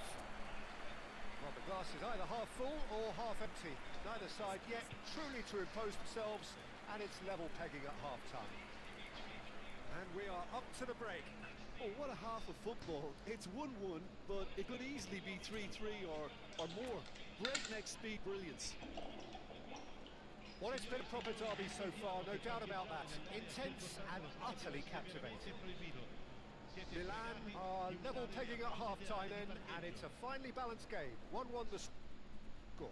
Well, the glass is either half full or half empty. Neither side yet truly to impose themselves, and it's level pegging at half-time. And we are up to the break. Oh, what a half of football. It's 1-1, but it could easily be 3-3 or more. Breakneck speed brilliance. Well, it's been a proper derby so far, no doubt about that. Intense and utterly captivating. Milan are level pegging at half-time then, and it's a finely balanced game. 1-1 the score.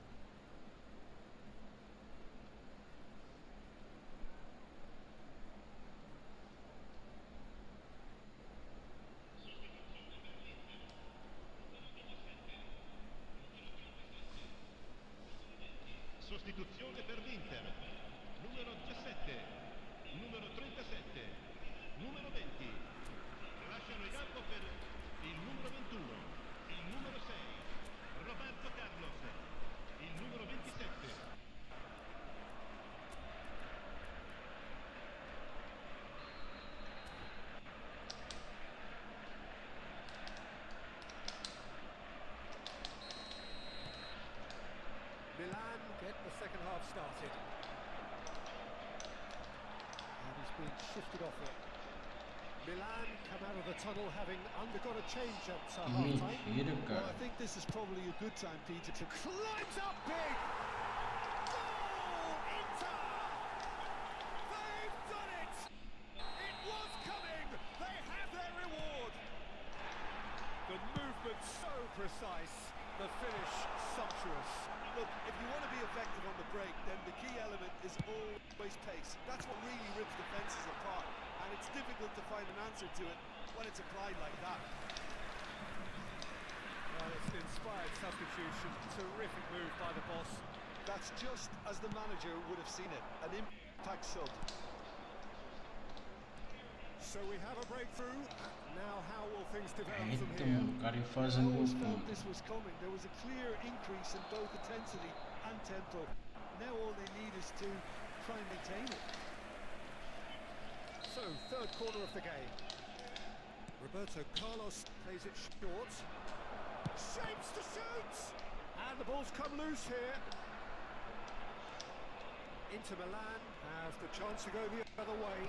Sostituzione per l'Inter. Numero 17, numero 37, numero 20. Lasciano il campo per il numero 21, il numero 6, Roberto Carlos, il numero 27. Milan get the second half started. And he's been shifted off it. Milan come out of the tunnel having undergone a change at half-time. Mentira, Well, I cara. think this is probably a good time, Peter, to... Climbs up big! Goal! Inter! They've done it! It was coming! They have their reward! The move So precise, the finish sumptuous. Look, if you want to be effective on the break, then the key element is always pace. That's what really rips defences apart, and it's difficult to find an answer to it when it's applied like that. Well, it's an inspired substitution. Terrific move by the boss. That's just as the manager would have seen it, an impact sub. So we have a breakthrough. Now how will things develop from Eita, here? mano, o cara ia I fazendo always gol felt contra. this was coming. There was a clear increase in both intensity and tempo. Now all they need is to try and maintain it. So, third corner of the game. Roberto Carlos plays it short. Shapes to shoot! And the ball's come loose here. Inter Milan have the chance to go the other way.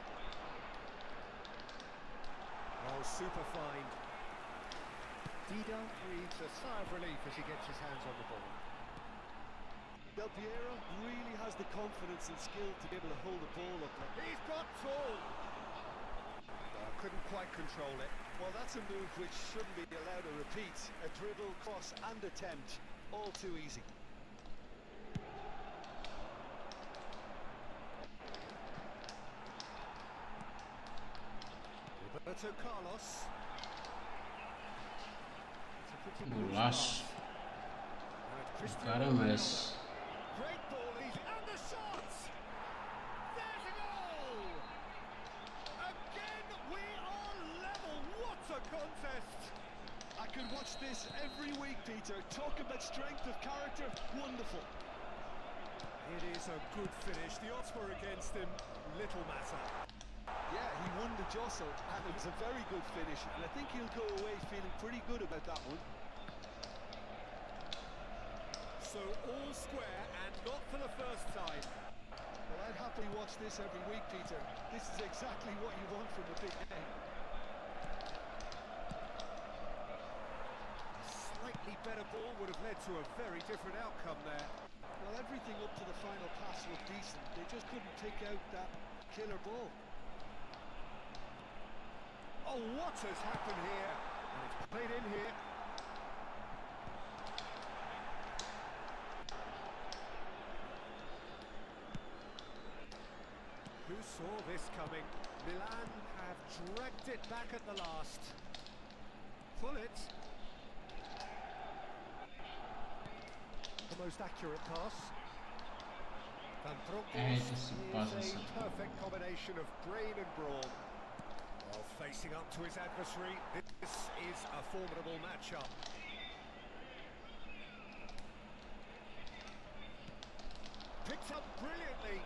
Oh, super fine. Dida breathes a sigh of relief as he gets his hands on the ball. Del Piero really has the confidence and skill to be able to hold the ball up. He's got tall. Couldn't quite control it. Well, that's a move which shouldn't be allowed to repeat. A dribble, cross and attempt, all too easy. Roberto Carlos. It's a pretty loose Golaço. pass. O Cristiano cara Ronaldo. Messi. Great ball, and the shot! There's a goal! Again, we are level. What a contest! I could watch this every week, Peter. Talk about strength of character, wonderful. It is a good finish. The odds were against him. Little matter. Yeah, he won the jostle, and it was a very good finish, and I think he'll go away feeling pretty good about that one. So all square, and not for the first time. Well, I'd happily watch this every week, Peter. This is exactly what you want from a big game. A slightly better ball would have led to a very different outcome there. Well, everything up to the final pass was decent. They just couldn't pick out that killer ball. Oh, what has happened here? And it's played in here. Who saw this coming? Milan have dragged it back at the last. Pull it. The most accurate pass. Van Eita, esse passe is essa a perfect combination of brain and brawn. While facing up to his adversary, this is a formidable matchup. Picked up brilliantly.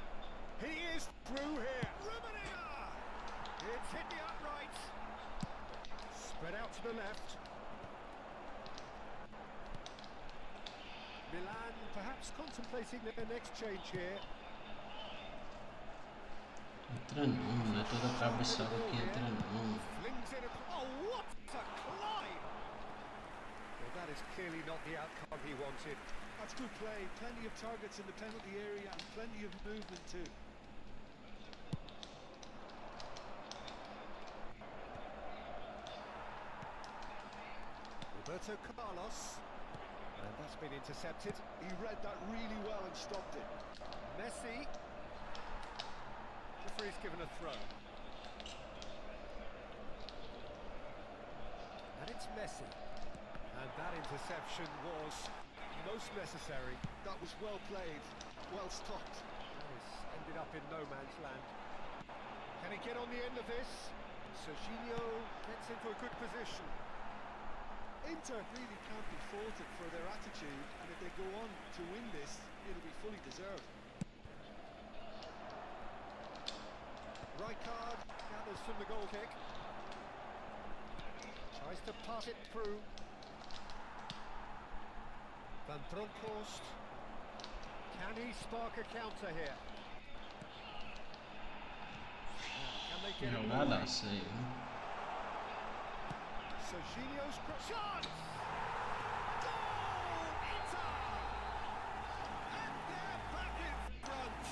He is through here. Rummenigge! It's hit the upright. Spread out to the left. Milan perhaps contemplating their next change here. Entra não, não é toda cabeçada que entra não. Flings in a... Oh, what a climb! Well, that is clearly not the outcome he wanted. That's good play. Plenty of targets in the penalty area and plenty of movement too. Roberto Carlos. And that's been intercepted. He read that really well and stopped it. Messi. Referee's given a throw. And it's Messi. And that interception was most necessary. That was well played, well stopped. This ended up in no man's land. Can he get on the end of this? Serginho gets into a good position. Inter really can't be faulted for their attitude, and if they go on to win this, it'll be fully deserved. Rijkaard gathers from the goal kick. Tries to pass it through. Van Bronckhorst. Can he spark a counter here? Can they get him away? Jogadaça aí, né? Serginho's chance! Goal! Inter! And they're back in front!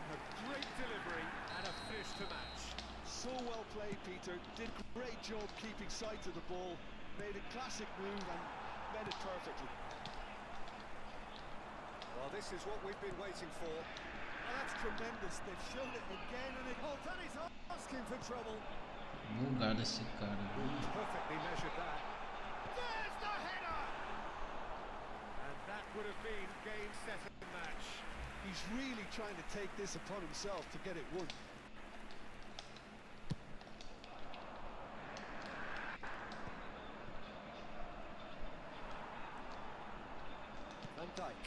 A great delivery and a finish to match. So well played, Peter. Did a great job keeping sight of the ball. made a classic move and made it perfectly. Well, this is what we've been waiting for. Oh, that's tremendous. They've shown it again and again. Oh, Danny's asking for trouble. Bugado esse cara, viu? Perfectly measured that. There's the header! And that would have been game, set and match. He's really trying to take this upon himself to get it won. Van Dijk.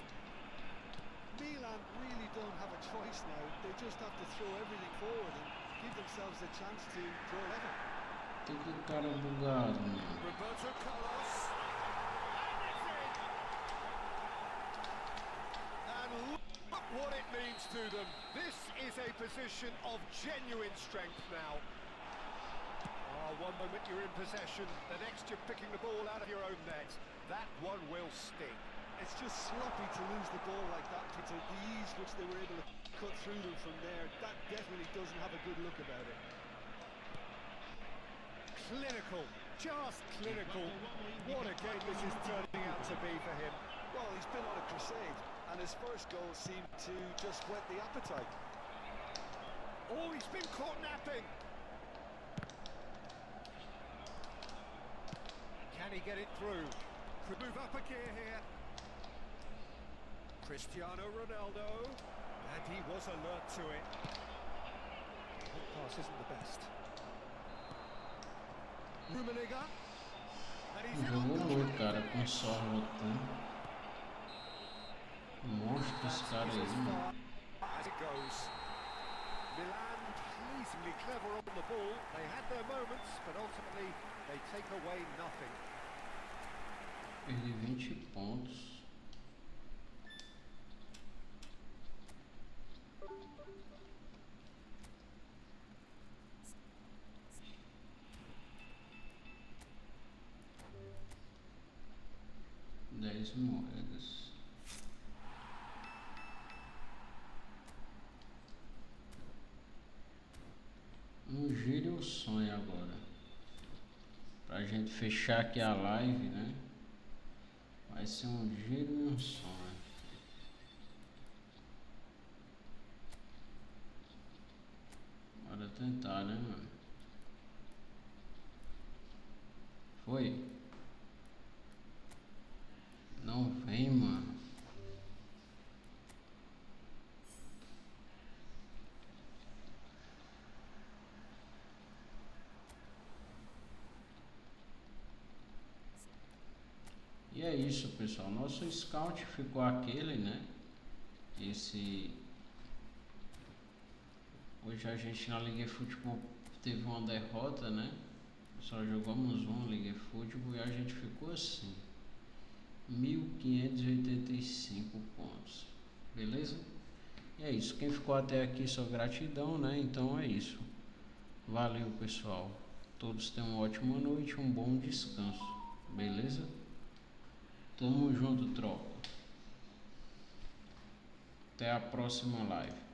Milan really don't have a choice now. They just have to throw everything forward and give themselves a chance to draw level. Que cara bugado, mano. Roberto Carlos. And look what it means to them. This is a position of genuine strength now. Oh, one moment you're in possession, the next you're picking the ball out of your own net. That one will sting. It's just sloppy to lose the ball like that, Peter. The ease which they were able to cut through them from there, that definitely doesn't have a good look about it. Clinical, just clinical. What a game this is turning out to be for him. Well, he's been on a crusade, and his first goal seemed to just whet the appetite. Oh, he's been caught napping. Can he get it through? Could move up a gear here. Cristiano Ronaldo, and he was alert to it. That pass isn't the best. Liga, and he's in on Jogou goal. muito, cara, com só lutando. Monstro esse cara aí, mano. As it goes. Milan pleasingly clever on the ball. They had their moments, but ultimately they take away nothing. Perdi 20 pontos. Moedas. Giro e um sonho agora. Pra gente fechar aqui a live, né? Vai ser um giro e um sonho. Bora tentar, né, mano? Foi. Não vem, mano. E é isso, pessoal. Nosso scout ficou aquele, né? Hoje a gente na Liga eFootball teve uma derrota, né? Só jogamos uma Liga eFootball e a gente ficou assim. 1585 pontos. Beleza? E é isso. Quem ficou até aqui, só gratidão, né? Então é isso. Valeu, pessoal. Todos tenham uma ótima noite, um bom descanso. Beleza? Tamo junto, tropa. Até a próxima live.